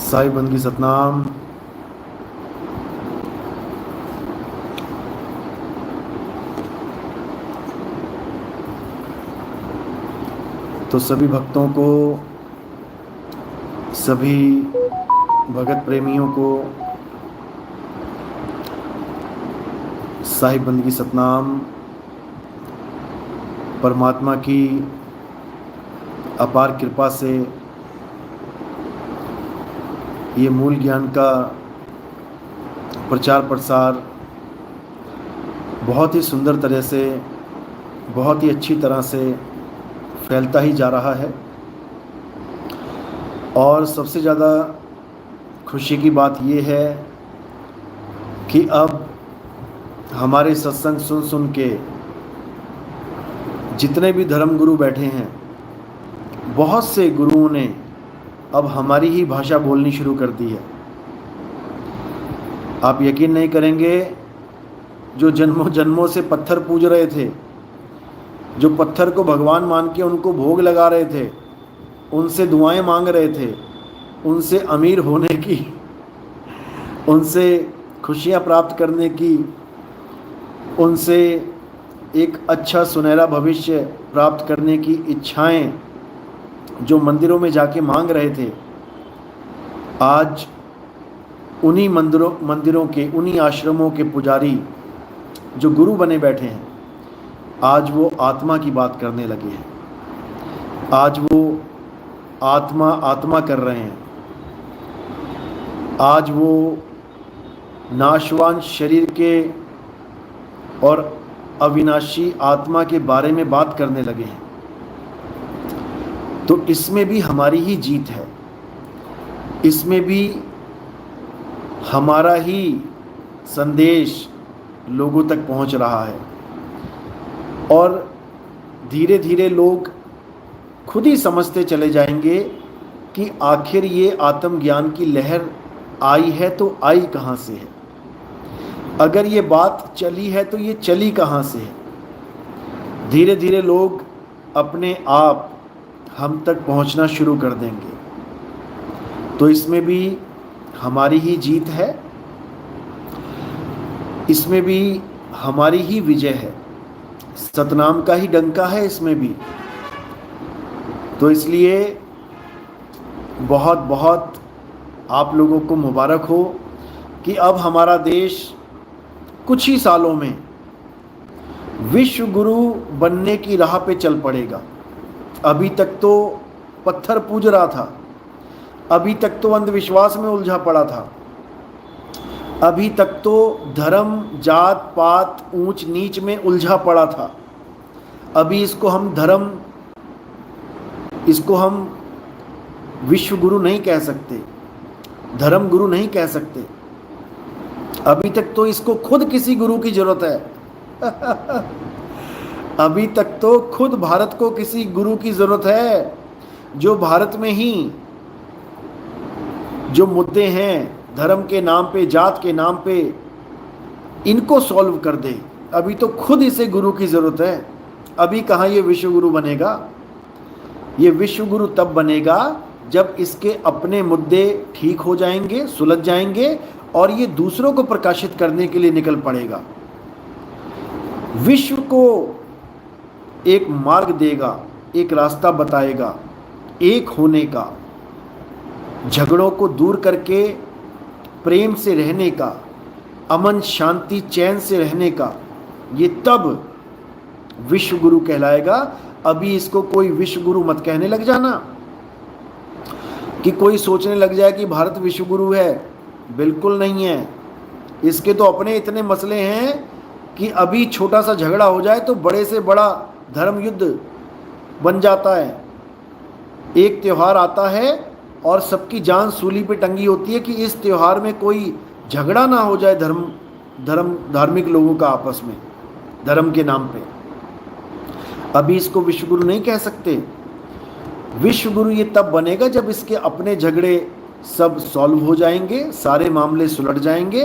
साई बंदगी सतनाम। तो सभी भक्तों को, सभी भगत प्रेमियों को साई बंदगी सतनाम। परमात्मा की अपार कृपा से ये मूल ज्ञान का प्रचार प्रसार बहुत ही सुंदर तरह से, बहुत ही अच्छी तरह से फैलता ही जा रहा है। और सबसे ज़्यादा खुशी की बात ये है कि अब हमारे सत्संग सुन सुन के जितने भी धर्म गुरु बैठे हैं, बहुत से गुरुओं ने अब हमारी ही भाषा बोलनी शुरू कर दी है। आप यकीन नहीं करेंगे, जो जन्मों जन्मों से पत्थर पूज रहे थे, जो पत्थर को भगवान मान के उनको भोग लगा रहे थे, उनसे दुआएं मांग रहे थे, उनसे अमीर होने की, उनसे खुशियां प्राप्त करने की, उनसे एक अच्छा सुनहरा भविष्य प्राप्त करने की इच्छाएं जो मंदिरों में जाके मांग रहे थे, आज उन्हीं मंदिरों के, उन्हीं आश्रमों के पुजारी जो गुरु बने बैठे हैं, आज वो आत्मा की बात करने लगे हैं। आज वो आत्मा आत्मा कर रहे हैं। आज वो नाशवान शरीर के और अविनाशी आत्मा के बारे में बात करने लगे हैं। तो इसमें भी हमारी ही जीत है, इसमें भी हमारा ही संदेश लोगों तक पहुंच रहा है। और धीरे धीरे लोग खुद ही समझते चले जाएंगे कि आखिर ये आत्मज्ञान की लहर आई है तो आई कहाँ से है। अगर ये बात चली है तो ये चली कहाँ से है। धीरे धीरे लोग अपने आप हम तक पहुंचना शुरू कर देंगे। तो इसमें भी हमारी ही जीत है, इसमें भी हमारी ही विजय है। सतनाम का ही डंका है इसमें भी। तो इसलिए बहुत बहुत आप लोगों को मुबारक हो कि अब हमारा देश कुछ ही सालों में विश्व गुरु बनने की राह पे चल पड़ेगा। अभी तक तो पत्थर पूज रहा था, अभी तक तो अंधविश्वास में उलझा पड़ा था, अभी तक तो धर्म जात पात ऊंच नीच में उलझा पड़ा था। अभी इसको हम विश्व गुरु नहीं कह सकते, धर्म गुरु नहीं कह सकते। अभी तक तो इसको खुद किसी गुरु की जरूरत है। अभी तक तो खुद भारत को किसी गुरु की जरूरत है, जो भारत में ही जो मुद्दे हैं धर्म के नाम पे, जात के नाम पे, इनको सॉल्व कर दे। अभी तो खुद इसे गुरु की जरूरत है। अभी कहाँ ये विश्व गुरु बनेगा। ये विश्व गुरु तब बनेगा जब इसके अपने मुद्दे ठीक हो जाएंगे, सुलझ जाएंगे और ये दूसरों को प्रकाशित करने के लिए निकल पड़ेगा। विश्व को एक मार्ग देगा, एक रास्ता बताएगा एक होने का, झगड़ों को दूर करके प्रेम से रहने का, अमन शांति चैन से रहने का। ये तब विश्व गुरु कहलाएगा। अभी इसको कोई विश्व गुरु मत कहने लग जाना कि कोई सोचने लग जाए कि भारत विश्व गुरु है। बिल्कुल नहीं है। इसके तो अपने इतने मसले हैं कि अभी छोटा सा झगड़ा हो जाए तो बड़े से बड़ा धर्म युद्ध बन जाता है। एक त्यौहार आता है और सबकी जान सूली पे टंगी होती है कि इस त्यौहार में कोई झगड़ा ना हो जाए धार्मिक लोगों का आपस में, धर्म के नाम पे। अभी इसको विश्व गुरु नहीं कह सकते। विश्व गुरु ये तब बनेगा जब इसके अपने झगड़े सब सॉल्व हो जाएंगे, सारे मामले सुलझ जाएंगे,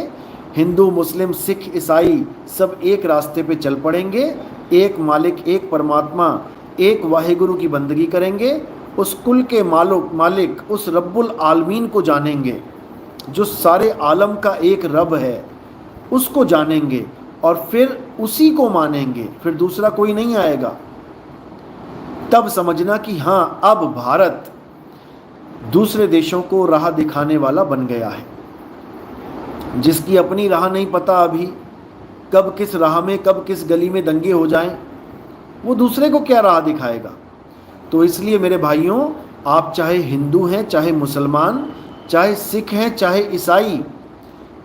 हिंदू मुस्लिम सिख ईसाई सब एक रास्ते पे चल पड़ेंगे, एक मालिक एक परमात्मा एक वाहिगुरु की बंदगी करेंगे उस कुल के मालिक उस रब्बुल आलमीन को जानेंगे, जो सारे आलम का एक रब है, उसको जानेंगे और फिर उसी को मानेंगे, फिर दूसरा कोई नहीं आएगा। तब समझना कि हाँ, अब भारत दूसरे देशों को राह दिखाने वाला बन गया है। जिसकी अपनी राह नहीं पता अभी, कब किस राह में, कब किस गली में दंगे हो जाएं, वो दूसरे को क्या राह दिखाएगा। तो इसलिए मेरे भाइयों, आप चाहे हिंदू हैं, चाहे मुसलमान, चाहे सिख हैं, चाहे ईसाई,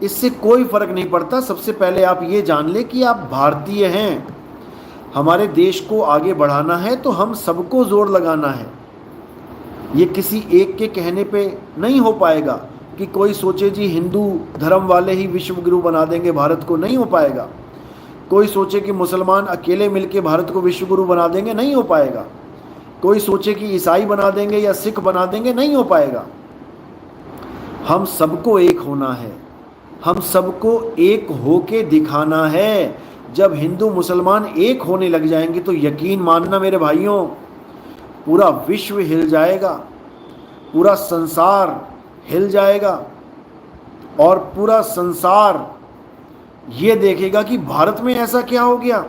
इससे कोई फ़र्क नहीं पड़ता। सबसे पहले आप ये जान लें कि आप भारतीय हैं। हमारे देश को आगे बढ़ाना है तो हम सबको ज़ोर लगाना है। ये किसी एक के कहने पे नहीं हो पाएगा कि कोई सोचे जी हिंदू धर्म वाले ही विश्व गुरु बना देंगे भारत को, नहीं हो पाएगा। कोई सोचे कि मुसलमान अकेले मिलके भारत को विश्व गुरु बना देंगे, नहीं हो पाएगा। कोई सोचे कि ईसाई बना देंगे या सिख बना देंगे, नहीं हो पाएगा। हम सबको एक होना है, हम सबको एक होके दिखाना है। जब हिंदू मुसलमान एक होने लग जाएंगे तो यकीन मानना मेरे भाइयों, पूरा विश्व हिल जाएगा, पूरा संसार हिल जाएगा और पूरा संसार ये देखेगा कि भारत में ऐसा क्या हो गया,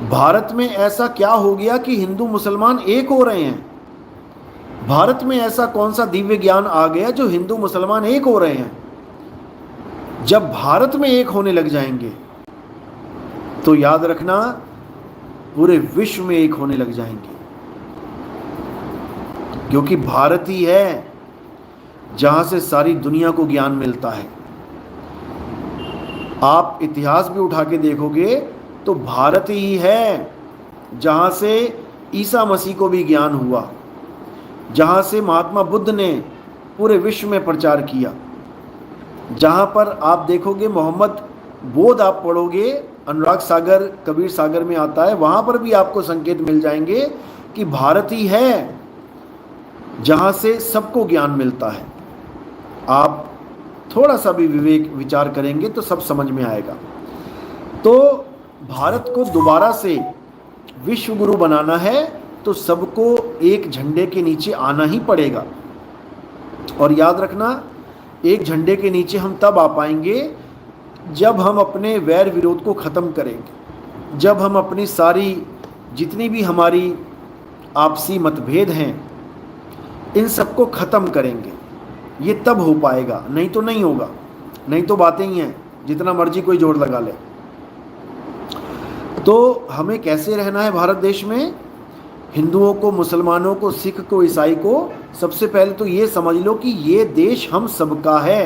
भारत में ऐसा क्या हो गया कि हिंदू मुसलमान एक हो रहे हैं। भारत में ऐसा कौन सा दिव्य ज्ञान आ गया जो हिंदू मुसलमान एक हो रहे हैं। जब भारत में एक होने लग जाएंगे तो याद रखना पूरे विश्व में एक होने लग जाएंगे, क्योंकि भारत ही है जहां से सारी दुनिया को ज्ञान मिलता है। आप इतिहास भी उठा के देखोगे तो भारत ही है जहां से ईसा मसीह को भी ज्ञान हुआ, जहां से महात्मा बुद्ध ने पूरे विश्व में प्रचार किया, जहां पर आप देखोगे मोहम्मद बोध आप पढ़ोगे, अनुराग सागर कबीर सागर में आता है, वहां पर भी आपको संकेत मिल जाएंगे कि भारत ही है जहां से सबको ज्ञान मिलता है। आप थोड़ा सा भी विवेक विचार करेंगे तो सब समझ में आएगा। तो भारत को दोबारा से विश्व गुरु बनाना है तो सबको एक झंडे के नीचे आना ही पड़ेगा। और याद रखना, एक झंडे के नीचे हम तब आ पाएंगे जब हम अपने वैर विरोध को ख़त्म करेंगे, जब हम अपनी सारी जितनी भी हमारी आपसी मतभेद हैं इन सबको ख़त्म करेंगे। ये तब हो पाएगा, नहीं तो नहीं होगा। नहीं तो बातें ही हैं, जितना मर्जी कोई जोर लगा ले। तो हमें कैसे रहना है भारत देश में, हिंदुओं को, मुसलमानों को, सिख को, ईसाई को, सबसे पहले तो ये समझ लो कि ये देश हम सबका है।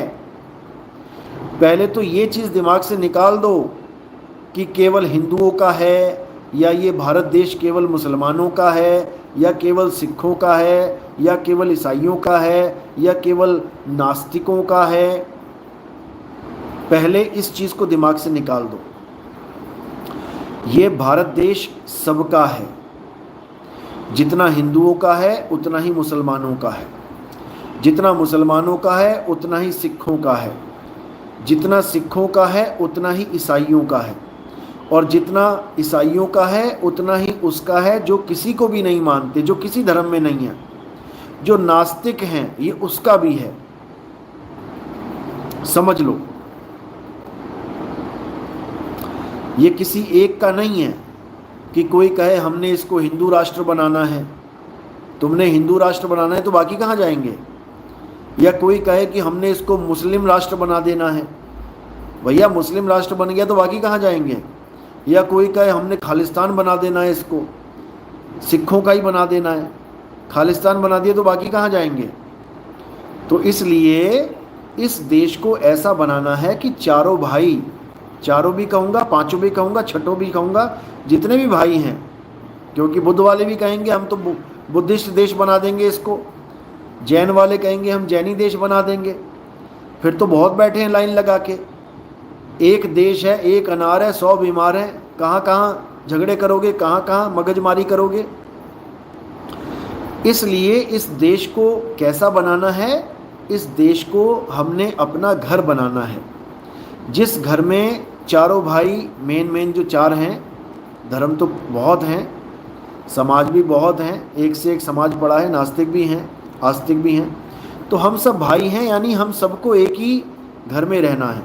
पहले तो ये चीज़ दिमाग से निकाल दो कि केवल हिंदुओं का है, या ये भारत देश केवल मुसलमानों का है, या केवल सिखों का है, या केवल ईसाइयों का है, या केवल नास्तिकों का है। पहले इस चीज़ को दिमाग से निकाल दो। ये भारत देश सबका है, जितना हिंदुओं का है उतना ही मुसलमानों का है, जितना मुसलमानों का है उतना ही सिखों का है, जितना सिखों का है उतना ही ईसाइयों का है, और जितना ईसाइयों का है उतना ही उसका है जो किसी को भी नहीं मानते, जो किसी धर्म में नहीं है, जो नास्तिक हैं, ये उसका भी है। समझ लो, ये किसी एक का नहीं है कि कोई कहे हमने इसको हिंदू राष्ट्र बनाना है। तुमने हिंदू राष्ट्र बनाना है तो बाकी कहाँ जाएंगे? या कोई कहे कि हमने इसको मुस्लिम राष्ट्र बना देना है, भैया मुस्लिम राष्ट्र बन गया तो बाकी कहाँ जाएंगे? या कोई कहे हमने खालिस्तान बना देना है, इसको सिखों का ही बना देना है, खालिस्तान बना दिया तो बाकी कहाँ जाएंगे? तो इसलिए इस देश को ऐसा बनाना है कि चारों भाई, चारों भी कहूँगा, पांचों भी कहूँगा, छठों भी कहूँगा, जितने भी भाई हैं, क्योंकि बुद्ध वाले भी कहेंगे हम तो बुद्धिस्ट देश बना देंगे इसको, जैन वाले कहेंगे हम जैनी देश बना देंगे। फिर तो बहुत बैठे हैं लाइन लगा के, एक देश है, एक अनार है, 100 बीमार हैं, कहाँ कहाँ झगड़े करोगे, कहाँ कहाँ मगजमारी करोगे। इसलिए इस देश को कैसा बनाना है? इस देश को हमने अपना घर बनाना है, जिस घर में चारों भाई, मेन जो चार हैं, धर्म तो बहुत हैं, समाज भी बहुत हैं, एक से एक समाज पड़ा है, नास्तिक भी हैं, आस्तिक भी हैं। तो हम सब भाई हैं, यानी हम सबको एक ही घर में रहना है।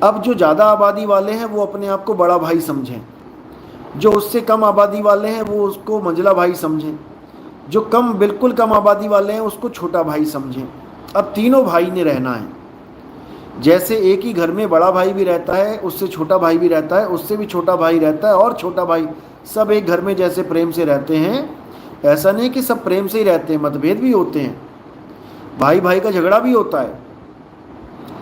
अब जो ज़्यादा आबादी वाले हैं वो अपने आप को बड़ा भाई समझें, जो उससे कम आबादी वाले हैं वो उसको मंझला भाई समझें, जो बिल्कुल कम आबादी वाले हैं उसको छोटा भाई समझें। अब तीनों भाई ने रहना है। जैसे एक ही घर में बड़ा भाई भी रहता है, उससे छोटा भाई भी रहता है, उससे भी छोटा भाई रहता है, और छोटा भाई, सब एक घर में जैसे प्रेम से रहते हैं। ऐसा नहीं कि सब प्रेम से ही रहते हैं, मतभेद भी होते हैं, भाई भाई का झगड़ा भी होता है।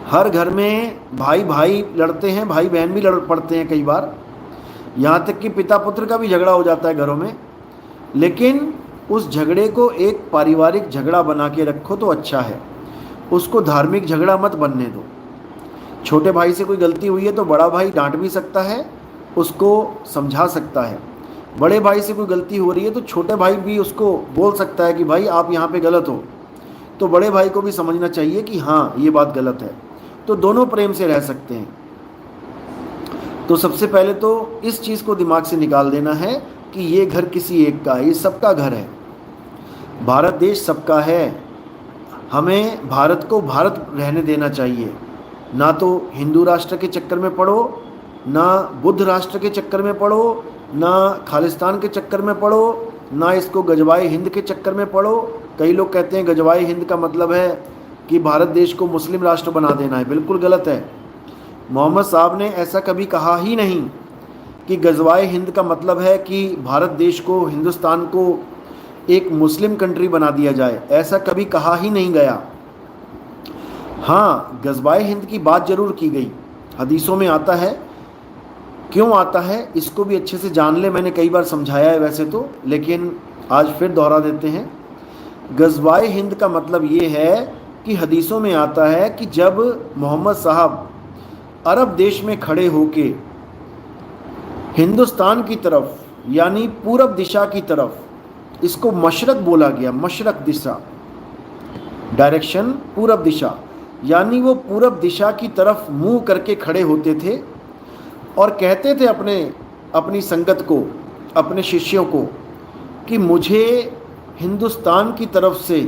हर घर में भाई भाई लड़ते हैं, भाई बहन भी लड़ पड़ते हैं कई बार, यहाँ तक कि पिता पुत्र का भी झगड़ा हो जाता है घरों में। लेकिन उस झगड़े को एक पारिवारिक झगड़ा बना के रखो तो अच्छा है, उसको धार्मिक झगड़ा मत बनने दो। छोटे भाई से कोई गलती हुई है तो बड़ा भाई डांट भी सकता है, उसको समझा सकता है। बड़े भाई से कोई गलती हो रही है तो छोटे भाई भी उसको बोल सकता है कि भाई आप यहाँ पे गलत हो, तो बड़े भाई को भी समझना चाहिए कि हाँ ये बात गलत है। तो दोनों प्रेम से रह सकते हैं। तो सबसे पहले तो इस चीज़ को दिमाग से निकाल देना है कि ये घर किसी एक का है, ये सबका घर है। भारत देश सबका है, हमें भारत को भारत रहने देना चाहिए। ना तो हिंदू राष्ट्र के चक्कर में पड़ो, ना बुद्ध राष्ट्र के चक्कर में पड़ो, ना खालिस्तान के चक्कर में पड़ो, ना इसको गजवाए हिंद के चक्कर में पड़ो। कई लोग कहते हैं गजवाए हिंद का मतलब है कि भारत देश को मुस्लिम राष्ट्र बना देना है, बिल्कुल गलत है। मोहम्मद साहब ने ऐसा कभी कहा ही नहीं कि गजवाए हिंद का मतलब है कि भारत देश को, हिंदुस्तान को एक मुस्लिम कंट्री बना दिया जाए, ऐसा कभी कहा ही नहीं गया। हाँ, गजवाए हिंद की बात जरूर की गई, हदीसों में आता है। क्यों आता है इसको भी अच्छे से जान ले, मैंने कई बार समझाया है वैसे तो, लेकिन आज फिर दोहरा देते हैं। गजवाए हिंद का मतलब ये है कि हदीसों में आता है कि जब मोहम्मद साहब अरब देश में खड़े होके हिंदुस्तान की तरफ, यानी पूरब दिशा की तरफ, इसको मशरक बोला गया, मशरक दिशा, डायरेक्शन पूरब दिशा, यानी वो पूरब दिशा की तरफ मुंह करके खड़े होते थे और कहते थे अपनी संगत को, अपने शिष्यों को, कि मुझे हिंदुस्तान की तरफ से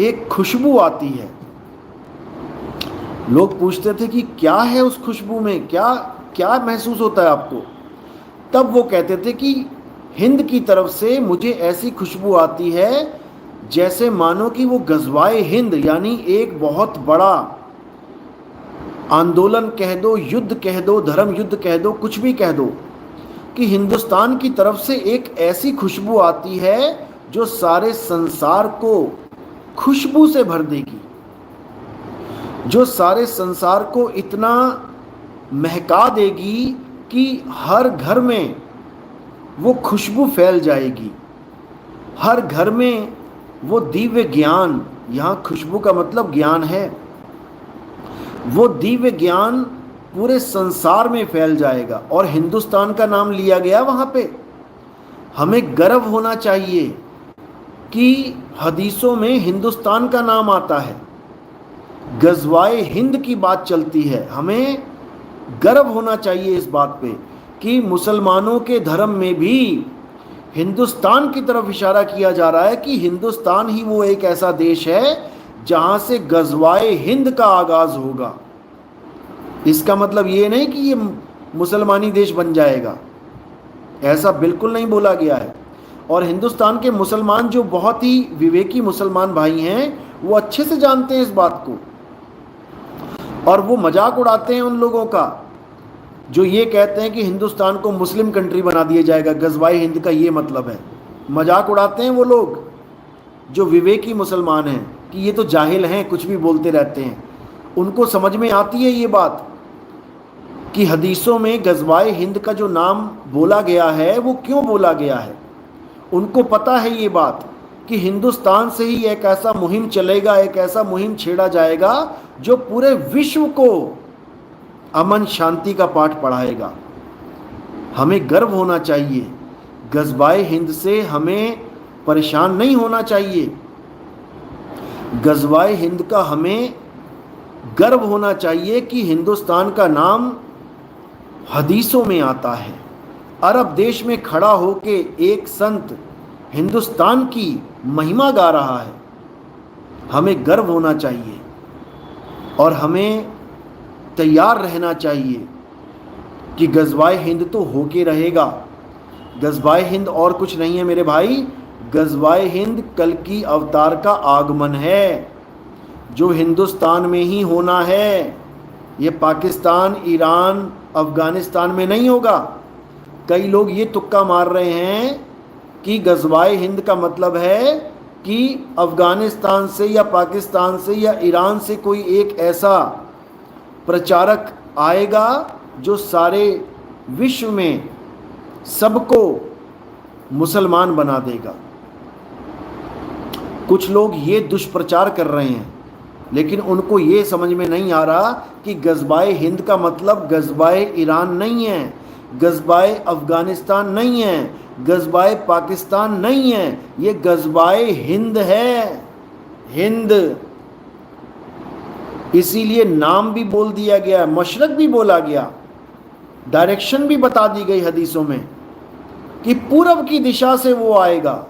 एक खुशबू आती है। लोग पूछते थे कि क्या है उस खुशबू में, क्या क्या महसूस होता है आपको? तब वो कहते थे कि हिंद की तरफ से मुझे ऐसी खुशबू आती है जैसे मानो कि वो गजवाए हिंद, यानी एक बहुत बड़ा आंदोलन कह दो, युद्ध कह दो, धर्म युद्ध कह दो, कुछ भी कह दो, कि हिंदुस्तान की तरफ से एक ऐसी खुशबू आती है जो सारे संसार को खुशबू से भर देगी, जो सारे संसार को इतना महका देगी कि हर घर में वो खुशबू फैल जाएगी। हर घर में वो दिव्य ज्ञान, यहाँ खुशबू का मतलब ज्ञान है, वो दिव्य ज्ञान पूरे संसार में फैल जाएगा। और हिंदुस्तान का नाम लिया गया वहाँ पे। हमें गर्व होना चाहिए कि हदीसों में हिंदुस्तान का नाम आता है, गजवाए हिंद की बात चलती है। हमें गर्व होना चाहिए इस बात पे कि मुसलमानों के धर्म में भी हिंदुस्तान की तरफ इशारा किया जा रहा है कि हिंदुस्तान ही वो एक ऐसा देश है जहां से गजवाए हिंद का आगाज होगा। इसका मतलब ये नहीं कि ये मुसलमानी देश बन जाएगा, ऐसा बिल्कुल नहीं बोला गया है। और हिंदुस्तान के मुसलमान जो बहुत ही विवेकी मुसलमान भाई हैं, वो अच्छे से जानते हैं इस बात को, और वो मजाक उड़ाते हैं उन लोगों का जो ये कहते हैं कि हिंदुस्तान को मुस्लिम कंट्री बना दिया जाएगा, गजवाए हिंद का ये मतलब है। मजाक उड़ाते हैं वो लोग जो विवेकी मुसलमान हैं कि ये तो जाहिल हैं, कुछ भी बोलते रहते हैं। उनको समझ में आती है ये बात कि हदीसों में गजवाए हिंद का जो नाम बोला गया है वो क्यों बोला गया है। उनको पता है ये बात कि हिंदुस्तान से ही एक ऐसा मुहिम चलेगा, एक ऐसा मुहिम छेड़ा जाएगा जो पूरे विश्व को अमन शांति का पाठ पढ़ाएगा। हमें गर्व होना चाहिए, गजवाए हिंद से हमें परेशान नहीं होना चाहिए। गजवाए हिंद का हमें गर्व होना चाहिए कि हिंदुस्तान का नाम हदीसों में आता है, अरब देश में खड़ा होके एक संत हिंदुस्तान की महिमा गा रहा है। हमें गर्व होना चाहिए और हमें तैयार रहना चाहिए कि गज़वाए हिंद तो होके रहेगा। गज़वाए हिंद और कुछ नहीं है मेरे भाई, गज़वाए हिंद कल की अवतार का आगमन है जो हिंदुस्तान में ही होना है। ये पाकिस्तान, ईरान, अफ़गानिस्तान में नहीं होगा। कई लोग ये तुक्का मार रहे हैं कि गज़वाए हिंद का मतलब है कि अफ़गानिस्तान से या पाकिस्तान से या ईरान से कोई एक ऐसा प्रचारक आएगा जो सारे विश्व में सबको मुसलमान बना देगा। कुछ लोग ये दुष्प्रचार कर रहे हैं, लेकिन उनको ये समझ में नहीं आ रहा कि गज़वाए हिंद का मतलब गज़वाए ईरान नहीं है, गज़वाए अफ़गानिस्तान नहीं है, गज़वाए पाकिस्तान नहीं है, ये गज़वाए हिंद है। हिंद इसीलिए नाम भी बोल दिया गया, मशरक़ भी बोला गया, डायरेक्शन भी बता दी गई हदीसों में कि पूरब की दिशा से वो आएगा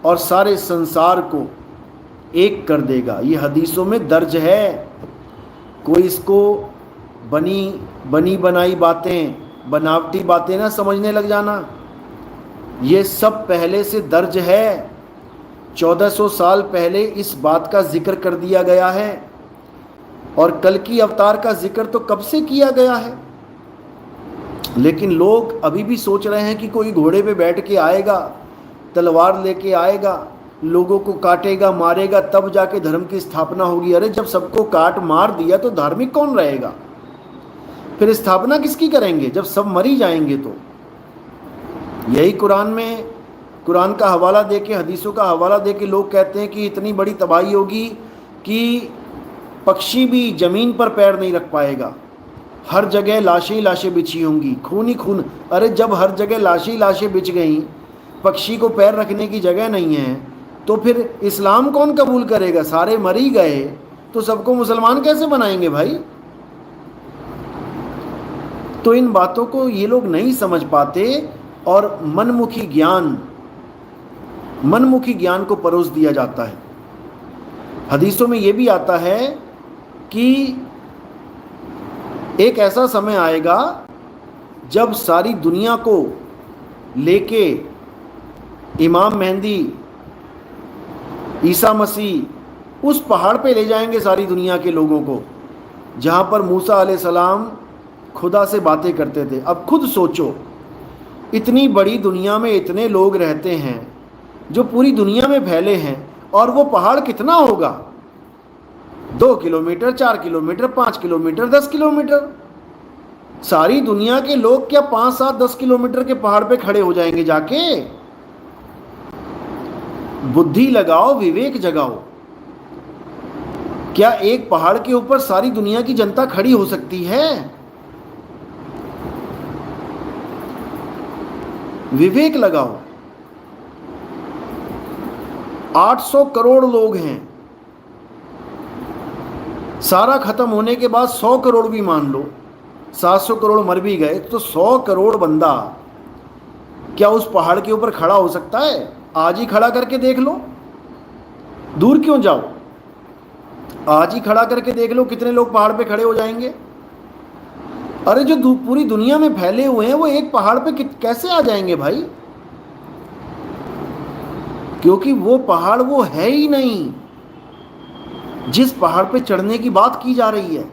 और सारे संसार को एक कर देगा। ये हदीसों में दर्ज है। कोई इसको बनी बनाई बातें, बनावटी बातें ना समझने लग जाना। ये सब पहले से दर्ज है। 1400 साल पहले इस बात का जिक्र कर दिया गया है और कल की अवतार का जिक्र तो कब से किया गया है। लेकिन लोग अभी भी सोच रहे हैं कि कोई घोड़े पे बैठ के आएगा, तलवार लेके आएगा, लोगों को काटेगा, मारेगा, तब जाके धर्म की स्थापना होगी। अरे जब सबको काट मार दिया तो धार्मिक कौन रहेगा? फिर स्थापना किसकी करेंगे जब सब मरी जाएंगे? तो यही कुरान का हवाला देके, हदीसों का हवाला देके लोग कहते हैं कि इतनी बड़ी तबाही होगी कि पक्षी भी ज़मीन पर पैर नहीं रख पाएगा, हर जगह लाशें ही लाशें बिछी होंगी, खून ही खून। अरे जब हर जगह लाशें ही लाशें बिछ गई, पक्षी को पैर रखने की जगह नहीं है, तो फिर इस्लाम कौन कबूल करेगा? सारे मर ही गए तो सबको मुसलमान कैसे बनाएंगे भाई? तो इन बातों को ये लोग नहीं समझ पाते और मनमुखी ज्ञान को परोस दिया जाता है। हदीसों में ये भी आता है कि एक ऐसा समय आएगा जब सारी दुनिया को लेके इमाम मेहंदी, ईसा मसीह उस पहाड़ पे ले जाएंगे सारी दुनिया के लोगों को जहाँ पर मूसा अलैहिस्सलाम खुदा से बातें करते थे। अब खुद सोचो, इतनी बड़ी दुनिया में इतने लोग रहते हैं जो पूरी दुनिया में फैले हैं, और वो पहाड़ कितना होगा? 2 किलोमीटर, 4 किलोमीटर, 5 किलोमीटर, 10 किलोमीटर। सारी दुनिया के लोग क्या 5, 7, 10 किलोमीटर के पहाड़ पे खड़े हो जाएंगे जाके? बुद्धि लगाओ, विवेक जगाओ। क्या एक पहाड़ के ऊपर सारी दुनिया की जनता खड़ी हो सकती है? विवेक लगाओ। 800 करोड़ लोग हैं, सारा खत्म होने के बाद 100 करोड़ भी मान लो, 700 करोड़ मर भी गए, तो 100 करोड़ बंदा क्या उस पहाड़ के ऊपर खड़ा हो सकता है? आज ही खड़ा करके देख लो, दूर क्यों जाओ, आज ही खड़ा करके देख लो कितने लोग पहाड़ पे खड़े हो जाएंगे। अरे जो पूरी दुनिया में फैले हुए हैं वो एक पहाड़ पे कैसे आ जाएंगे भाई? क्योंकि वो पहाड़ वो है ही नहीं जिस पहाड़ पे चढ़ने की बात की जा रही है।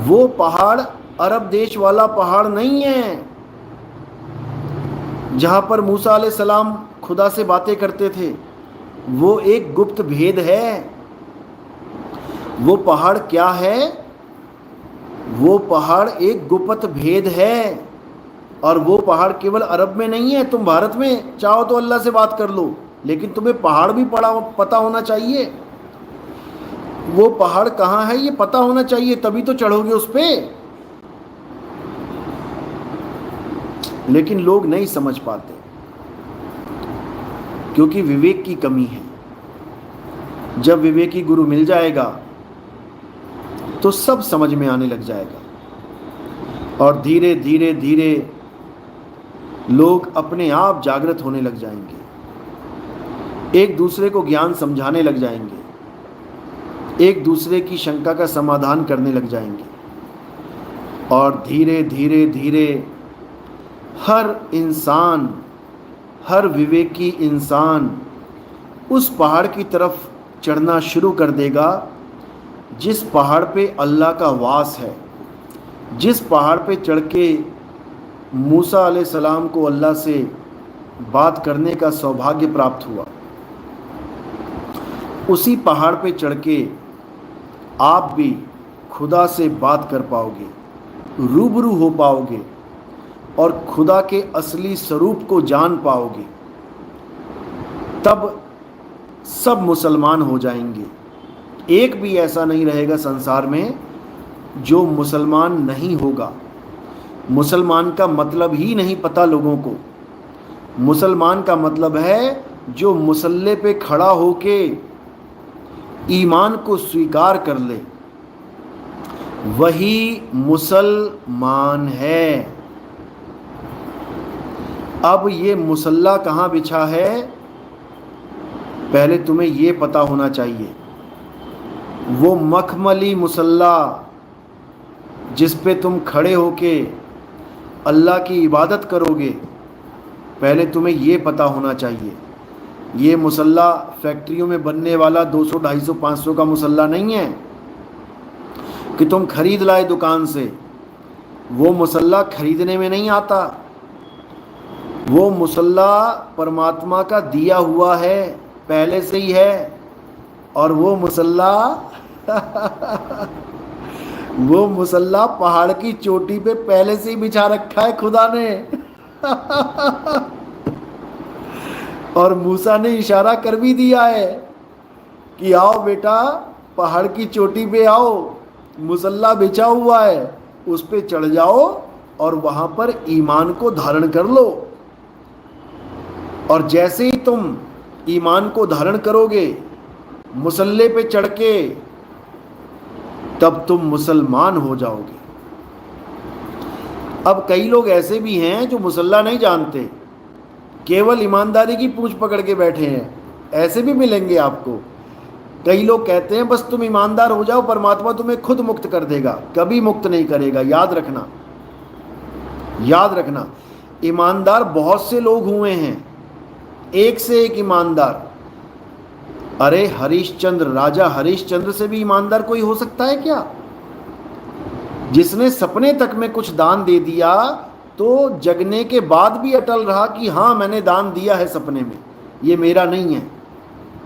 वो पहाड़ अरब देश वाला पहाड़ नहीं है जहां पर मूसा अलैहिस्सलाम खुदा से बातें करते थे। वो एक गुप्त भेद है। वो पहाड़ क्या है? वो पहाड़ एक गुप्त भेद है, और वो पहाड़ केवल अरब में नहीं है। तुम भारत में चाहो तो अल्लाह से बात कर लो, लेकिन तुम्हें पहाड़ भी पता होना चाहिए। वो पहाड़ कहाँ है ये पता होना चाहिए, तभी तो चढ़ोगे उस पे। लेकिन लोग नहीं समझ पाते क्योंकि विवेक की कमी है। जब विवेकी गुरु मिल जाएगा तो सब समझ में आने लग जाएगा। और धीरे धीरे धीरे लोग अपने आप जागृत होने लग जाएंगे, एक दूसरे को ज्ञान समझाने लग जाएंगे, एक दूसरे की शंका का समाधान करने लग जाएंगे। और धीरे धीरे धीरे हर इंसान, हर विवेकी इंसान उस पहाड़ की तरफ चढ़ना शुरू कर देगा जिस पहाड़ पे अल्लाह का वास है, जिस पहाड़ पे चढ़ के मूसा अलैहिस्सलाम को अल्लाह से बात करने का सौभाग्य प्राप्त हुआ। उसी पहाड़ पे चढ़ के आप भी खुदा से बात कर पाओगे, रूबरू हो पाओगे और खुदा के असली स्वरूप को जान पाओगे। तब सब मुसलमान हो जाएंगे। एक भी ऐसा नहीं रहेगा संसार में जो मुसलमान नहीं होगा। मुसलमान का मतलब ही नहीं पता लोगों को। मुसलमान का मतलब है जो मुसल्ले पे खड़ा होके ईमान को स्वीकार कर ले, वही मुसलमान है। अब ये मुसल्ला कहाँ बिछा है, पहले तुम्हें ये पता होना चाहिए। वो मखमली मुसल्ला जिस पे तुम खड़े होके अल्लाह की इबादत करोगे, पहले तुम्हें ये पता होना चाहिए। ये मुसल्ला फैक्ट्रियों में बनने वाला 200, 250, 500 का मुसल्ला नहीं है कि तुम खरीद लाए दुकान से। वो मुसल्ला खरीदने में नहीं आता। वो मुसल्ला परमात्मा का दिया हुआ है, पहले से ही है। और वो मुसल्ला वो मुसल्ला पहाड़ की चोटी पे पहले से ही बिछा रखा है खुदा ने। और मूसा ने इशारा कर भी दिया है कि आओ बेटा, पहाड़ की चोटी पे आओ, मुसल्ला बिछा हुआ है, उस पे चढ़ जाओ और वहां पर ईमान को धारण कर लो। और जैसे ही तुम ईमान को धारण करोगे मुसल्ले पे चढ़ के, तब तुम मुसलमान हो जाओगे। अब कई लोग ऐसे भी हैं जो मुसल्ला नहीं जानते, केवल ईमानदारी की पूंछ पकड़ के बैठे हैं। ऐसे भी मिलेंगे आपको। कई लोग कहते हैं बस तुम ईमानदार हो जाओ, परमात्मा तुम्हें खुद मुक्त कर देगा। कभी मुक्त नहीं करेगा, याद रखना, याद रखना। ईमानदार बहुत से लोग हुए हैं, एक से एक ईमानदार। अरे हरिश्चंद्र, राजा हरिश्चंद्र से भी ईमानदार कोई हो सकता है क्या? जिसने सपने तक में कुछ दान दे दिया तो जगने के बाद भी अटल रहा कि हाँ मैंने दान दिया है सपने में, ये मेरा नहीं है।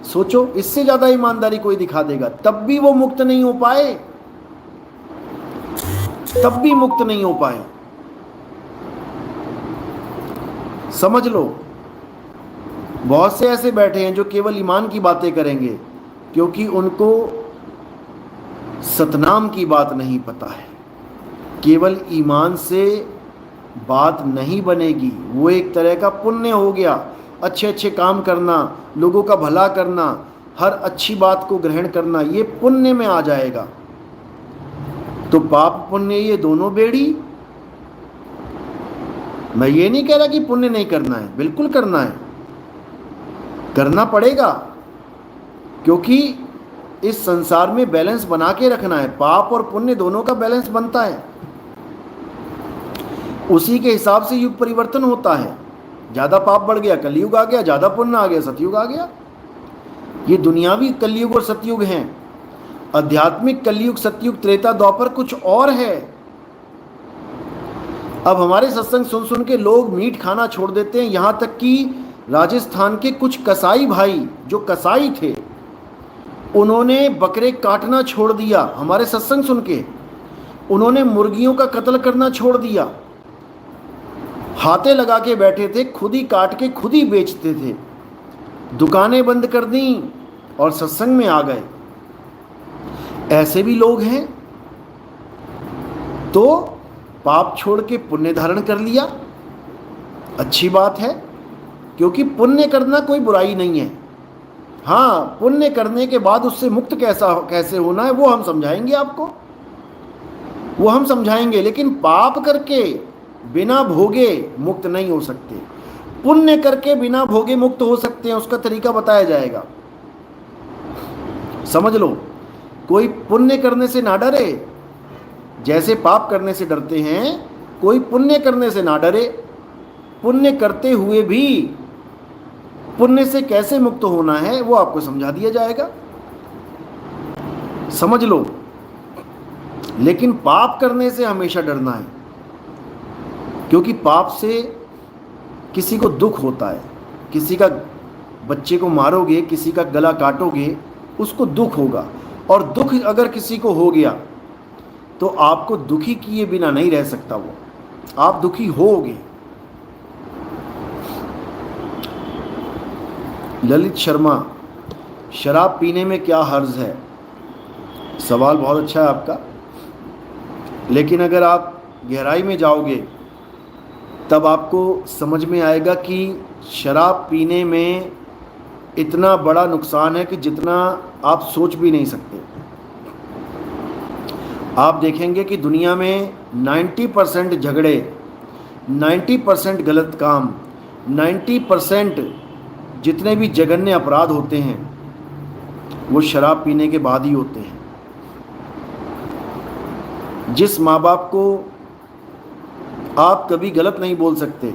सोचो, इससे ज्यादा ईमानदारी कोई दिखा देगा, तब भी वो मुक्त नहीं हो पाए, तब भी मुक्त नहीं हो पाए। समझ लो, बहुत से ऐसे बैठे हैं जो केवल ईमान की बातें करेंगे क्योंकि उनको सतनाम की बात नहीं पता है। केवल ईमान से बात नहीं बनेगी। वो एक तरह का पुण्य हो गया, अच्छे अच्छे काम करना, लोगों का भला करना, हर अच्छी बात को ग्रहण करना, ये पुण्य में आ जाएगा। तो पाप पुण्य ये दोनों बेड़ी। मैं ये नहीं कह रहा कि पुण्य नहीं करना है, बिल्कुल करना है, करना पड़ेगा, क्योंकि इस संसार में बैलेंस बना के रखना है। पाप और पुण्य दोनों का बैलेंस बनता है, उसी के हिसाब से युग परिवर्तन होता है। ज़्यादा पाप बढ़ गया कलयुग आ गया, ज़्यादा पुण्य आ गया सतयुग आ गया। ये दुनियावी कलयुग और सतयुग हैं। आध्यात्मिक कलयुग, सतयुग, त्रेता, द्वापर कुछ और है। अब हमारे सत्संग सुन सुन के लोग मीट खाना छोड़ देते हैं। यहाँ तक कि राजस्थान के कुछ कसाई भाई जो कसाई थे, उन्होंने बकरे काटना छोड़ दिया हमारे सत्संग सुन के। उन्होंने मुर्गियों का कत्ल करना छोड़ दिया। हाथे लगा के बैठे थे, खुद ही काट के खुद ही बेचते थे। दुकानें बंद कर दी और सत्संग में आ गए। ऐसे भी लोग हैं। तो पाप छोड़ के पुण्य धारण कर लिया, अच्छी बात है, क्योंकि पुण्य करना कोई बुराई नहीं है। हाँ, पुण्य करने के बाद उससे मुक्त कैसे होना है वो हम समझाएंगे आपको। वो हम समझाएंगे, लेकिन पाप करके बिना भोगे मुक्त नहीं हो सकते। पुण्य करके बिना भोगे मुक्त हो सकते हैं, उसका तरीका बताया जाएगा। समझ लो, कोई पुण्य करने से ना डरे, जैसे पाप करने से डरते हैं, कोई पुण्य करने से ना डरे। पुण्य करते हुए भी पुण्य से कैसे मुक्त होना है वो आपको समझा दिया जाएगा, समझ लो। लेकिन पाप करने से हमेशा डरना है, क्योंकि पाप से किसी को दुख होता है। किसी का बच्चे को मारोगे, किसी का गला काटोगे, उसको दुख होगा। और दुख अगर किसी को हो गया तो आपको दुखी किए बिना नहीं रह सकता वो, आप दुखी होगे। ललित शर्मा, शराब पीने में क्या हर्ज है? सवाल बहुत अच्छा है आपका, लेकिन अगर आप गहराई में जाओगे तब आपको समझ में आएगा कि शराब पीने में इतना बड़ा नुकसान है कि जितना आप सोच भी नहीं सकते। आप देखेंगे कि दुनिया में 90% झगड़े, 90% गलत काम, 90% जितने भी जघन्य अपराध होते हैं वो शराब पीने के बाद ही होते हैं। जिस माँ बाप को आप कभी गलत नहीं बोल सकते,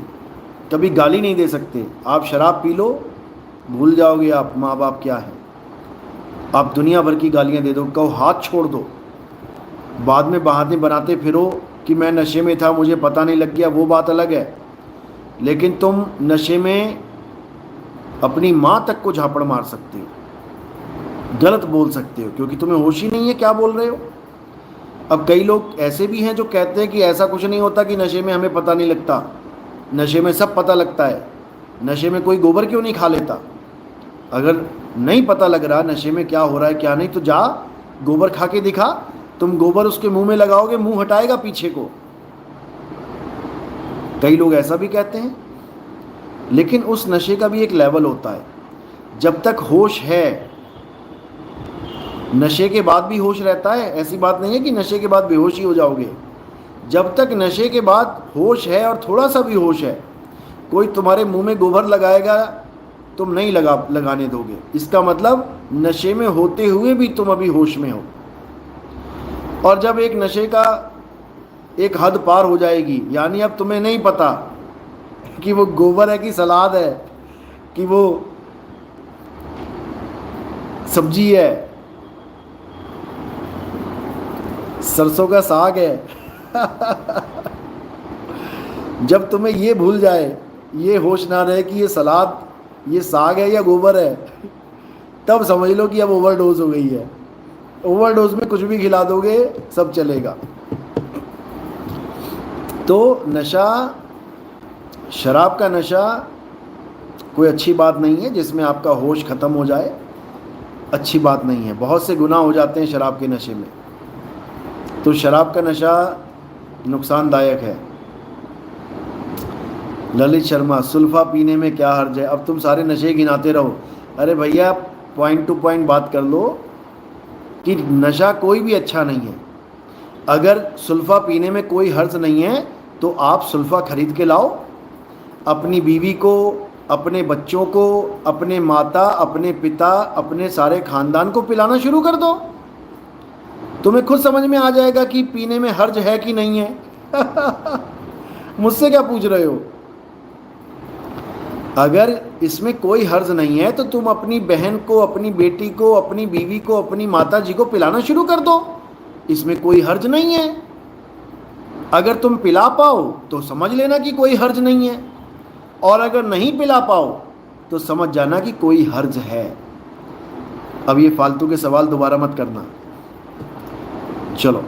कभी गाली नहीं दे सकते, आप शराब पी लो, भूल जाओगे आप माँ बाप क्या है। आप दुनिया भर की गालियाँ दे दो, कहो हाथ छोड़ दो, बाद में बहाने बनाते फिरो कि मैं नशे में था, मुझे पता नहीं लग गया, वो बात अलग है। लेकिन तुम नशे में अपनी माँ तक को झापड़ मार सकते हो, गलत बोल सकते हो, क्योंकि तुम्हें होश ही नहीं है क्या बोल रहे हो। अब कई लोग ऐसे भी हैं जो कहते हैं कि ऐसा कुछ नहीं होता कि नशे में हमें पता नहीं लगता, नशे में सब पता लगता है। नशे में कोई गोबर क्यों नहीं खा लेता? अगर नहीं पता लग रहा नशे में क्या हो रहा है क्या नहीं, तो जा गोबर खा के दिखा। तुम गोबर उसके मुंह में लगाओगे, मुंह हटाएगा पीछे को। कई लोग ऐसा भी कहते हैं। लेकिन उस नशे का भी एक लेवल होता है। जब तक होश है, नशे के बाद भी होश रहता है, ऐसी बात नहीं है कि नशे के बाद बेहोश ही हो जाओगे। जब तक नशे के बाद होश है और थोड़ा सा भी होश है, कोई तुम्हारे मुंह में गोबर लगाएगा तुम नहीं लगाने दोगे। इसका मतलब नशे में होते हुए भी तुम अभी होश में हो। और जब एक नशे का एक हद पार हो जाएगी, यानी अब तुम्हें नहीं पता कि वो गोबर है कि सलाद है कि वो सब्जी है, सरसों का साग है जब तुम्हें ये भूल जाए, ये होश ना रहे कि ये सलाद, ये साग है या गोबर है, तब समझ लो कि अब ओवरडोज हो गई है। ओवरडोज में कुछ भी खिला दोगे सब चलेगा। तो नशा, शराब का नशा कोई अच्छी बात नहीं है जिसमें आपका होश ख़त्म हो जाए, अच्छी बात नहीं है। बहुत से गुनाह हो जाते हैं शराब के नशे में। तो शराब का नशा नुकसानदायक है। ललित शर्मा, सुल्फा पीने में क्या हर्ज है? अब तुम सारे नशे गिनाते रहो। अरे भैया, पॉइंट टू पॉइंट बात कर लो कि नशा कोई भी अच्छा नहीं है। अगर सुल्फा पीने में कोई हर्ज नहीं है तो आप सुल्फा खरीद के लाओ, अपनी बीवी को, अपने बच्चों को, अपने माता, अपने पिता, अपने सारे खानदान को पिलाना शुरू कर दो। तुम्हें खुद समझ में आ जाएगा कि पीने में हर्ज है कि नहीं है मुझसे क्या पूछ रहे हो? अगर इसमें कोई हर्ज नहीं है तो तुम अपनी बहन को, अपनी बेटी को, अपनी बीवी को, अपनी माता जी को पिलाना शुरू कर दो, इसमें कोई हर्ज नहीं है। अगर तुम पिला पाओ तो समझ लेना कि कोई हर्ज नहीं है, और अगर नहीं पिला पाओ तो समझ जाना कि कोई हर्ज है। अब ये फालतू के सवाल दोबारा मत करना। चलो,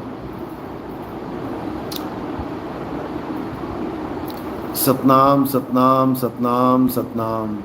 सतनाम सतनाम सतनाम सतनाम।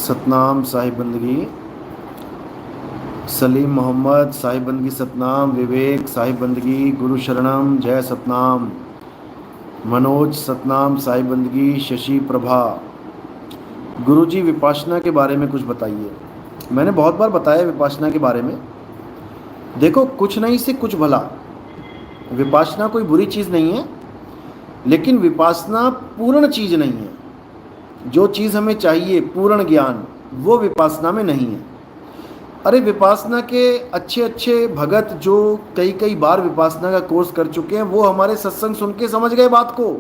सतनाम साहिब बंदगी, सलीम मोहम्मद साहिब बंदगी सतनाम, विवेक साहिब बंदगी गुरु शरणम जय सतनाम, मनोज सतनाम साहिब बंदगी, शशि प्रभा। गुरुजी विपासना के बारे में कुछ बताइए। मैंने बहुत बार बताया विपासना के बारे में। देखो, कुछ नहीं से कुछ भला। विपासना कोई बुरी चीज़ नहीं है, लेकिन विपासना पूर्ण चीज़ नहीं है। जो चीज़ हमें चाहिए पूर्ण ज्ञान, वो विपासना में नहीं है। अरे विपासना के अच्छे अच्छे भगत जो कई कई बार विपासना का कोर्स कर चुके हैं, वो हमारे सत्संग सुन के समझ गए बात को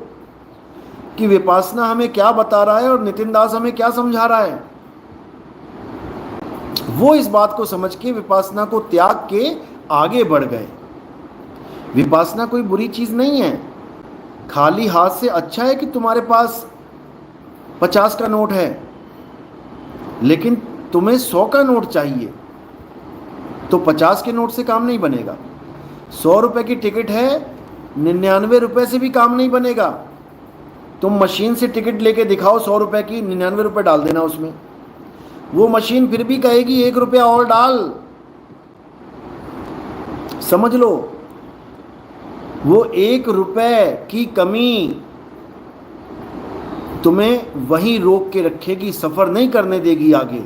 कि विपासना हमें क्या बता रहा है और नितिन दास हमें क्या समझा रहा है। वो इस बात को समझ के विपासना को त्याग के आगे बढ़ गए। विपासना कोई बुरी चीज़ नहीं है। खाली हाथ से अच्छा है कि तुम्हारे पास 50 का नोट है, लेकिन तुम्हें 100 का नोट चाहिए तो 50 के नोट से काम नहीं बनेगा। 100 रुपये की टिकट है, 99 रुपये से भी काम नहीं बनेगा। तुम मशीन से टिकट लेके दिखाओ 100 रुपये की, 99 रुपये डाल देना उसमें, वो मशीन फिर भी कहेगी 1 रुपया और डाल। समझ लो, वो 1 रुपये की कमी तुम्हें वहीं रोक के रखेगी, सफर नहीं करने देगी आगे।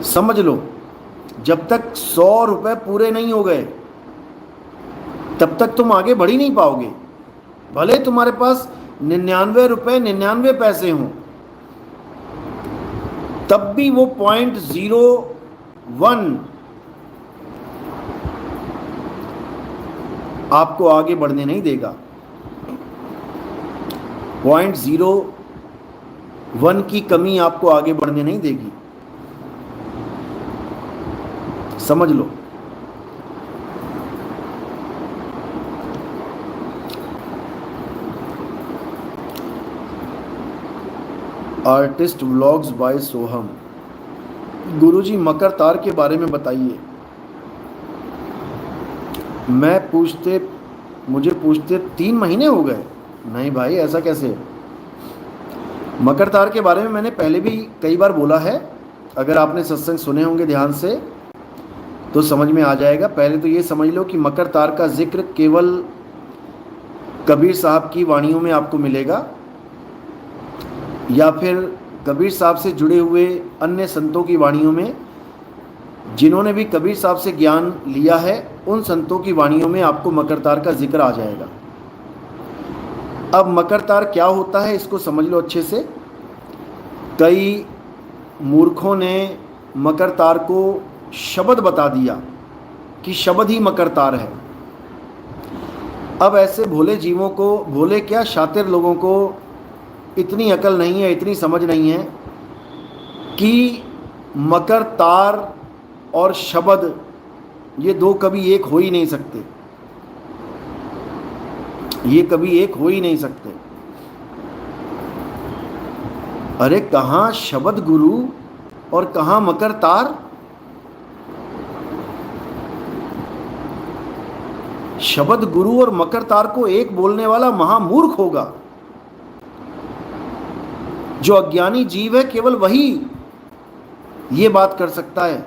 समझ लो, जब तक 100 रुपये पूरे नहीं हो गए तब तक तुम आगे बढ़ ही नहीं पाओगे। भले तुम्हारे पास 99 रुपये 99 पैसे हों, तब भी वो 0.01 आपको आगे बढ़ने नहीं देगा। 0.01 की कमी आपको आगे बढ़ने नहीं देगी। समझ लो। आर्टिस्ट व्लॉग्स बाय सोहम। गुरुजी मकर तार के बारे में बताइए। मुझे पूछते 3 महीने हो गए। नहीं भाई, ऐसा कैसे। मकर तार के बारे में मैंने पहले भी कई बार बोला है। अगर आपने सत्संग सुने होंगे ध्यान से तो समझ में आ जाएगा। पहले तो ये समझ लो कि मकर तार का जिक्र केवल कबीर साहब की वाणियों में आपको मिलेगा, या फिर कबीर साहब से जुड़े हुए अन्य संतों की वाणियों में, जिन्होंने भी कबीर साहब से ज्ञान लिया है, उन संतों की वाणियों में आपको मकर तार का जिक्र आ जाएगा। अब मकर तार क्या होता है इसको समझ लो अच्छे से। कई मूर्खों ने मकर तार को शब्द बता दिया कि शब्द ही मकर तार है। अब ऐसे भोले जीवों को, भोले क्या शातिर लोगों को इतनी अकल नहीं है, इतनी समझ नहीं है कि मकर तार और शब्द ये दो कभी एक हो ही नहीं सकते। ये कभी एक हो ही नहीं सकते। अरे कहाँ शब्द गुरु और कहाँ मकर तार। शब्द गुरु और मकर तार को एक बोलने वाला महामूर्ख होगा। जो अज्ञानी जीव है केवल वही ये बात कर सकता है।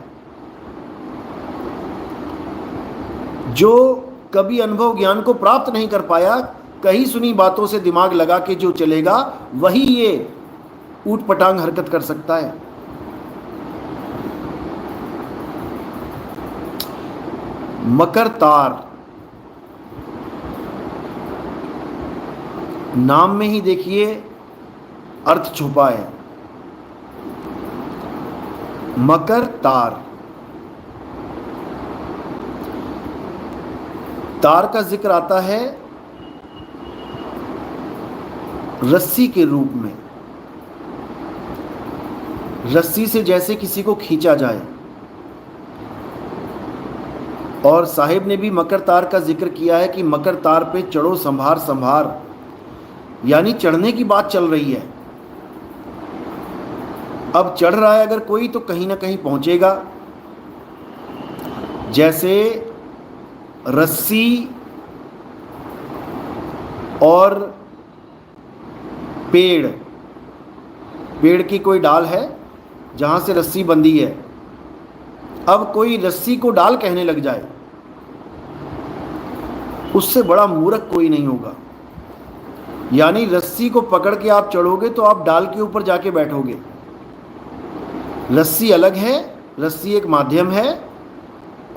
जो कभी अनुभव ज्ञान को प्राप्त नहीं कर पाया, कहीं सुनी बातों से दिमाग लगा के जो चलेगा, वही ये ऊट पटांग हरकत कर सकता है। मकर तार नाम में ही देखिए अर्थ छुपा है। मकर तार, तार का जिक्र आता है रस्सी के रूप में। रस्सी से जैसे किसी को खींचा जाए। और साहिब ने भी मकर तार का जिक्र किया है कि मकर तार पे चढ़ो संभार संभार, यानी चढ़ने की बात चल रही है। अब चढ़ रहा है अगर कोई तो कहीं ना कहीं पहुंचेगा। जैसे रस्सी और पेड़ पेड़ की कोई डाल है जहाँ से रस्सी बंधी है, अब कोई रस्सी को डाल कहने लग जाए, उससे बड़ा मूर्ख कोई नहीं होगा। यानी रस्सी को पकड़ के आप चढ़ोगे तो आप डाल के ऊपर जाके बैठोगे। रस्सी अलग है, रस्सी एक माध्यम है,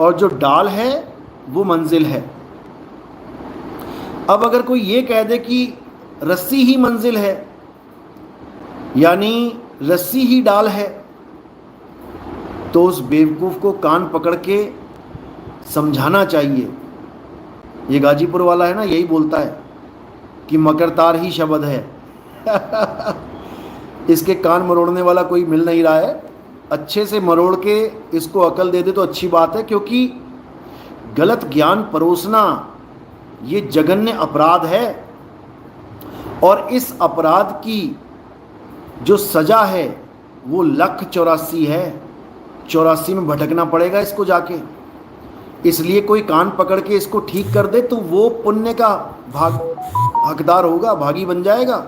और जो डाल है वो मंजिल है। अब अगर कोई ये कह दे कि रस्सी ही मंजिल है, यानी रस्सी ही डाल है, तो उस बेवकूफ़ को कान पकड़ के समझाना चाहिए। ये गाजीपुर वाला है ना, यही बोलता है कि मकरतार ही शब्द है। इसके कान मरोड़ने वाला कोई मिल नहीं रहा है। अच्छे से मरोड़ के इसको अकल दे दे तो अच्छी बात है, क्योंकि गलत ज्ञान परोसना ये जघन्य अपराध है, और इस अपराध की जो सज़ा है वो 1,84,000 है। 84 में भटकना पड़ेगा इसको जाके। इसलिए कोई कान पकड़ के इसको ठीक कर दे तो वो पुण्य का हकदार होगा, भागी बन जाएगा।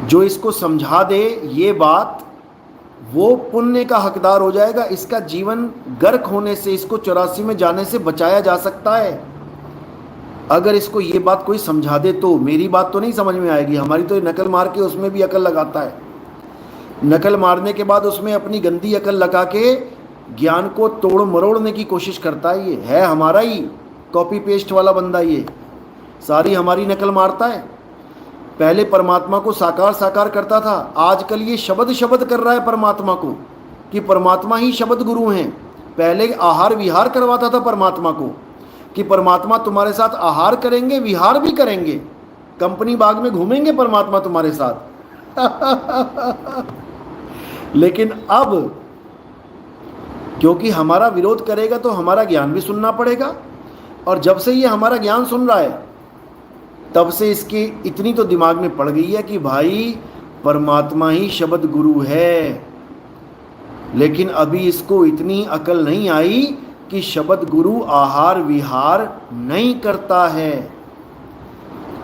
जो इसको समझा दे ये बात, वो पुण्य का हकदार हो जाएगा। इसका जीवन गर्क होने से, इसको 84 में जाने से बचाया जा सकता है अगर इसको ये बात कोई समझा दे तो। मेरी बात तो नहीं समझ में आएगी, हमारी तो नकल मार के उसमें भी अकल लगाता है। नकल मारने के बाद उसमें अपनी गंदी अकल लगा के ज्ञान को तोड़ मरोड़ने की कोशिश करता है। ये है हमारा ही कॉपी पेस्ट वाला बंदा, ये सारी हमारी नकल मारता है। पहले परमात्मा को साकार साकार करता था, आजकल ये शब्द शब्द कर रहा है परमात्मा को कि परमात्मा ही शब्द गुरु हैं। पहले आहार विहार करवाता था परमात्मा को कि परमात्मा तुम्हारे साथ आहार करेंगे, विहार भी करेंगे, कंपनी बाग में घूमेंगे परमात्मा तुम्हारे साथ। लेकिन अब क्योंकि हमारा विरोध करेगा तो हमारा ज्ञान भी सुनना पड़ेगा, और जब से ये हमारा ज्ञान सुन रहा है तब से इसकी इतनी तो दिमाग में पड़ गई है कि भाई परमात्मा ही शब्द गुरु है। लेकिन अभी इसको इतनी अकल नहीं आई कि शब्द गुरु आहार विहार नहीं करता है।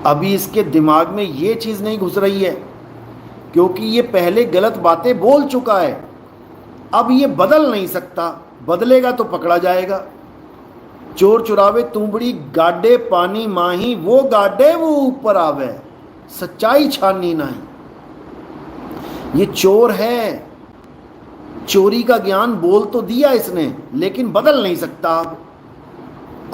अभी इसके दिमाग में ये चीज़ नहीं घुस रही है, क्योंकि ये पहले गलत बातें बोल चुका है। अब ये बदल नहीं सकता, बदलेगा तो पकड़ा जाएगा। चोर चुरावे तुंबड़ी गाडे पानी माही, वो गाडे वो ऊपर आवे, सच्चाई छाननी नहीं। ये चोर है, चोरी का ज्ञान बोल तो दिया इसने, लेकिन बदल नहीं सकता।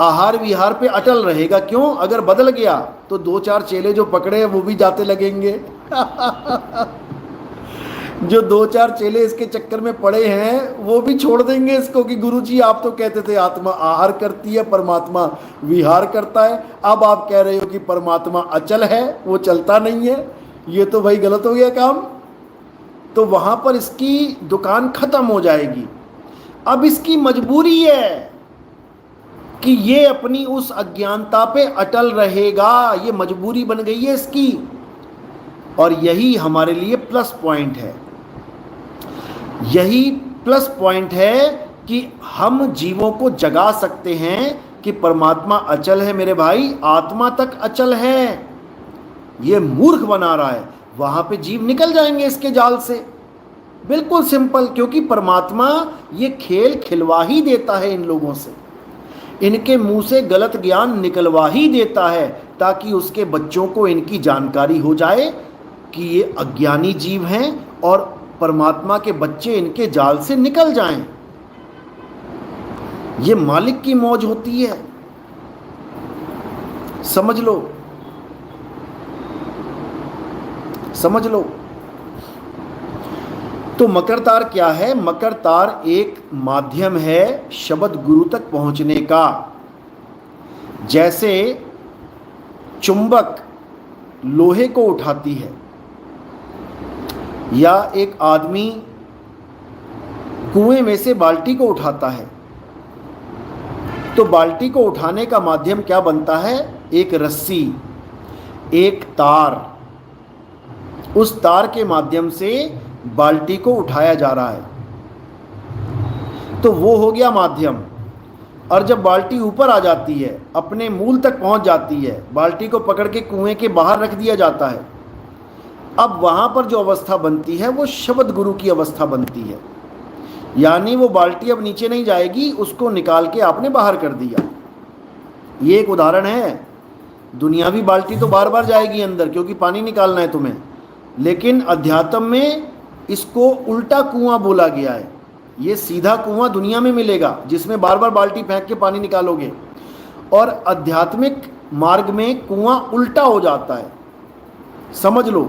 आहार विहार पे अटल रहेगा। क्यों? अगर बदल गया तो 2-4 चेले जो पकड़े हैं वो भी जाते लगेंगे। जो 2-4 चेले इसके चक्कर में पड़े हैं वो भी छोड़ देंगे इसको कि गुरुजी आप तो कहते थे आत्मा आहार करती है, परमात्मा विहार करता है, अब आप कह रहे हो कि परमात्मा अचल है, वो चलता नहीं है। ये तो भाई गलत हो गया काम। तो वहां पर इसकी दुकान खत्म हो जाएगी। अब इसकी मजबूरी है कि ये अपनी उस अज्ञानता पे अटल रहेगा। ये मजबूरी बन गई है इसकी, और यही हमारे लिए प्लस पॉइंट है। यही प्लस पॉइंट है कि हम जीवों को जगा सकते हैं कि परमात्मा अचल है मेरे भाई, आत्मा तक अचल है। ये मूर्ख बना रहा है, वहां पे जीव निकल जाएंगे इसके जाल से। बिल्कुल सिंपल, क्योंकि परमात्मा ये खेल खिलवा ही देता है इन लोगों से, इनके मुंह से गलत ज्ञान निकलवा ही देता है, ताकि उसके बच्चों को इनकी जानकारी हो जाए कि ये अज्ञानी जीव हैं और परमात्मा के बच्चे इनके जाल से निकल जाएं। ये मालिक की मौज होती है, समझ लो, समझ लो। तो मकर तार क्या है? मकर तार एक माध्यम है शब्द गुरु तक पहुंचने का। जैसे चुंबक लोहे को उठाती है, या एक आदमी कुएं में से बाल्टी को उठाता है, तो बाल्टी को उठाने का माध्यम क्या बनता है? एक रस्सी, एक तार। उस तार के माध्यम से बाल्टी को उठाया जा रहा है, तो वो हो गया माध्यम। और जब बाल्टी ऊपर आ जाती है, अपने मूल तक पहुंच जाती है, बाल्टी को पकड़ के कुएं के बाहर रख दिया जाता है, अब वहां पर जो अवस्था बनती है वो शब्द गुरु की अवस्था बनती है, यानी वो बाल्टी अब नीचे नहीं जाएगी, उसको निकाल के आपने बाहर कर दिया। ये एक उदाहरण है। दुनियावी बाल्टी तो बार बार जाएगी अंदर, क्योंकि पानी निकालना है तुम्हें, लेकिन अध्यात्म में इसको उल्टा कुआं बोला गया है। ये सीधा कुआं दुनिया में मिलेगा जिसमें बार बार बाल्टी फेंक के पानी निकालोगे, और आध्यात्मिक मार्ग में कुआं उल्टा हो जाता है। समझ लो,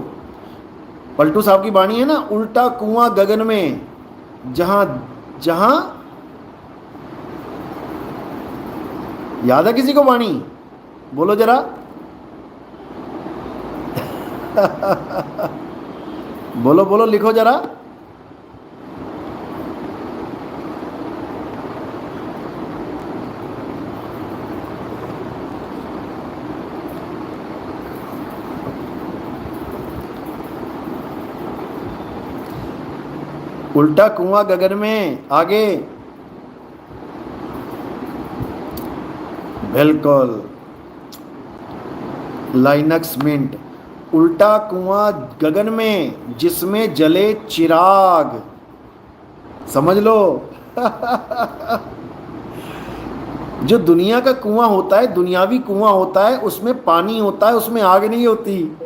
पलटू साहब की वाणी है ना, उल्टा कुआं गगन में, जहां जहां, याद है किसी को वाणी? बोलो जरा। बोलो बोलो, लिखो जरा। उल्टा कुआं गगन में, आगे। बिल्कुल, लाइनक्स मिंट। उल्टा कुआं गगन में जिसमें जले चिराग। समझ लो। जो दुनिया का कुआं होता है, दुनियावी कुआं होता है, उसमें पानी होता है, उसमें आग नहीं होती।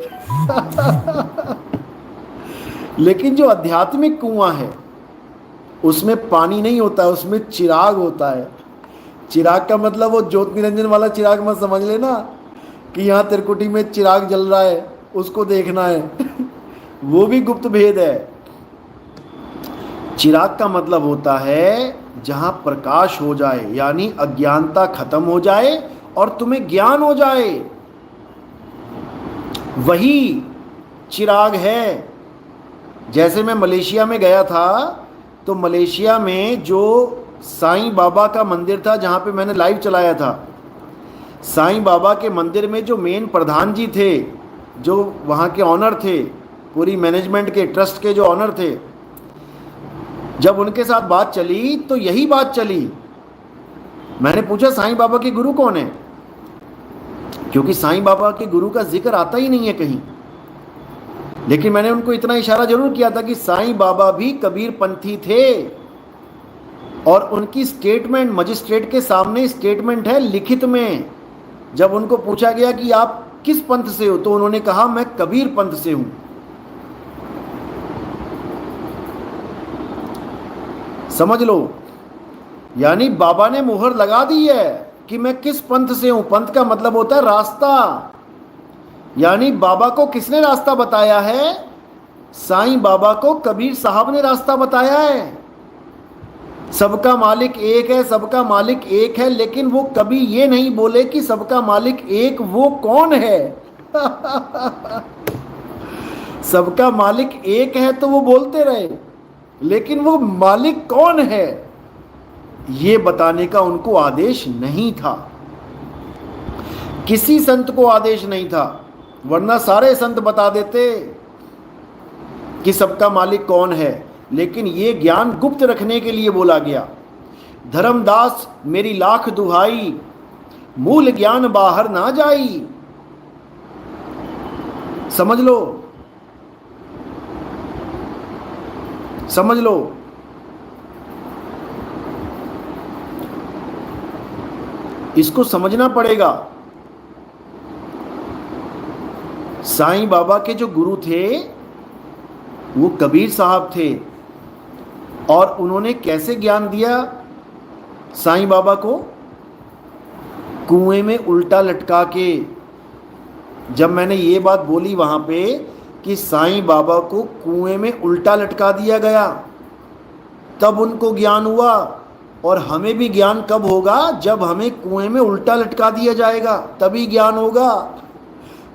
लेकिन जो आध्यात्मिक कुआं है उसमें पानी नहीं होता है, उसमें चिराग होता है। चिराग का मतलब वो ज्योत निरंजन वाला चिराग मत समझ लेना कि यहाँ त्रिकुटी में चिराग जल रहा है उसको देखना है। वो भी गुप्त भेद है। चिराग का मतलब होता है जहां प्रकाश हो जाए, यानी अज्ञानता खत्म हो जाए और तुम्हें ज्ञान हो जाए, वही चिराग है। जैसे मैं मलेशिया में गया था, तो मलेशिया में जो साईं बाबा का मंदिर था, जहाँ पे मैंने लाइव चलाया था, साईं बाबा के मंदिर में जो मेन प्रधान जी थे, जो वहाँ के ऑनर थे, पूरी मैनेजमेंट के, ट्रस्ट के जो ऑनर थे, जब उनके साथ बात चली तो यही बात चली। मैंने पूछा साईं बाबा के गुरु कौन है, क्योंकि साईं बाबा के गुरु का जिक्र आता ही नहीं है कहीं। लेकिन मैंने उनको इतना इशारा जरूर किया था कि साईं बाबा भी कबीर पंथी थे, और उनकी स्टेटमेंट मजिस्ट्रेट के सामने स्टेटमेंट है लिखित में। जब उनको पूछा गया कि आप किस पंथ से हो, तो उन्होंने कहा मैं कबीर पंथ से हूं। समझ लो, यानी बाबा ने मुहर लगा दी है कि मैं किस पंथ से हूं। पंथ का मतलब होता है रास्ता, यानी बाबा को किसने रास्ता बताया है? साईं बाबा को कबीर साहब ने रास्ता बताया है। सबका मालिक एक है, सबका मालिक एक है, लेकिन वो कभी ये नहीं बोले कि सबका मालिक एक वो कौन है। सबका मालिक एक है तो वो बोलते रहे, लेकिन वो मालिक कौन है ये बताने का उनको आदेश नहीं था। किसी संत को आदेश नहीं था, वरना सारे संत बता देते कि सबका मालिक कौन है। लेकिन ये ज्ञान गुप्त रखने के लिए बोला गया। धर्मदास मेरी लाख दुहाई, मूल ज्ञान बाहर ना जाई। समझ लो, समझ लो। इसको समझना पड़ेगा। साईं बाबा के जो गुरु थे वो कबीर साहब थे, और उन्होंने कैसे ज्ञान दिया साईं बाबा को? कुएं में उल्टा लटका के। जब मैंने ये बात बोली वहां पे कि साईं बाबा को कुएं में उल्टा लटका दिया गया, तब उनको ज्ञान हुआ। और हमें भी ज्ञान कब होगा? जब हमें कुएं में उल्टा लटका दिया जाएगा, तभी ज्ञान होगा।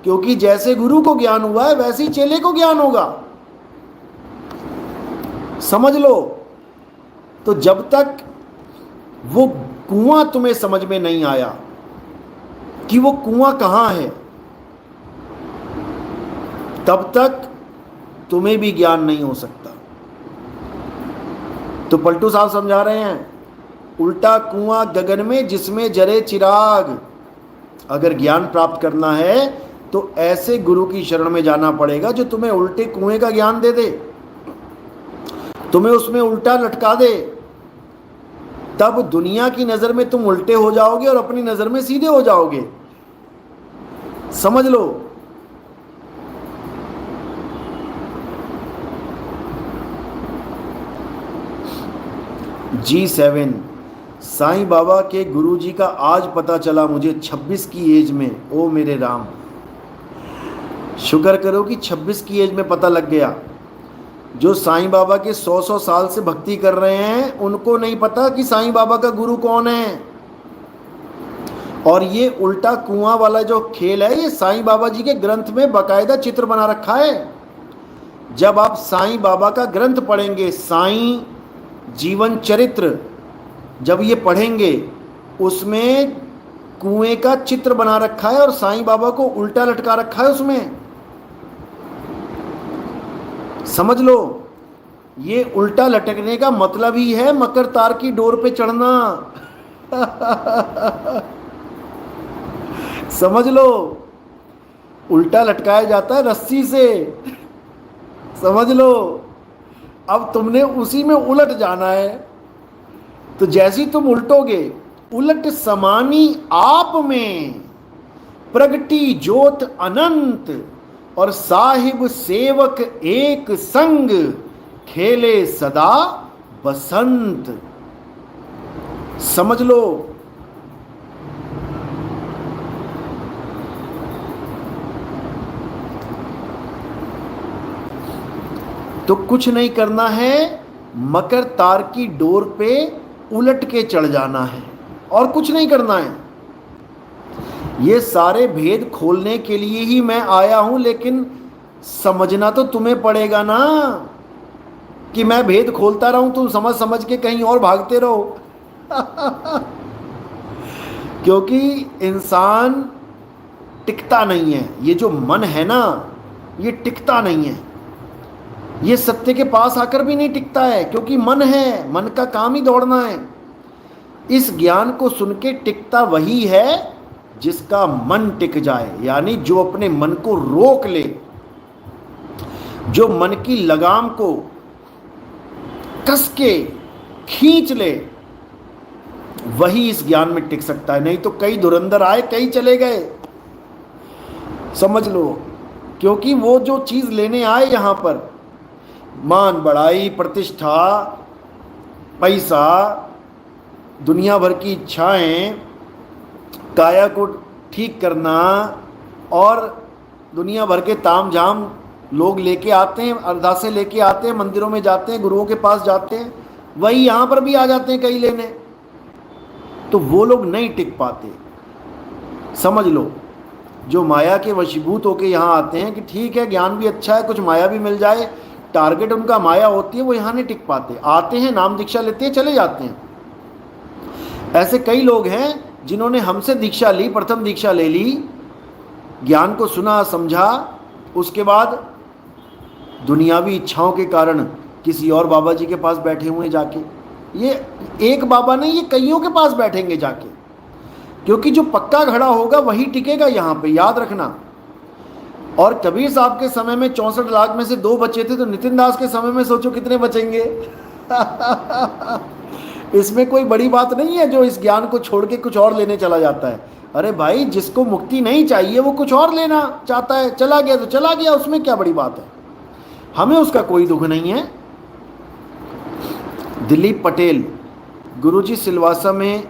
क्योंकि जैसे गुरु को ज्ञान हुआ है वैसे ही चेले को ज्ञान होगा। समझ लो। तो जब तक वो कुआं तुम्हें समझ में नहीं आया कि वो कुआं कहां है, तब तक तुम्हें भी ज्ञान नहीं हो सकता। तो पलटू साहब समझा रहे हैं, उल्टा कुआं गगन में जिसमें जरे चिराग। अगर ज्ञान प्राप्त करना है तो ऐसे गुरु की शरण में जाना पड़ेगा जो तुम्हें उल्टे कुएं का ज्ञान दे दे, तुम्हें उसमें उल्टा लटका दे। तब दुनिया की नजर में तुम उल्टे हो जाओगे और अपनी नजर में सीधे हो जाओगे। समझ लो। G7 साईं बाबा के गुरुजी का आज पता चला मुझे 26 की एज में। ओ मेरे राम, शुक्र करो कि 26 की एज में पता लग गया। जो साईं बाबा के 100 साल से भक्ति कर रहे हैं उनको नहीं पता कि साईं बाबा का गुरु कौन है। और ये उल्टा कुआं वाला जो खेल है, ये साईं बाबा जी के ग्रंथ में बाकायदा चित्र बना रखा है। जब आप साईं बाबा का ग्रंथ पढ़ेंगे, साईं जीवन चरित्र जब ये पढ़ेंगे, उसमें कुएं का चित्र बना रखा है और साईं बाबा को उल्टा लटका रखा है उसमें। समझ लो, ये उल्टा लटकने का मतलब ही है मकर तार की डोर पे चढ़ना। समझ लो, उल्टा लटकाया जाता है रस्सी से। समझ लो, अब तुमने उसी में उलट जाना है। तो जैसी तुम उल्टोगे, उलट समानी आप में प्रगटी ज्योत अनंत, और साहिब सेवक एक संग, खेले सदा बसंत। समझ लो। तो कुछ नहीं करना है, मकर तार की डोर पे उलट के चढ़ जाना है और कुछ नहीं करना है। ये सारे भेद खोलने के लिए ही मैं आया हूं, लेकिन समझना तो तुम्हें पड़ेगा ना कि मैं भेद खोलता रहूं, तुम समझ समझ के कहीं और भागते रहो। क्योंकि इंसान टिकता नहीं है। ये जो मन है ना, ये टिकता नहीं है। ये सत्य के पास आकर भी नहीं टिकता है, क्योंकि मन है, मन का काम ही दौड़ना है। इस ज्ञान को सुन के टिकता वही है जिसका मन टिक जाए, यानी जो अपने मन को रोक ले, जो मन की लगाम को कस के खींच ले, वही इस ज्ञान में टिक सकता है। नहीं तो कई धुरंधर आए, कई चले गए। समझ लो, क्योंकि वो जो चीज लेने आए यहां पर, मान बढ़ाई, प्रतिष्ठा, पैसा, दुनिया भर की इच्छाएं, काया को ठीक करना और दुनिया भर के ताम झाम लोग लेके आते हैं, अरदासे लेके आते हैं, मंदिरों में जाते हैं, गुरुओं के पास जाते हैं, वही यहाँ पर भी आ जाते हैं कई लेने। तो वो लोग नहीं टिक पाते। समझ लो, जो माया के वशीभूत होके यहाँ आते हैं कि ठीक है ज्ञान भी अच्छा है, कुछ माया भी मिल जाए, टारगेट उनका माया होती है, वो यहाँ नहीं टिक पाते। आते हैं, नाम दीक्षा लेते हैं, चले जाते हैं। ऐसे कई लोग हैं जिन्होंने हमसे दीक्षा ली, प्रथम दीक्षा ले ली, ज्ञान को सुना समझा, उसके बाद दुनियावी इच्छाओं के कारण किसी और बाबा जी के पास बैठे हुए जाके। ये एक बाबा नहीं, ये कईयों के पास बैठेंगे जाके, क्योंकि जो पक्का खड़ा होगा वही टिकेगा यहाँ पे, याद रखना। और कबीर साहब के समय में 64 लाख में से 2 बचे थे, तो नितिन दास के समय में सोचो कितने बचेंगे। इसमें कोई बड़ी बात नहीं है जो इस ज्ञान को छोड़ के कुछ और लेने चला जाता है। अरे भाई, जिसको मुक्ति नहीं चाहिए वो कुछ और लेना चाहता है, चला गया तो चला गया, उसमें क्या बड़ी बात है, हमें उसका कोई दुख नहीं है। दिलीप पटेल, गुरुजी सिलवासा में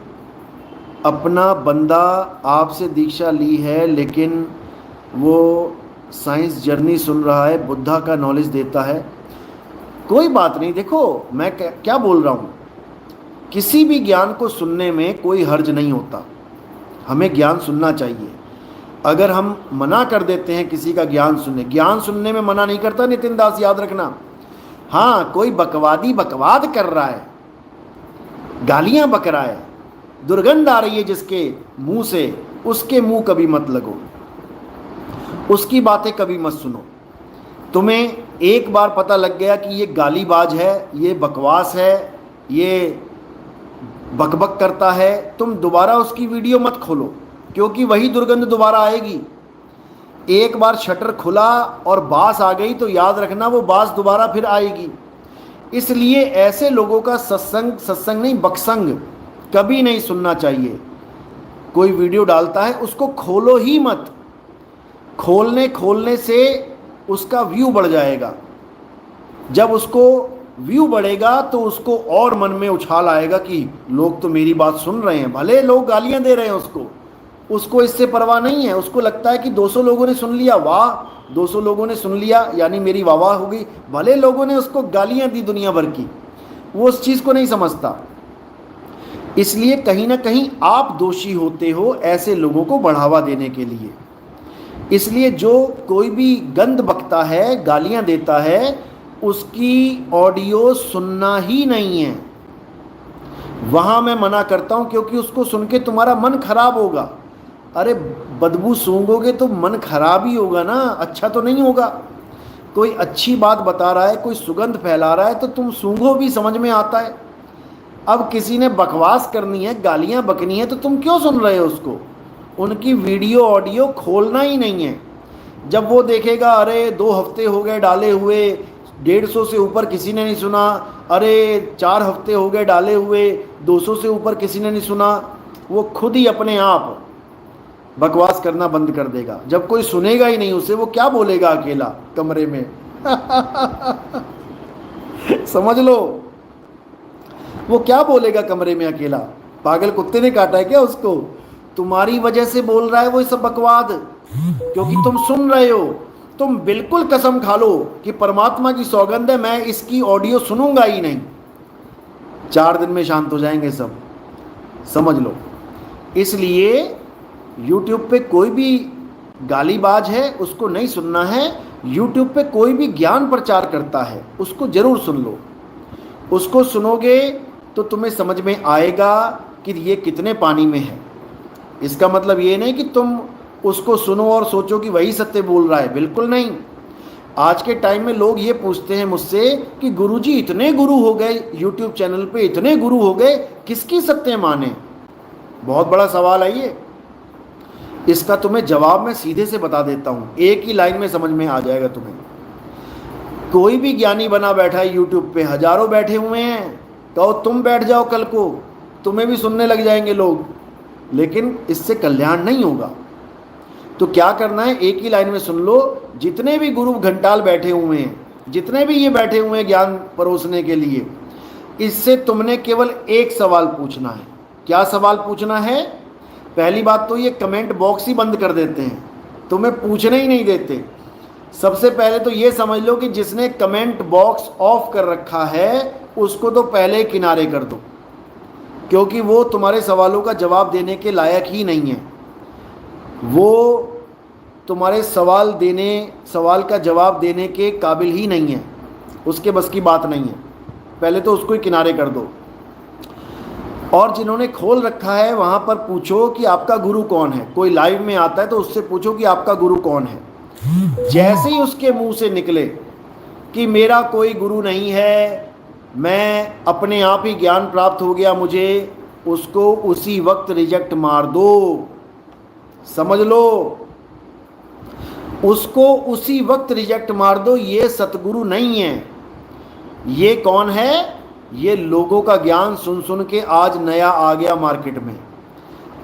अपना बंदा आपसे दीक्षा ली है, लेकिन वो साइंस जर्नी सुन रहा है, बुद्धा का नॉलेज देता है। कोई बात नहीं, देखो मैं क्या बोल रहा हूँ, किसी भी ज्ञान को सुनने में कोई हर्ज नहीं होता। हमें ज्ञान सुनना चाहिए। अगर हम मना कर देते हैं किसी का ज्ञान सुनने में मना नहीं करता नितिन दास, याद रखना। हाँ, कोई बकवादी बकवाद कर रहा है, गालियां बक रहा है, दुर्गंध आ रही है जिसके मुंह से, उसके मुंह कभी मत लगो, उसकी बातें कभी मत सुनो। तुम्हें एक बार पता लग गया कि ये गालीबाज है, ये बकवास है, ये बकबक करता है, तुम दोबारा उसकी वीडियो मत खोलो, क्योंकि वही दुर्गंध दोबारा आएगी। एक बार शटर खुला और बास आ गई तो याद रखना वो बास दोबारा फिर आएगी। इसलिए ऐसे लोगों का सत्संग, सत्संग नहीं बकसंग, कभी नहीं सुनना चाहिए। कोई वीडियो डालता है उसको खोलो ही मत, खोलने से उसका व्यू बढ़ जाएगा। जब उसको व्यू बढ़ेगा तो उसको और मन में उछाल आएगा कि लोग तो मेरी बात सुन रहे हैं, भले लोग गालियां दे रहे हैं उसको इससे परवाह नहीं है। उसको लगता है कि 200 लोगों ने सुन लिया, वाह 200 लोगों ने सुन लिया यानी मेरी वाह वाह हो गई, भले लोगों ने उसको गालियां दी दुनिया भर की, वो उस चीज़ को नहीं समझता। इसलिए कहीं ना कहीं आप दोषी होते हो ऐसे लोगों को बढ़ावा देने के लिए। इसलिए जो कोई भी गंद बकता है, गालियां देता है, उसकी ऑडियो सुनना ही नहीं है। वहां मैं मना करता हूं, क्योंकि उसको सुन के तुम्हारा मन खराब होगा। अरे बदबू सूंघोगे तो मन खराब ही होगा ना, अच्छा तो नहीं होगा। कोई अच्छी बात बता रहा है, कोई सुगंध फैला रहा है तो तुम सूंघो भी, समझ में आता है। अब किसी ने बकवास करनी है, गालियां बकनी है, तो तुम क्यों सुन रहे हो उसको? उनकी वीडियो ऑडियो खोलना ही नहीं है। जब वो देखेगा अरे 2 हफ्ते हो गए डाले हुए, 150 से ऊपर किसी ने नहीं सुना, अरे 4 हफ्ते हो गए डाले हुए, 200 से ऊपर किसी ने नहीं सुना, वो खुद ही अपने आप बकवास करना बंद कर देगा। जब कोई सुनेगा ही नहीं उसे, वो क्या बोलेगा अकेला कमरे में? समझ लो, वो क्या बोलेगा कमरे में अकेला? पागल कुत्ते ने काटा है क्या उसको? तुम्हारी वजह से बोल रहा है वो सब बकवाद, क्योंकि तुम सुन रहे हो। तुम बिल्कुल कसम खा लो कि परमात्मा की सौगंध है मैं इसकी ऑडियो सुनूंगा ही नहीं, 4 दिन में शांत हो जाएंगे सब, समझ लो। इसलिए YouTube पे कोई भी गालीबाज है उसको नहीं सुनना है। YouTube पे कोई भी ज्ञान प्रचार करता है उसको जरूर सुन लो। उसको सुनोगे तो तुम्हें समझ में आएगा कि ये कितने पानी में है। इसका मतलब ये नहीं कि तुम उसको सुनो और सोचो कि वही सत्य बोल रहा है, बिल्कुल नहीं। आज के टाइम में लोग ये पूछते हैं मुझसे कि गुरुजी इतने गुरु हो गए, YouTube चैनल पे इतने गुरु हो गए, किसकी सत्य माने? बहुत बड़ा सवाल है ये। इसका तुम्हें जवाब मैं सीधे से बता देता हूँ, एक ही लाइन में समझ में आ जाएगा तुम्हें। कोई भी ज्ञानी बना बैठा है YouTube पे, हजारों बैठे हुए हैं, कहो तुम बैठ जाओ कल को, तुम्हें भी सुनने लग जाएंगे लोग, लेकिन इससे कल्याण नहीं होगा। तो क्या करना है, एक ही लाइन में सुन लो। जितने भी गुरु घंटाल बैठे हुए हैं, जितने भी ये बैठे हुए हैं ज्ञान परोसने के लिए, इससे तुमने केवल एक सवाल पूछना है। क्या सवाल पूछना है? पहली बात तो ये कमेंट बॉक्स ही बंद कर देते हैं, तुम्हें पूछने ही नहीं देते। सबसे पहले तो ये समझ लो कि जिसने कमेंट बॉक्स ऑफ कर रखा है उसको तो पहले ही किनारे कर दो, क्योंकि वो तुम्हारे सवालों का जवाब देने के लायक ही नहीं है। वो तुम्हारे सवाल का जवाब देने के काबिल ही नहीं है, उसके बस की बात नहीं है। पहले तो उसको ही किनारे कर दो। और जिन्होंने खोल रखा है वहाँ पर पूछो कि आपका गुरु कौन है। कोई लाइव में आता है तो उससे पूछो कि आपका गुरु कौन है। जैसे ही उसके मुंह से निकले कि मेरा कोई गुरु नहीं है, मैं अपने आप ही ज्ञान प्राप्त हो गया मुझे, उसको उसी वक्त रिजेक्ट मार दो। समझ लो, उसको उसी वक्त रिजेक्ट मार दो। ये सतगुरु नहीं है। ये कौन है? ये लोगों का ज्ञान सुन सुन के आज नया आ गया मार्केट में,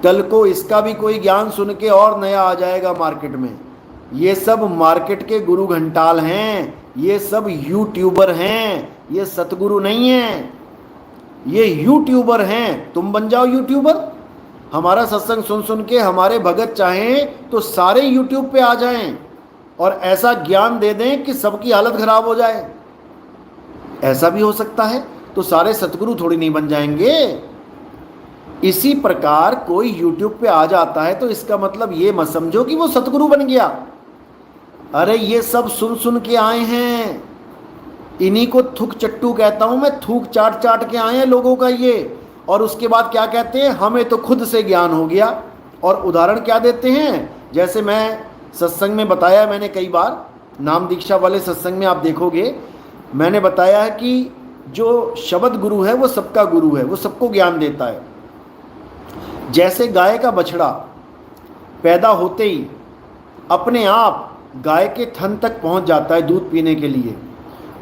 कल को इसका भी कोई ज्ञान सुन के और नया आ जाएगा मार्केट में। ये सब मार्केट के गुरु घंटाल हैं, ये सब यूट्यूबर हैं, ये सतगुरु नहीं हैं, ये यूट्यूबर हैं। तुम बन जाओ यूट्यूबर। हमारा सत्संग सुन सुन के हमारे भगत चाहें तो सारे यूट्यूब पे आ जाएं और ऐसा ज्ञान दे दें कि सबकी हालत खराब हो जाए। ऐसा भी हो सकता है, तो सारे सतगुरु थोड़ी नहीं बन जाएंगे। इसी प्रकार कोई YouTube पे आ जाता है तो इसका मतलब ये मत समझो कि वो सतगुरु बन गया। अरे ये सब सुन सुन के आए हैं, इन्हीं को थूक चट्टू कहता हूं मैं। थूक चाट चाट के आए हैं लोगों का ये, और उसके बाद क्या कहते हैं, हमें तो खुद से ज्ञान हो गया। और उदाहरण क्या देते हैं, जैसे मैं सत्संग में बताया, मैंने कई बार नाम दीक्षा वाले सत्संग में आप देखोगे मैंने बताया है कि जो शब्द गुरु है वो सबका गुरु है, वो सबको ज्ञान देता है। जैसे गाय का बछड़ा पैदा होते ही अपने आप गाय के थन तक पहुंच जाता है दूध पीने के लिए,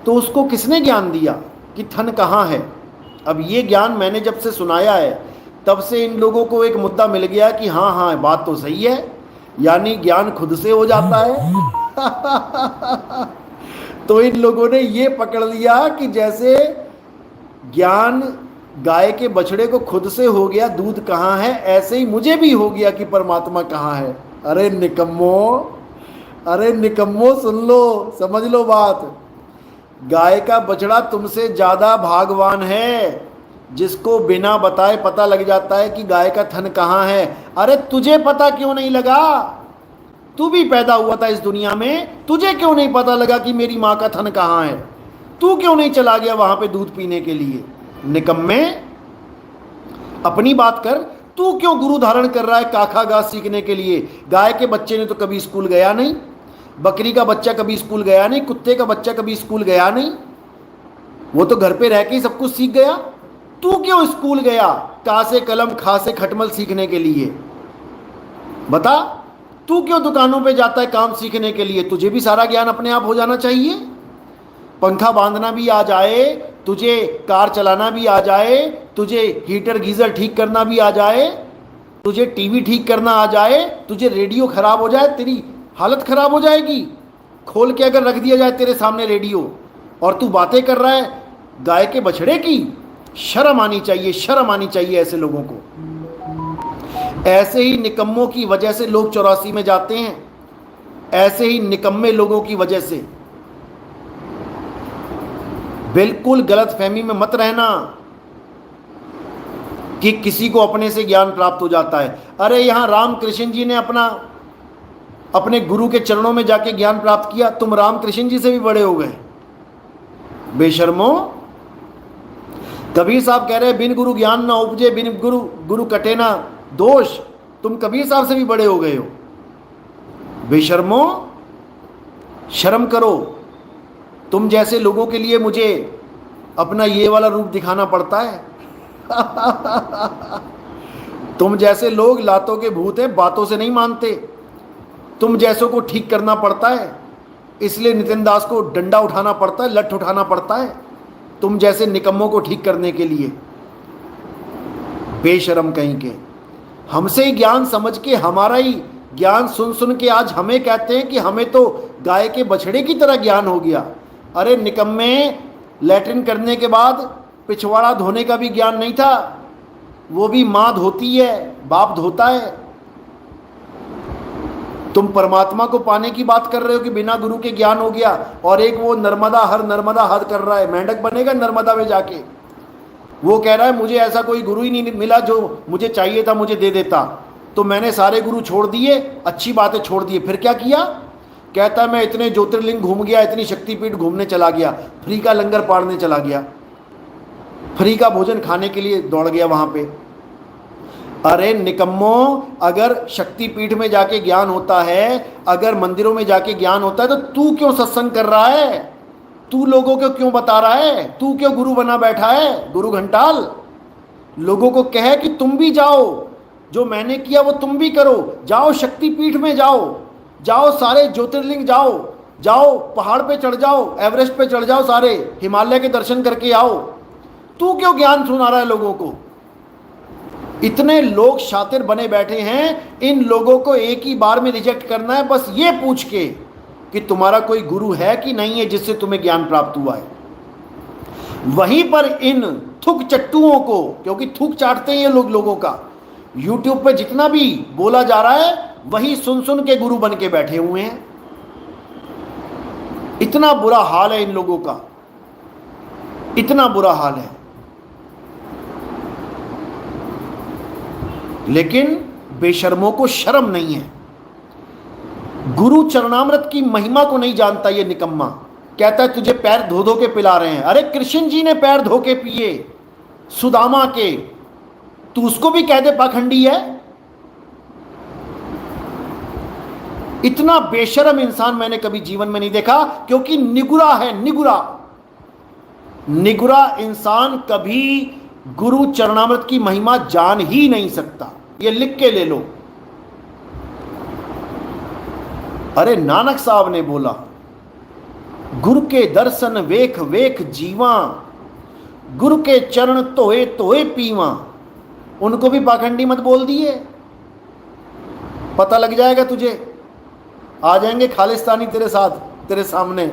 तो उसको किसने ज्ञान दिया कि थन कहाँ है? अब ये ज्ञान मैंने जब से सुनाया है तब से इन लोगों को एक मुद्दा मिल गया कि हाँ हाँ बात तो सही है, यानी ज्ञान खुद से हो जाता है। तो इन लोगों ने ये पकड़ लिया कि जैसे ज्ञान गाय के बछड़े को खुद से हो गया दूध कहाँ है, ऐसे ही मुझे भी हो गया कि परमात्मा कहाँ है। अरे निकम्मो, अरे निकम्मो, सुन लो, समझ लो बात। गाय का बछड़ा तुमसे ज्यादा भागवान है, जिसको बिना बताए पता लग जाता है कि गाय का थन कहाँ है। अरे तुझे पता क्यों नहीं लगा? तू भी पैदा हुआ था इस दुनिया में, तुझे क्यों नहीं पता लगा कि मेरी माँ का थन कहाँ है? तू क्यों नहीं चला गया वहां पे दूध पीने के लिए? निकम्मे, अपनी बात कर। तू क्यों गुरु धारण कर रहा है काखा घास सीखने के लिए? गाय के बच्चे ने तो कभी स्कूल गया नहीं, बकरी का बच्चा कभी स्कूल गया नहीं, कुत्ते का बच्चा कभी स्कूल गया नहीं, वो तो घर पे रह के ही सब कुछ सीख गया। तू क्यों स्कूल गया का से कलम खा से खटमल सीखने के लिए? बता, तू क्यों दुकानों पे जाता है काम सीखने के लिए? तुझे भी सारा ज्ञान अपने आप हो जाना चाहिए। पंखा बांधना भी आ जाए तुझे, कार चलाना भी आ जाए तुझे, हीटर गीजर ठीक करना भी आ जाए तुझे, टीवी ठीक करना आ जाए तुझे, रेडियो खराब हो जाए तेरी हालत खराब हो जाएगी। खोल के अगर रख दिया जाए तेरे सामने रेडियो और तू बातें कर रहा है गाय के बछड़े की। शर्म आनी चाहिए, शर्म आनी चाहिए ऐसे लोगों को। ऐसे ही निकम्मों की वजह से लोग 84 में जाते हैं, ऐसे ही निकम्मे लोगों की वजह से। बिल्कुल गलत फहमी में मत रहना कि किसी को अपने से ज्ञान प्राप्त हो जाता है। अरे यहां रामकृष्ण जी ने अपने गुरु के चरणों में जाके ज्ञान प्राप्त किया, तुम रामकृष्ण जी से भी बड़े हो गए बेशर्मो। कबीर साहब कह रहे बिन गुरु ज्ञान ना उपजे, बिन गुरु कटे ना दोष। तुम कबीर साहब से भी बड़े हो गए हो बेशर्मो, शर्म करो। तुम जैसे लोगों के लिए मुझे अपना ये वाला रूप दिखाना पड़ता है। तुम जैसे लोग लातों के भूत हैं, बातों से नहीं मानते। तुम जैसों को ठीक करना पड़ता है, इसलिए नितिन दास को डंडा उठाना पड़ता है, लठ उठाना पड़ता है तुम जैसे निकम्मों को ठीक करने के लिए। बेशरम कहीं के, हमसे ही ज्ञान समझ के, हमारा ही ज्ञान सुन सुन के आज हमें कहते हैं कि हमें तो गाय के बछड़े की तरह ज्ञान हो गया। अरे निकम्मे, लैट्रिन करने के बाद पिछवाड़ा धोने का भी ज्ञान नहीं था, वो भी माँ धोती है, बाप धोता है। तुम परमात्मा को पाने की बात कर रहे हो कि बिना गुरु के ज्ञान हो गया, और एक वो नर्मदा हर कर रहा है, मेंढक बनेगा नर्मदा में जाके। वो कह रहा है मुझे ऐसा कोई गुरु ही नहीं मिला जो मुझे चाहिए था मुझे दे देता, तो मैंने सारे गुरु छोड़ दिए, अच्छी बातें छोड़ दिए। फिर क्या किया? कहता है मैं इतने ज्योतिर्लिंग घूम गया, इतनी शक्तिपीठ घूमने चला गया, फ्री का लंगर पाड़ने चला गया, फ्री का भोजन खाने के लिए दौड़ गया वहां पे। अरे निकम्मो, अगर शक्तिपीठ में जाके ज्ञान होता है, अगर मंदिरों में जाके ज्ञान होता है, तो तू क्यों सत्संग कर रहा है? तू लोगों को क्यों बता रहा है? तू क्यों गुरु बना बैठा है? गुरु घंटाल, लोगों को कहे कि तुम भी जाओ, जो मैंने किया वो तुम भी करो। जाओ शक्तिपीठ में जाओ, जाओ सारे ज्योतिर्लिंग जाओ, जाओ पहाड़ पे चढ़ जाओ, एवरेस्ट पे चढ़ जाओ, सारे हिमालय के दर्शन करके आओ। तू क्यों ज्ञान सुना रहा है लोगों को? इतने लोग शातिर बने बैठे हैं, इन लोगों को एक ही बार में रिजेक्ट करना है, बस ये पूछ के कि तुम्हारा कोई गुरु है कि नहीं है जिससे तुम्हें ज्ञान प्राप्त हुआ है। वहीं पर इन थूक चट्टुओं को, क्योंकि थूक चाटते हैं ये लोग लोगों का, यूट्यूब पे जितना भी बोला जा रहा है वही सुन सुन के गुरु बन के बैठे हुए हैं। इतना बुरा हाल है इन लोगों का, इतना बुरा हाल है। लेकिन बेशर्मों को शर्म नहीं है, गुरु चरणामृत की महिमा को नहीं जानता ये निकम्मा। कहता है तुझे पैर धो धो के पिला रहे हैं। अरे कृष्ण जी ने पैर धो के पिए सुदामा के, तू उसको भी कह दे पाखंडी है? इतना बेशर्म इंसान मैंने कभी जीवन में नहीं देखा, क्योंकि निगुरा है, निगुरा। निगुरा इंसान कभी गुरु चरणामृत की महिमा जान ही नहीं सकता। ये लिख के ले लो। अरे नानक साहब ने बोला, गुरु के दर्शन वेख वेख जीवा, गुरु के चरण तोए तोए पीवा। उनको भी पाखंडी मत बोल दिए, पता लग जाएगा तुझे, आ जाएंगे खालिस्तानी तेरे साथ, तेरे सामने।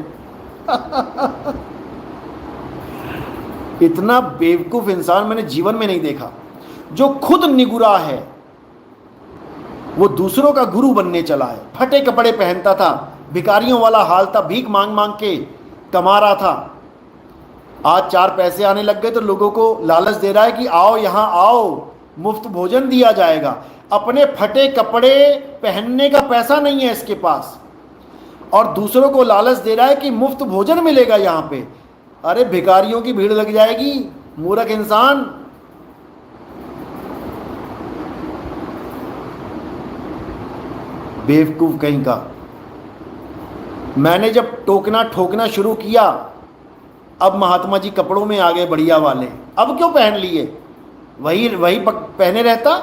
इतना बेवकूफ इंसान मैंने जीवन में नहीं देखा, जो खुद निगुरा है वो दूसरों का गुरु बनने चला है। फटे कपड़े पहनता था, भिखारियों वाला हाल था, भीख मांग मांग के कमा रहा था। आज 4 पैसे आने लग गए तो लोगों को लालच दे रहा है कि आओ यहां आओ, मुफ्त भोजन दिया जाएगा। अपने फटे कपड़े पहनने का पैसा नहीं है इसके पास, और दूसरों को लालच दे रहा है कि मुफ्त भोजन मिलेगा यहां पे। अरे भिखारियों की भीड़ लग जाएगी, मूर्ख इंसान। बेवकूफ कहीं का। मैंने जब टोकना ठोकना शुरू किया, अब महात्मा जी कपड़ों में आ गए बढ़िया वाले। अब क्यों पहन लिए, वही वही पहने रहता।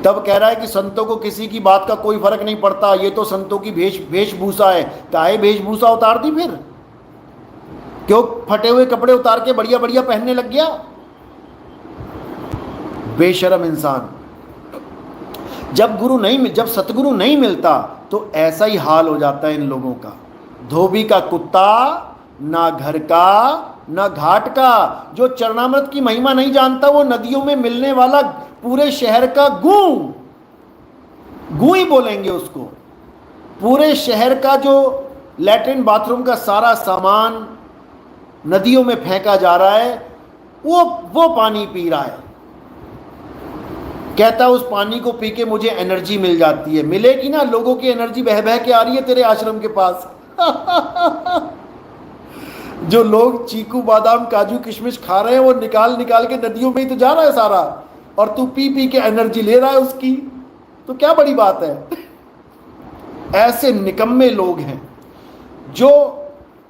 तब कह रहा है कि संतों को किसी की बात का कोई फर्क नहीं पड़ता, ये तो संतों की वेशभूषा है। काहे वेशभूषा उतार दी फिर, क्यों फटे हुए कपड़े उतार के बढ़िया बढ़िया पहनने लग गया। बेशरम इंसान। जब सतगुरु नहीं मिलता तो ऐसा ही हाल हो जाता है इन लोगों का। धोबी का कुत्ता, ना घर का ना घाट का। जो चरणामृत की महिमा नहीं जानता वो नदियों में मिलने वाला पूरे शहर का गू ही बोलेंगे उसको। पूरे शहर का जो लैट्रिन बाथरूम का सारा सामान नदियों में फेंका जा रहा है, वो पानी पी रहा है। कहता है उस पानी को पी के मुझे एनर्जी मिल जाती है। मिलेगी ना, लोगों की एनर्जी बह बह के आ रही है तेरे आश्रम के पास। जो लोग चीकू बादाम काजू किशमिश खा रहे हैं वो निकाल निकाल के नदियों में ही तो जा रहा है सारा, और तू पी पी के एनर्जी ले रहा है उसकी, तो क्या बड़ी बात है। ऐसे निकम्मे लोग हैं जो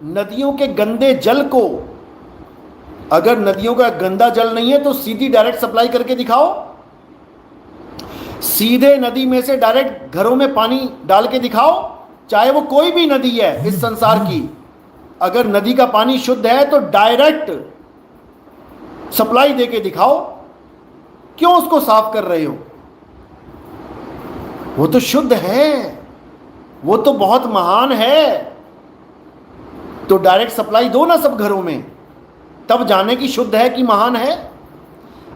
नदियों के गंदे जल को, अगर नदियों का गंदा जल नहीं है तो सीधी डायरेक्ट सप्लाई करके दिखाओ। सीधे नदी में से डायरेक्ट घरों में पानी डाल के दिखाओ, चाहे वो कोई भी नदी है इस संसार की। अगर नदी का पानी शुद्ध है तो डायरेक्ट सप्लाई देके दिखाओ। क्यों उसको साफ कर रहे हो, वो तो शुद्ध है, वो तो बहुत महान है। तो डायरेक्ट सप्लाई दो ना सब घरों में, तब जाने की शुद्ध है कि महान है।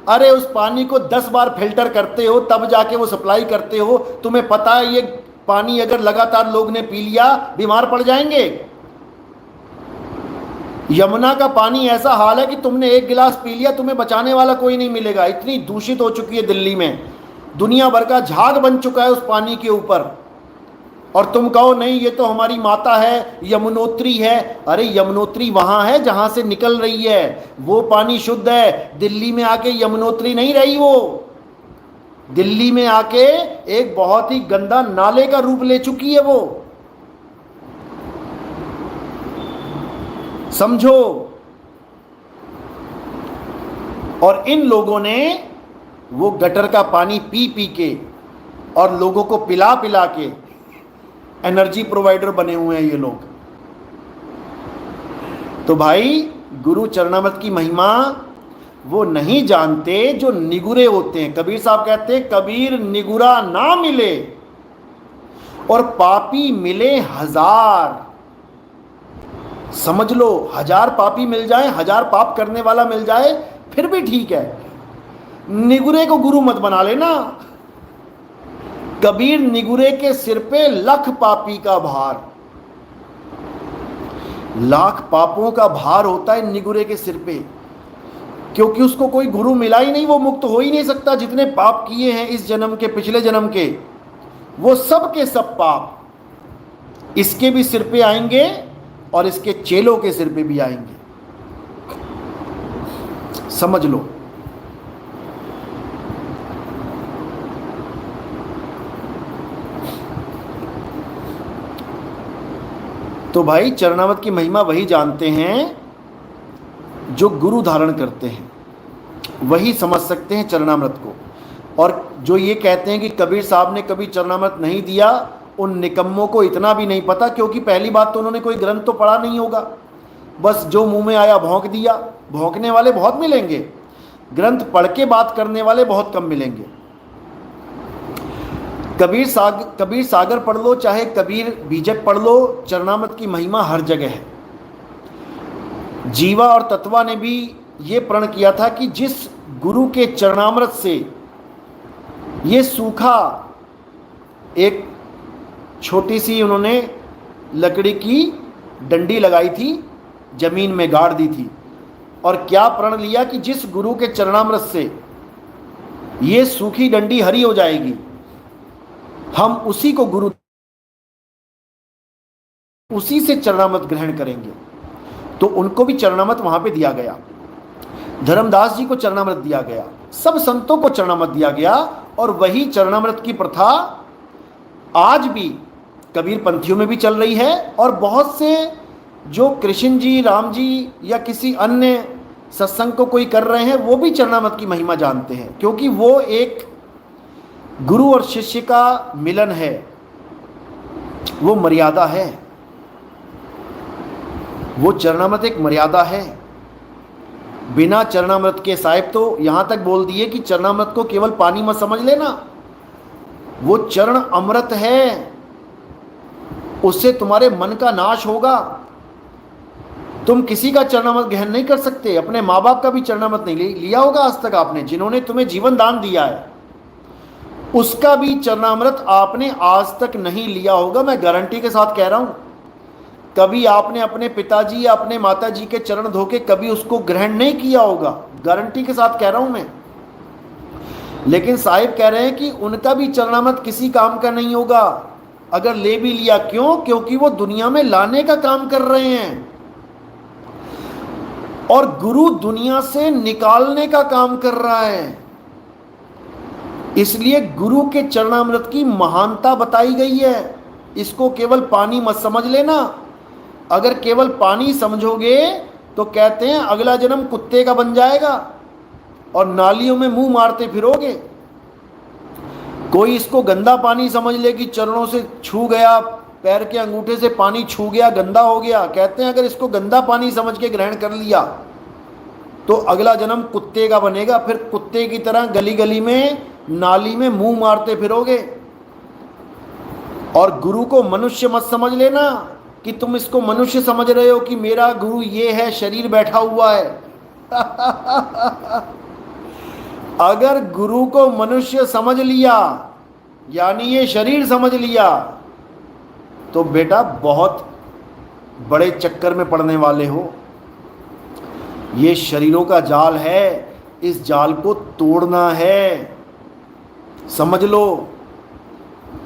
अरे उस पानी को 10 बार फिल्टर करते हो तब जाके वो सप्लाई करते हो। तुम्हें पता है ये पानी अगर लगातार लोग ने पी लिया बीमार पड़ जाएंगे। यमुना का पानी ऐसा हाल है कि तुमने 1 गिलास पी लिया तुम्हें बचाने वाला कोई नहीं मिलेगा। इतनी दूषित हो चुकी है दिल्ली में, दुनिया भर का झाग बन चुका है उस पानी के ऊपर। और तुम कहो नहीं ये तो हमारी माता है, यमुनोत्री है। अरे यमुनोत्री वहां है जहां से निकल रही है, वो पानी शुद्ध है। दिल्ली में आके यमुनोत्री नहीं रही, वो दिल्ली में आके एक बहुत ही गंदा नाले का रूप ले चुकी है वो, समझो। और इन लोगों ने वो गटर का पानी पी पी के और लोगों को पिला पिला के एनर्जी प्रोवाइडर बने हुए हैं ये लोग। तो भाई गुरु चरणामृत की महिमा वो नहीं जानते जो निगुरे होते हैं। कबीर साहब कहते हैं कबीर निगुरा ना मिले और पापी मिले 1000। समझ लो, 1000 पापी मिल जाए, 1000 पाप करने वाला मिल जाए फिर भी ठीक है, निगुरे को गुरु मत बना लेना। कबीर निगुरे के सिर पे लाख पापी का भार, लाख पापों का भार होता है निगुरे के सिर पे, क्योंकि उसको कोई गुरु मिला ही नहीं, वो मुक्त हो ही नहीं सकता। जितने पाप किए हैं इस जन्म के पिछले जन्म के, वो सब के सब पाप इसके भी सिर पे आएंगे और इसके चेलों के सिर पे भी आएंगे। समझ लो। तो भाई चरणामृत की महिमा वही जानते हैं जो गुरु धारण करते हैं, वही समझ सकते हैं चरणामृत को। और जो ये कहते हैं कि कबीर साहब ने कभी चरणामृत नहीं दिया, उन निकम्मों को इतना भी नहीं पता, क्योंकि पहली बात तो उन्होंने कोई ग्रंथ तो पढ़ा नहीं होगा, बस जो मुंह में आया भौंक दिया। भौंकने वाले बहुत मिलेंगे, ग्रंथ पढ़ के बात करने वाले बहुत कम मिलेंगे। कबीर सागर पढ़ लो, चाहे कबीर बीजक पढ़ लो, चरणामृत की महिमा हर जगह है। जीवा और तत्वा ने भी ये प्रण किया था कि जिस गुरु के चरणामृत से ये सूखा, एक छोटी सी उन्होंने लकड़ी की डंडी लगाई थी, जमीन में गाड़ दी थी, और क्या प्रण लिया कि जिस गुरु के चरणामृत से ये सूखी डंडी हरी हो जाएगी, हम उसी को गुरु, उसी से चरणामृत ग्रहण करेंगे। तो उनको भी चरणामृत वहां पे दिया गया, धर्मदास जी को चरणामृत दिया गया, सब संतों को चरणामृत दिया गया। और वही चरणामृत की प्रथा आज भी कबीर पंथियों में भी चल रही है। और बहुत से जो कृष्ण जी, राम जी या किसी अन्य सत्संग को कोई कर रहे हैं, वो भी चरणामृत की महिमा जानते हैं, क्योंकि वो एक गुरु और शिष्य का मिलन है, वो मर्यादा है, वो चरणामृत एक मर्यादा है। बिना चरणामृत के साहिब तो यहां तक बोल दिए कि चरणामृत को केवल पानी मत समझ लेना, वो चरण अमृत है, उससे तुम्हारे मन का नाश होगा। तुम किसी का चरणामृत ग्रहण नहीं कर सकते, अपने माँ बाप का भी चरणामृत नहीं लिया होगा आज तक आपने, जिन्होंने तुम्हें जीवन दान दिया है, उसका भी चरणामृत आपने आज तक नहीं लिया होगा। मैं गारंटी के साथ कह रहा हूं, कभी आपने अपने पिताजी या अपने माताजी के चरण धोके कभी उसको ग्रहण नहीं किया होगा, गारंटी के साथ कह रहा हूं मैं। लेकिन साहिब कह रहे हैं कि उनका भी चरणामृत किसी काम का नहीं होगा अगर ले भी लिया। क्यों? क्योंकि वो दुनिया में लाने का काम कर रहे हैं, और गुरु दुनिया से निकालने का काम कर रहा है। इसलिए गुरु के चरणामृत की महानता बताई गई है। इसको केवल पानी मत समझ लेना, अगर केवल पानी समझोगे तो कहते हैं अगला जन्म कुत्ते का बन जाएगा और नालियों में मुंह मारते फिरोगे। कोई इसको गंदा पानी समझ ले कि चरणों से छू गया, पैर के अंगूठे से पानी छू गया, गंदा हो गया। कहते हैं अगर इसको गंदा पानी समझ के ग्रहण कर लिया तो अगला जन्म कुत्ते का बनेगा, फिर कुत्ते की तरह गली गली में, नाली में मुंह मारते फिरोगे। और गुरु को मनुष्य मत समझ लेना कि तुम इसको मनुष्य समझ रहे हो कि मेरा गुरु ये है, शरीर बैठा हुआ है। अगर गुरु को मनुष्य समझ लिया, यानी ये शरीर समझ लिया, तो बेटा बहुत बड़े चक्कर में पड़ने वाले हो। ये शरीरों का जाल है, इस जाल को तोड़ना है, समझ लो।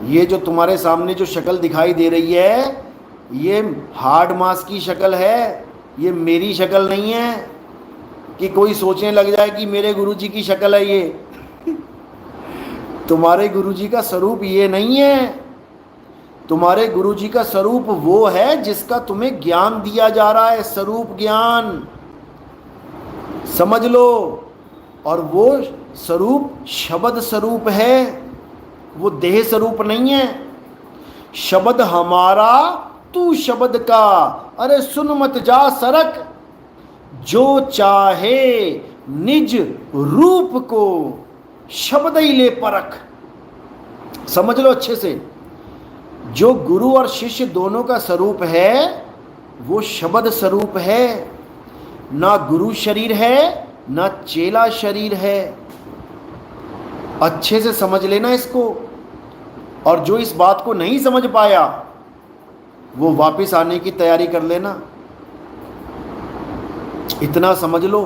ये जो तुम्हारे सामने जो शक्ल दिखाई दे रही है, ये हार्ड मास की शक्ल है, ये मेरी शक्ल नहीं है कि कोई सोचने लग जाए कि मेरे गुरुजी की शक्ल है ये। तुम्हारे गुरुजी का स्वरूप ये नहीं है। तुम्हारे गुरुजी का स्वरूप वो है जिसका तुम्हें ज्ञान दिया जा रहा है, स्वरूप ज्ञान, समझ लो। और वो स्वरूप शब्द स्वरूप है, वो देह स्वरूप नहीं है। शब्द हमारा, तू शब्द का, अरे सुन मत जा सरक, जो चाहे निज रूप को शब्द ही ले परख। समझ लो अच्छे से, जो गुरु और शिष्य दोनों का स्वरूप है वो शब्द स्वरूप है, ना गुरु शरीर है ना चेला शरीर है। अच्छे से समझ लेना इसको। और जो इस बात को नहीं समझ पाया वो वापस आने की तैयारी कर लेना। इतना समझ लो,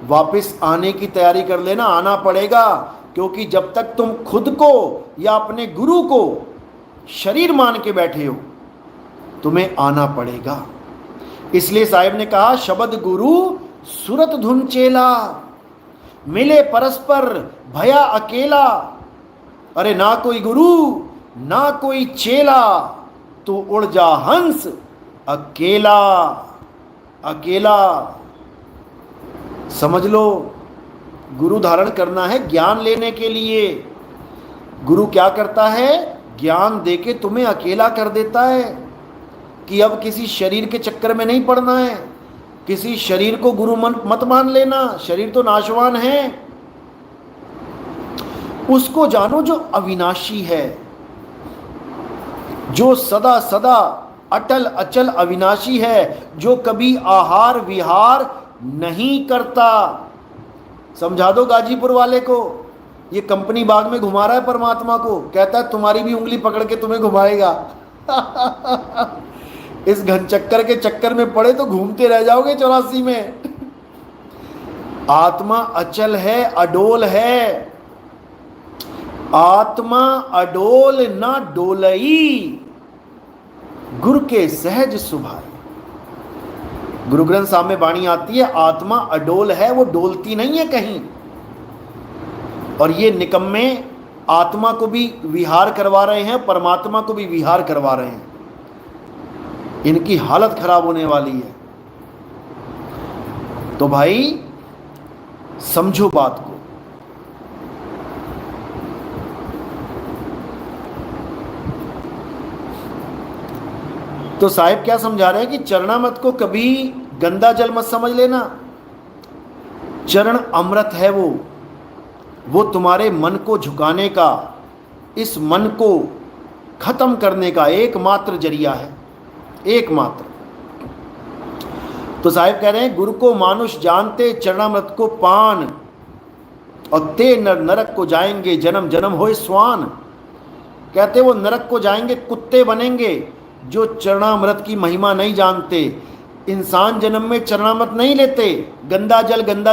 वापस आने की तैयारी कर लेना, आना पड़ेगा। क्योंकि जब तक तुम खुद को या अपने गुरु को शरीर मान के बैठे हो, तुम्हें आना पड़ेगा। इसलिए साहिब ने कहा, शब्द गुरु सुरत धुन चेला, मिले परस्पर भया अकेला। अरे ना कोई गुरु ना कोई चेला, तू उड़ जा हंस अकेला अकेला। समझ लो, गुरु धारण करना है ज्ञान लेने के लिए। गुरु क्या करता है? ज्ञान देके तुम्हें अकेला कर देता है कि अब किसी शरीर के चक्कर में नहीं पड़ना है। किसी शरीर को गुरु मत मान लेना, शरीर तो नाशवान है। उसको जानो जो अविनाशी है, जो सदा सदा अटल अचल अविनाशी है, जो कभी आहार विहार नहीं करता। समझा दो गाजीपुर वाले को, ये कंपनी बाग में घुमा रहा है परमात्मा को, कहता है तुम्हारी भी उंगली पकड़ के तुम्हें घुमाएगा। इस घनचक्कर के चक्कर में पड़े तो घूमते रह जाओगे 84 में। आत्मा अचल है, अडोल है। आत्मा अडोल ना डोलई, गुरु के सहज सुभाए। गुरु ग्रंथ साहब में वाणी आती है, आत्मा अडोल है, वो डोलती नहीं है कहीं। और ये निकम्मे आत्मा को भी विहार करवा रहे हैं, परमात्मा को भी विहार करवा रहे हैं। इनकी हालत खराब होने वाली है। तो भाई समझो बात को। तो साहिब क्या समझा रहे हैं कि चरणामृत को कभी गंदा जल मत समझ लेना। चरण अमृत है वो तुम्हारे मन को झुकाने का, इस मन को खत्म करने का एकमात्र जरिया है, एकमात्र। तो साहिब कह रहे हैं, गुरु को मानुष जानते चरणामृत को पान, और ते नरक को जाएंगे जन्म जन्म होए स्वान। कहते वो नरक को जाएंगे, कुत्ते बनेंगे जो चरणामृत की महिमा नहीं जानते। इंसान जन्म में चरणामृत नहीं लेते गंदा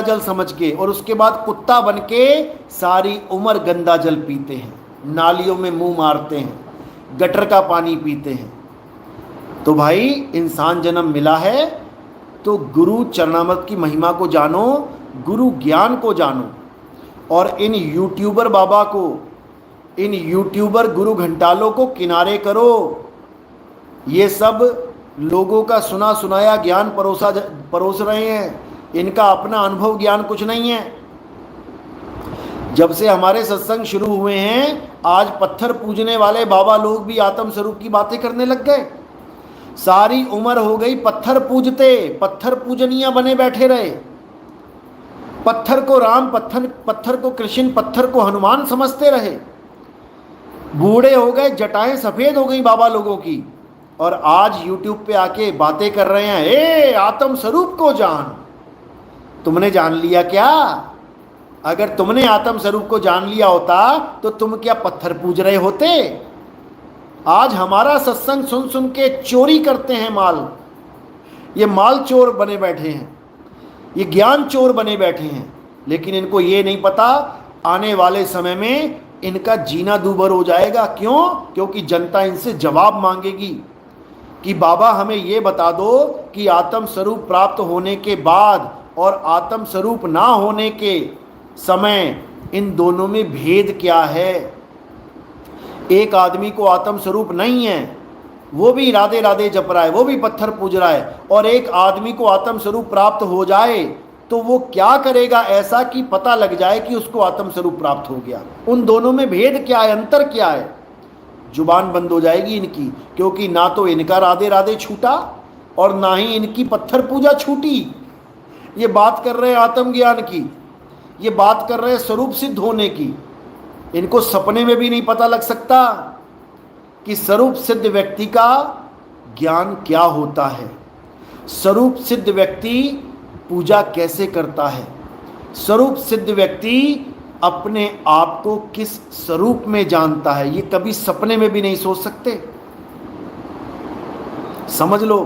जल समझ के, और उसके बाद कुत्ता बन के सारी उम्र गंदा जल पीते हैं, नालियों में मुंह मारते हैं, गटर का पानी पीते हैं। तो भाई इंसान जन्म मिला है तो गुरु चरणामृत की महिमा को जानो, गुरु ज्ञान को जानो। और इन यूट्यूबर बाबा को, इन यूट्यूबर गुरु घंटालों को किनारे करो। ये सब लोगों का सुना सुनाया ज्ञान परोस रहे हैं, इनका अपना अनुभव ज्ञान कुछ नहीं है। जब से हमारे सत्संग शुरू हुए हैं, आज पत्थर पूजने वाले बाबा लोग भी आत्म स्वरूप की बातें करने लग गए। सारी उम्र हो गई पत्थर पूजते, पत्थर पूजनीय बने बैठे रहे। पत्थर को राम, पत्थर को कृष्ण, पत्थर को हनुमान समझते रहे। बूढ़े हो गए, जटाएं सफेद हो गई बाबा लोगों की, और आज YouTube पे आके बातें कर रहे हैं, ए आत्म स्वरूप को जान। तुमने जान लिया क्या? अगर तुमने आत्म स्वरूप को जान लिया होता तो तुम क्या पत्थर पूज रहे होते? आज हमारा सत्संग सुन सुन के चोरी करते हैं माल। ये माल चोर बने बैठे हैं, ये ज्ञान चोर बने बैठे हैं। लेकिन इनको ये नहीं पता आने वाले समय में इनका जीना दूभर हो जाएगा। क्यों? क्योंकि जनता इनसे जवाब मांगेगी कि बाबा हमें ये बता दो कि आत्म स्वरूप प्राप्त होने के बाद और आत्म स्वरूप ना होने के समय इन दोनों में भेद क्या है। एक आदमी को आत्म स्वरूप नहीं है, वो भी राधे राधे जप रहा है, वो भी पत्थर पूज रहा है, और एक आदमी को आत्म स्वरूप प्राप्त हो जाए तो वो क्या करेगा ऐसा कि पता लग जाए कि उसको आत्म स्वरूप प्राप्त हो गया। उन दोनों में भेद क्या है, अंतर क्या है? जुबान बंद हो जाएगी इनकी, क्योंकि ना तो इनका राधे राधे छूटा और ना ही इनकी पत्थर पूजा छूटी। ये बात कर रहे हैं आत्मज्ञान की, ये बात कर रहे हैं स्वरूप सिद्ध होने की। इनको सपने में भी नहीं पता लग सकता कि स्वरूप सिद्ध व्यक्ति का ज्ञान क्या होता है, स्वरूप सिद्ध व्यक्ति पूजा कैसे करता है, स्वरूप सिद्ध व्यक्ति अपने आप को किस स्वरूप में जानता है। ये कभी सपने में भी नहीं सोच सकते। समझ लो।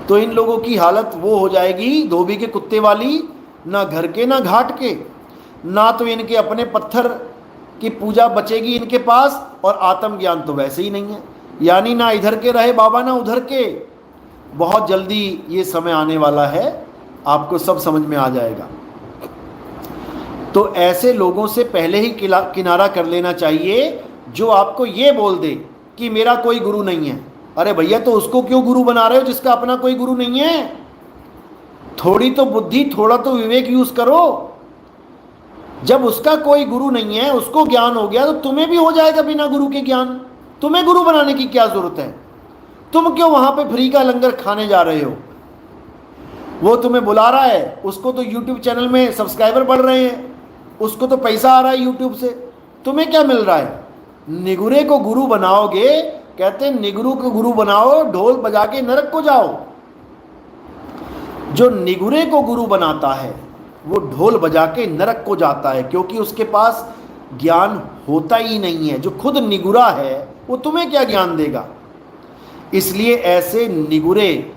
तो इन लोगों की हालत वो हो जाएगी धोबी के कुत्ते वाली, ना घर के ना घाट के, ना तो इनके अपने पत्थर की पूजा बचेगी इनके पास, और आत्मज्ञान तो वैसे ही नहीं है। यानी ना इधर के रहे बाबा ना उधर के। बहुत जल्दी ये समय आने वाला है, आपको सब समझ में आ जाएगा। तो ऐसे लोगों से पहले ही किनारा कर लेना चाहिए जो आपको ये बोल दे कि मेरा कोई गुरु नहीं है। अरे भैया, तो उसको क्यों गुरु बना रहे हो जिसका अपना कोई गुरु नहीं है? थोड़ी तो बुद्धि, थोड़ा तो विवेक यूज करो। जब उसका कोई गुरु नहीं है, उसको ज्ञान हो गया, तो तुम्हें भी हो जाएगा बिना गुरु के ज्ञान। तुम्हें गुरु बनाने की क्या जरूरत है? तुम क्यों वहां पे फ्री का लंगर खाने जा रहे हो? वो तुम्हें बुला रहा है, उसको तो यूट्यूब चैनल में सब्सक्राइबर बढ़ रहे हैं, उसको तो पैसा आ रहा है यूट्यूब से, तुम्हें क्या मिल रहा है? निगुरे को गुरु बनाओगे, कहते हैं निगुरु को गुरु बनाओ, ढोल बजा के नरक को जाओ। जो निगुरे को गुरु बनाता है वो ढोल बजा के नरक को जाता है, क्योंकि उसके पास ज्ञान होता ही नहीं है। जो खुद निगुरा है वो तुम्हें क्या ज्ञान देगा? इसलिए ऐसे निगुरे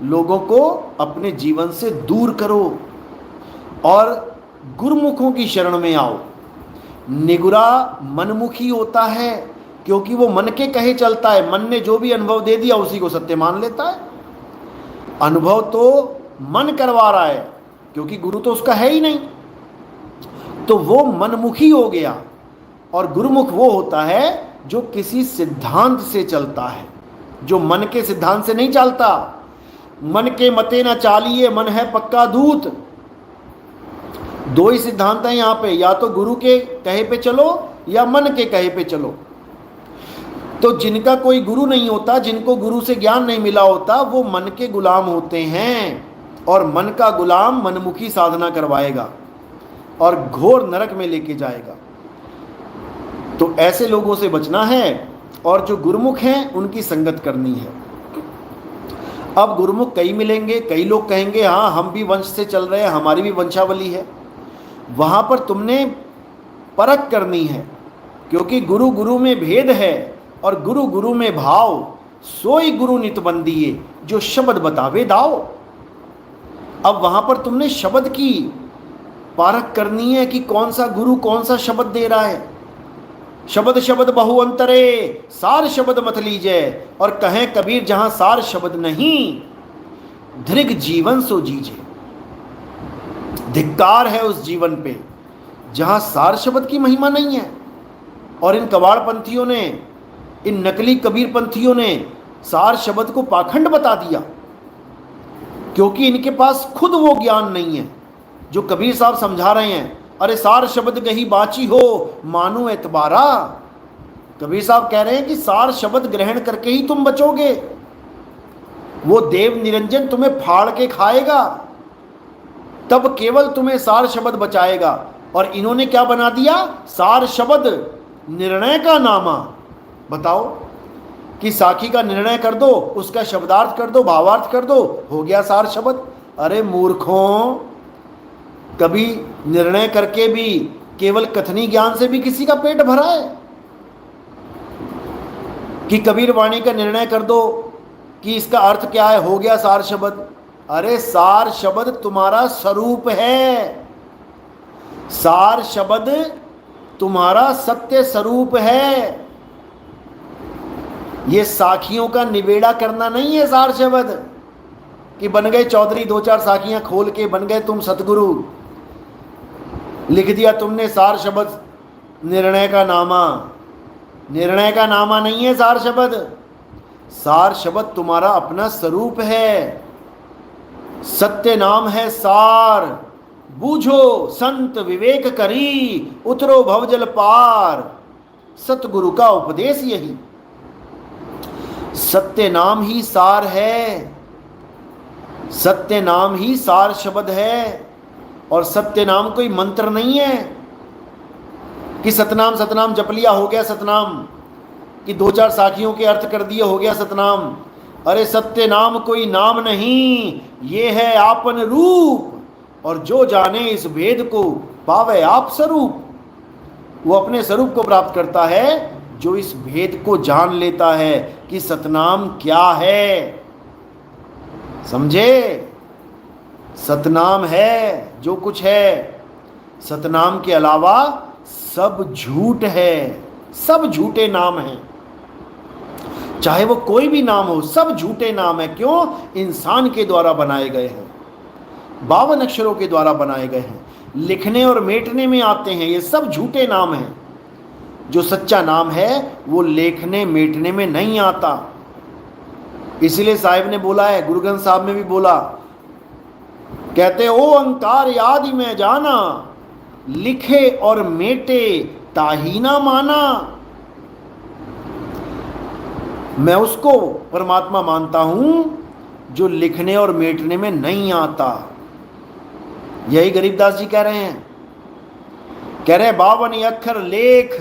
लोगों को अपने जीवन से दूर करो और गुरुमुखों की शरण में आओ। निगुरा मनमुखी होता है, क्योंकि वो मन के कहे चलता है। मन ने जो भी अनुभव दे दिया उसी को सत्य मान लेता है। अनुभव तो मन करवा रहा है, क्योंकि गुरु तो उसका है ही नहीं, तो वो मनमुखी हो गया। और गुरुमुख वो होता है जो किसी सिद्धांत से चलता है, जो मन के सिद्धांत से नहीं चलता। मन के मते न चालिए, मन है पक्का दूत। दो ही सिद्धांत हैं यहां पे, या तो गुरु के कहे पे चलो या मन के कहे पे चलो। तो जिनका कोई गुरु नहीं होता, जिनको गुरु से ज्ञान नहीं मिला होता, वो मन के गुलाम होते हैं, और मन का गुलाम मनमुखी साधना करवाएगा और घोर नरक में लेके जाएगा। तो ऐसे लोगों से बचना है, और जो गुरुमुख हैं उनकी संगत करनी है। अब गुरुमुख कई मिलेंगे, कई लोग कहेंगे हाँ हम भी वंश से चल रहे हैं, हमारी भी वंशावली है। वहाँ पर तुमने परख करनी है, क्योंकि गुरु गुरु में भेद है, और गुरु गुरु में भाव। सोई गुरु नित बंदिए, जो शब्द बतावे दाओ। अब वहाँ पर तुमने शब्द की परख करनी है कि कौन सा गुरु कौन सा शब्द दे रहा है। शब्द शब्द बहु अंतरे, सार शब्द मत लीजिए। और कहें कबीर जहां सार शब्द नहीं, दृग जीवन सो जीजे। धिक्कार है उस जीवन पे जहां सार शब्द की महिमा नहीं है। और इन कबाड़पंथियों ने, इन नकली कबीर पंथियों ने सार शब्द को पाखंड बता दिया, क्योंकि इनके पास खुद वो ज्ञान नहीं है जो कबीर साहब समझा रहे हैं। अरे सार शब्द गही बाची हो, मानो एतबारा। कबीर साहब कह रहे हैं कि सार शब्द ग्रहण करके ही तुम बचोगे। वो देव निरंजन तुम्हें फाड़ के खाएगा, तब केवल तुम्हें सार शब्द बचाएगा। और इन्होंने क्या बना दिया? सार शब्द निर्णय का नामा। बताओ कि साखी का निर्णय कर दो, उसका शब्दार्थ कर दो, भावार्थ कर दो, हो गया सार शब्द। अरे मूर्खों, कभी निर्णय करके भी केवल कथनी ज्ञान से भी किसी का पेट भरा है? कि कबीर वाणी का निर्णय कर दो कि इसका अर्थ क्या है, हो गया सार शब्द। अरे सार शब्द तुम्हारा स्वरूप है, सार शब्द तुम्हारा सत्य स्वरूप है। ये साखियों का निबेड़ा करना नहीं है सार शब्द, कि बन गए चौधरी, दो चार साखियां खोल के बन गए तुम सतगुरु, लिख दिया तुमने सार शब्द निर्णय का नामा। निर्णय का नामा नहीं है सार शब्द। सार शब्द तुम्हारा अपना स्वरूप है, सत्य नाम है सार। बूझो संत विवेक करी, उतरो भवजल पार। सतगुरु का उपदेश यही, सत्य नाम ही सार है, सत्य नाम ही सार शब्द है। और सत्य नाम कोई मंत्र नहीं है कि सतनाम सतनाम जप लिया हो गया सतनाम, कि दो चार साखियों के अर्थ कर दिए हो गया सतनाम। अरे सत्य नाम कोई नाम नहीं, ये है आपन रूप। और जो जाने इस भेद को पावे आप स्वरूप। वो अपने स्वरूप को प्राप्त करता है जो इस भेद को जान लेता है कि सतनाम क्या है। समझे? सतनाम है जो कुछ है, सतनाम के अलावा सब झूठ है, सब झूठे नाम हैं। चाहे वो कोई भी नाम हो, सब झूठे नाम है। क्यों? इंसान के द्वारा बनाए गए हैं, 52 अक्षरों के द्वारा बनाए गए हैं, लिखने और मेटने में आते हैं। ये सब झूठे नाम हैं। जो सच्चा नाम है वो लेखने मेटने में नहीं आता। इसलिए साहिब ने बोला है, गुरु ग्रंथ साहब में भी बोला कहते ओ अंकार याद में जाना, लिखे और मेटे ताही ना माना। मैं उसको परमात्मा मानता हूं जो लिखने और मेटने में नहीं आता। यही गरीबदास जी कह रहे हैं। कह रहे 52 अक्षर लेख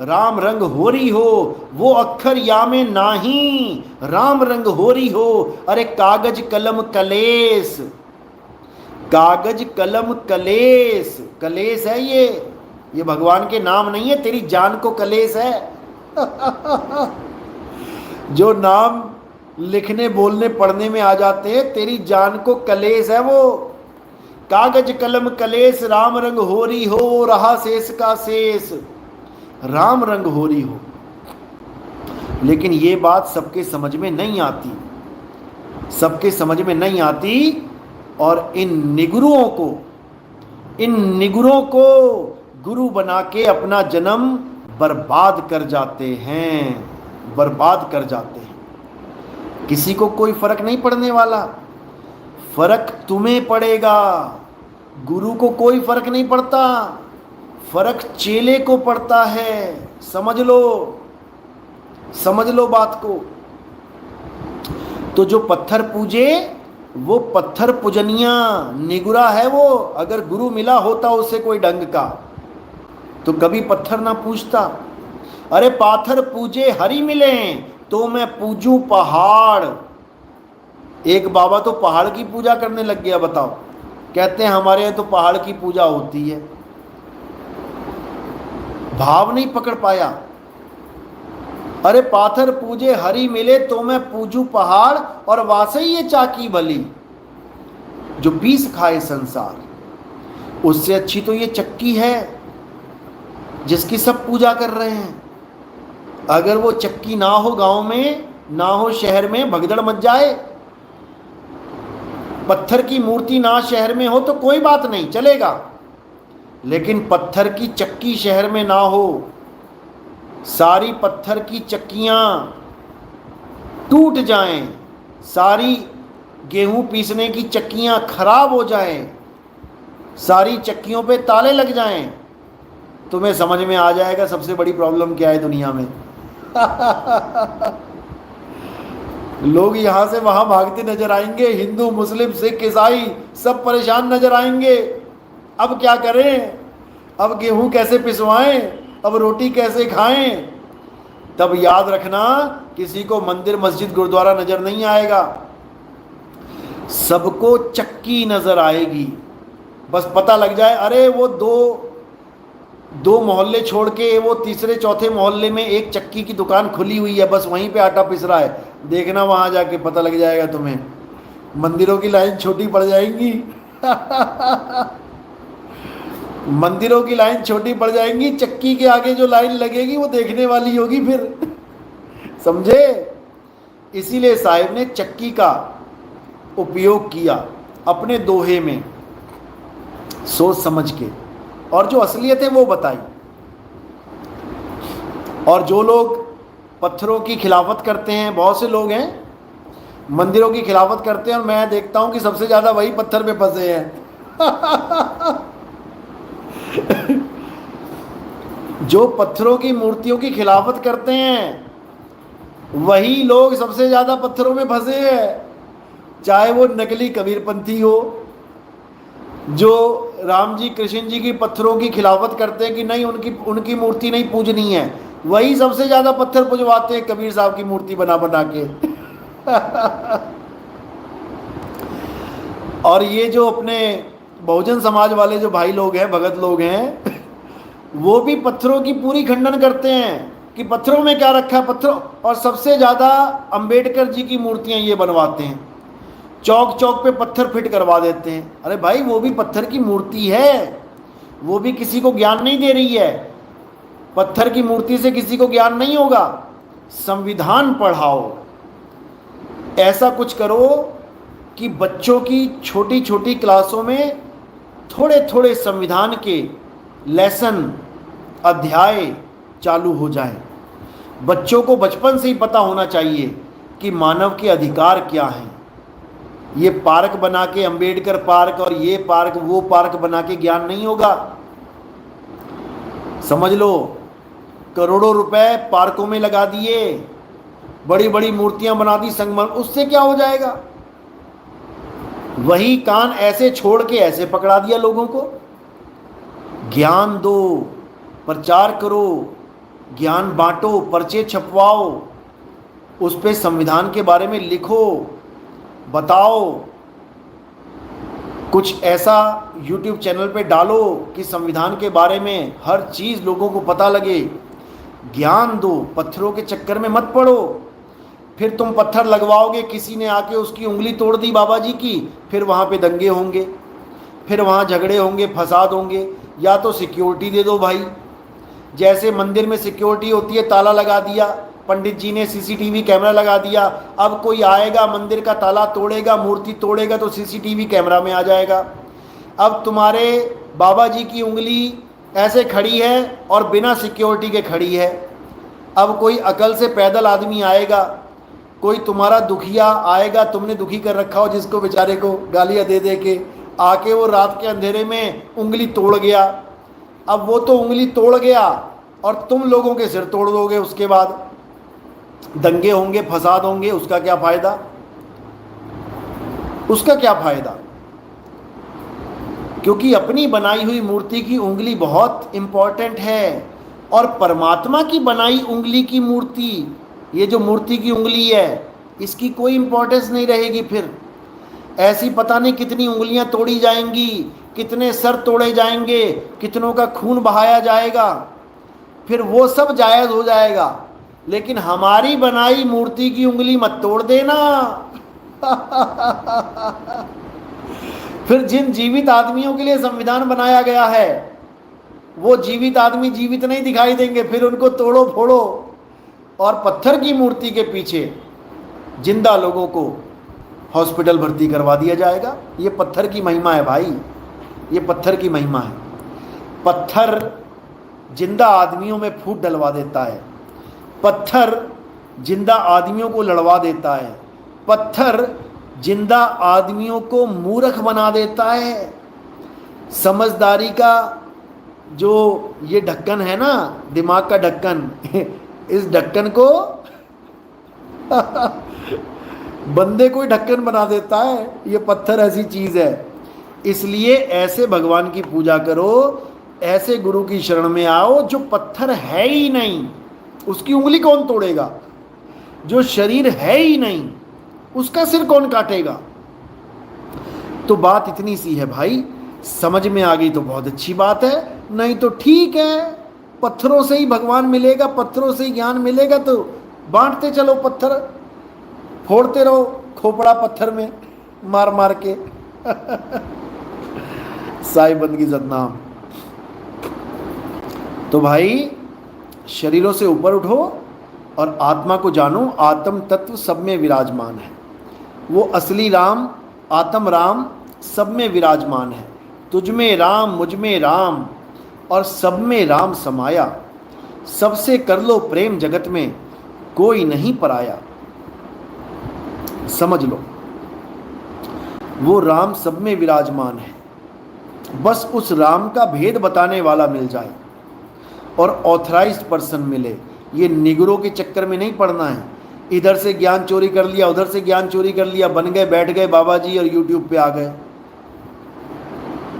राम रंग होरी हो, वो अक्षर या में नाही राम रंग होरी हो। अरे कागज कलम कलेस, कागज कलम कलेस, कलेस है ये भगवान के नाम नहीं है, तेरी जान को कलेस है। जो नाम लिखने बोलने पढ़ने में आ जाते हैं, तेरी जान को कलेस है वो। कागज कलम कलेस राम रंग होरी हो, रहा शेष का शेष राम रंग होरी हो। लेकिन ये बात सबके समझ में नहीं आती, सबके समझ में नहीं आती। और इन निगुरों को गुरु बना के अपना जन्म बर्बाद कर जाते हैं, बर्बाद कर जाते हैं। किसी को कोई फर्क नहीं पड़ने वाला, फर्क तुम्हें पड़ेगा। गुरु को कोई फर्क नहीं पड़ता, फर्क चेले को पड़ता है। समझ लो, समझ लो बात को। तो जो पत्थर पूजे वो पत्थर पूजनिया निगुरा है वो। अगर गुरु मिला होता उसे कोई ढंग का तो कभी पत्थर ना पूजता। अरे पाथर पूजे हरि मिले तो मैं पूजूं पहाड़। एक बाबा तो पहाड़ की पूजा करने लग गया, बताओ। कहते हैं हमारे यहाँ तो पहाड़ की पूजा होती है। भाव नहीं पकड़ पाया। अरे पाथर पूजे हरि मिले तो मैं पूजू पहाड़, और वासे ये चाकी भली जो पीस खाए संसार। उससे अच्छी तो ये चक्की है जिसकी सब पूजा कर रहे हैं। अगर वो चक्की ना हो गांव में, ना हो शहर में, भगदड़ मच जाए। पत्थर की मूर्ति ना शहर में हो तो कोई बात नहीं, चलेगा। लेकिन पत्थर की चक्की शहर में ना हो, सारी पत्थर की चक्कियां टूट जाएं, सारी गेहूं पीसने की चक्कियां खराब हो जाएं, सारी चक्कियों पे ताले लग जाएं, तुम्हें समझ में आ जाएगा सबसे बड़ी प्रॉब्लम क्या है दुनिया में। लोग यहां से वहां भागते नजर आएंगे, हिंदू मुस्लिम सिख ईसाई सब परेशान नजर आएंगे। अब क्या करें, अब गेहूं कैसे पिसवाएं, अब रोटी कैसे खाएं। तब याद रखना, किसी को मंदिर मस्जिद गुरुद्वारा नजर नहीं आएगा, सबको चक्की नजर आएगी। बस पता लग जाए अरे वो दो मोहल्ले छोड़ के वो तीसरे चौथे मोहल्ले में एक चक्की की दुकान खुली हुई है, बस वहीं पे आटा पिस रहा है। देखना वहां जाके पता लग जाएगा तुम्हें। मंदिरों की लाइन छोटी पड़ जाएंगी। मंदिरों की लाइन छोटी पड़ जाएंगी, चक्की के आगे जो लाइन लगेगी वो देखने वाली होगी फिर। समझे? इसीलिए साहिब ने चक्की का उपयोग किया अपने दोहे में, सोच समझ के, और जो असलियत है वो बताई। और जो लोग पत्थरों की खिलाफत करते हैं, बहुत से लोग हैं मंदिरों की खिलाफत करते हैं, और मैं देखता हूं कि सबसे ज्यादा वही पत्थर पे फंसे हैं। जो पत्थरों की मूर्तियों की खिलाफत करते हैं वही लोग सबसे ज्यादा पत्थरों में फंसे हैं। चाहे वो नकली कबीरपंथी हो, जो राम जी कृष्ण जी की पत्थरों की खिलाफत करते हैं कि नहीं उनकी मूर्ति नहीं पूजनी है, वही सबसे ज्यादा पत्थर पुजवाते हैं कबीर साहब की मूर्ति बना बना के। और ये जो अपने बहुजन समाज वाले जो भाई लोग हैं, भगत लोग हैं, वो भी पत्थरों की पूरी खंडन करते हैं कि पत्थरों में क्या रखा है पत्थरों। और सबसे ज़्यादा अंबेडकर जी की मूर्तियां ये बनवाते हैं, चौक चौक पे पत्थर फिट करवा देते हैं। अरे भाई वो भी पत्थर की मूर्ति है, वो भी किसी को ज्ञान नहीं दे रही है। पत्थर की मूर्ति से किसी को ज्ञान नहीं होगा। संविधान पढ़ाओ, ऐसा कुछ करो कि बच्चों की छोटी छोटी क्लासों में थोड़े थोड़े संविधान के लेसन, अध्याय चालू हो जाए। बच्चों को बचपन से ही पता होना चाहिए कि मानव के अधिकार क्या हैं, ये पार्क बना के, अंबेडकर पार्क और ये पार्क वो पार्क बना के ज्ञान नहीं होगा। समझ लो, करोड़ों रुपए पार्कों में लगा दिए, बड़ी बड़ी मूर्तियां बना दी संगमरमर, उससे क्या हो जाएगा? वही कान ऐसे छोड़ के ऐसे पकड़ा दिया लोगों को। ज्ञान दो, प्रचार करो, ज्ञान बांटो, पर्चे छपवाओ, उस पे संविधान के बारे में लिखो, बताओ, कुछ ऐसा YouTube चैनल पे डालो कि संविधान के बारे में हर चीज़ लोगों को पता लगे। ज्ञान दो, पत्थरों के चक्कर में मत पड़ो। फिर तुम पत्थर लगवाओगे, किसी ने आके उसकी उंगली तोड़ दी बाबा जी की, फिर वहाँ पे दंगे होंगे, फिर वहाँ झगड़े होंगे, फसाद होंगे। या तो सिक्योरिटी दे दो भाई, जैसे मंदिर में सिक्योरिटी होती है, ताला लगा दिया, पंडित जी ने CCTV कैमरा लगा दिया, अब कोई आएगा मंदिर का ताला तोड़ेगा, मूर्ति तोड़ेगा तो CCTV कैमरा में आ जाएगा। अब तुम्हारे बाबा जी की उंगली ऐसे खड़ी है और बिना सिक्योरिटी के खड़ी है। अब कोई अकल से पैदल आदमी आएगा, कोई तुम्हारा दुखिया आएगा, तुमने दुखी कर रखा हो जिसको, बेचारे को गालियाँ दे दे के, आके वो रात के अंधेरे में उंगली तोड़ गया। अब वो तो उंगली तोड़ गया और तुम लोगों के सिर तोड़ दोगे, उसके बाद दंगे होंगे, फसाद होंगे, उसका क्या फायदा? उसका क्या फायदा? क्योंकि अपनी बनाई हुई मूर्ति की उंगली बहुत इंपॉर्टेंट है, और परमात्मा की बनाई उंगली की मूर्ति, ये जो मूर्ति की उंगली है, इसकी कोई इंपॉर्टेंस नहीं रहेगी। फिर ऐसी पता नहीं कितनी उंगलियां तोड़ी जाएंगी, कितने सर तोड़े जाएंगे, कितनों का खून बहाया जाएगा, फिर वो सब जायज़ हो जाएगा। लेकिन हमारी बनाई मूर्ति की उंगली मत तोड़ देना। फिर जिन जीवित आदमियों के लिए संविधान बनाया गया है, वो जीवित आदमी जीवित नहीं दिखाई देंगे, फिर उनको तोड़ो फोड़ो। और पत्थर की मूर्ति के पीछे जिंदा लोगों को हॉस्पिटल भर्ती करवा दिया जाएगा। ये पत्थर की महिमा है भाई, ये पत्थर की महिमा है। पत्थर जिंदा आदमियों में फूट डलवा देता है, पत्थर जिंदा आदमियों को लड़वा देता है, पत्थर जिंदा आदमियों को मूर्ख बना देता है। समझदारी का जो ये ढक्कन है ना, दिमाग का ढक्कन, इस ढक्कन को बंदे को ही ढक्कन बना देता है। ये पत्थर ऐसी चीज है। इसलिए ऐसे भगवान की पूजा करो, ऐसे गुरु की शरण में आओ। जो पत्थर है ही नहीं उसकी उंगली कौन तोड़ेगा? जो शरीर है ही नहीं उसका सिर कौन काटेगा? तो बात इतनी सी है भाई, समझ में आ गई तो बहुत अच्छी बात है, नहीं तो ठीक है। पत्थरों से ही भगवान मिलेगा, पत्थरों से ही ज्ञान मिलेगा, तो बांटते चलो, पत्थर फोड़ते रहो, खोपड़ा पत्थर में मार मार के। साईं बंदगी सतनाम। तो भाई शरीरों से ऊपर उठो और आत्मा को जानो। आत्म तत्व सब में विराजमान है। वो असली राम, आत्म राम सब में विराजमान है। तुझ में राम, मुझ में राम, और सब में राम समाया। सबसे कर लो प्रेम, जगत में कोई नहीं पराया। समझ लो, वो राम सब में विराजमान है। बस उस राम का भेद बताने वाला मिल जाए और ऑथराइज्ड पर्सन मिले। ये निगरों के चक्कर में नहीं पड़ना है। इधर से ज्ञान चोरी कर लिया, उधर से ज्ञान चोरी कर लिया, बन गए, बैठ गए बाबा जी और यूट्यूब पे आ गए।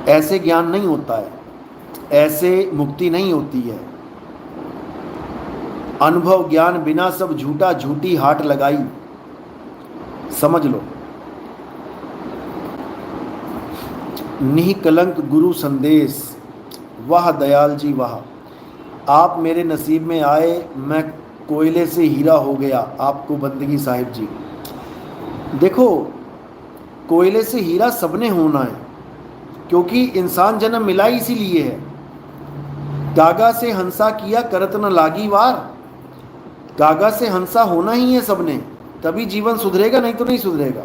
ऐसे ज्ञान नहीं होता है, ऐसे मुक्ति नहीं होती है। अनुभव ज्ञान बिना सब झूठा, झूठी हाट लगाई। समझ लो, निकलंक गुरु संदेश, वाह दयाल जी वाह। आप मेरे नसीब में आए, मैं कोयले से हीरा हो गया। आपको बंदगी साहिब जी। देखो, कोयले से हीरा सबने होना है, क्योंकि इंसान जन्म मिला ही इसीलिए है। गागा से हंसा किया करत न लागी वार। गागा से हंसा होना ही है सबने, तभी जीवन सुधरेगा, नहीं तो नहीं सुधरेगा।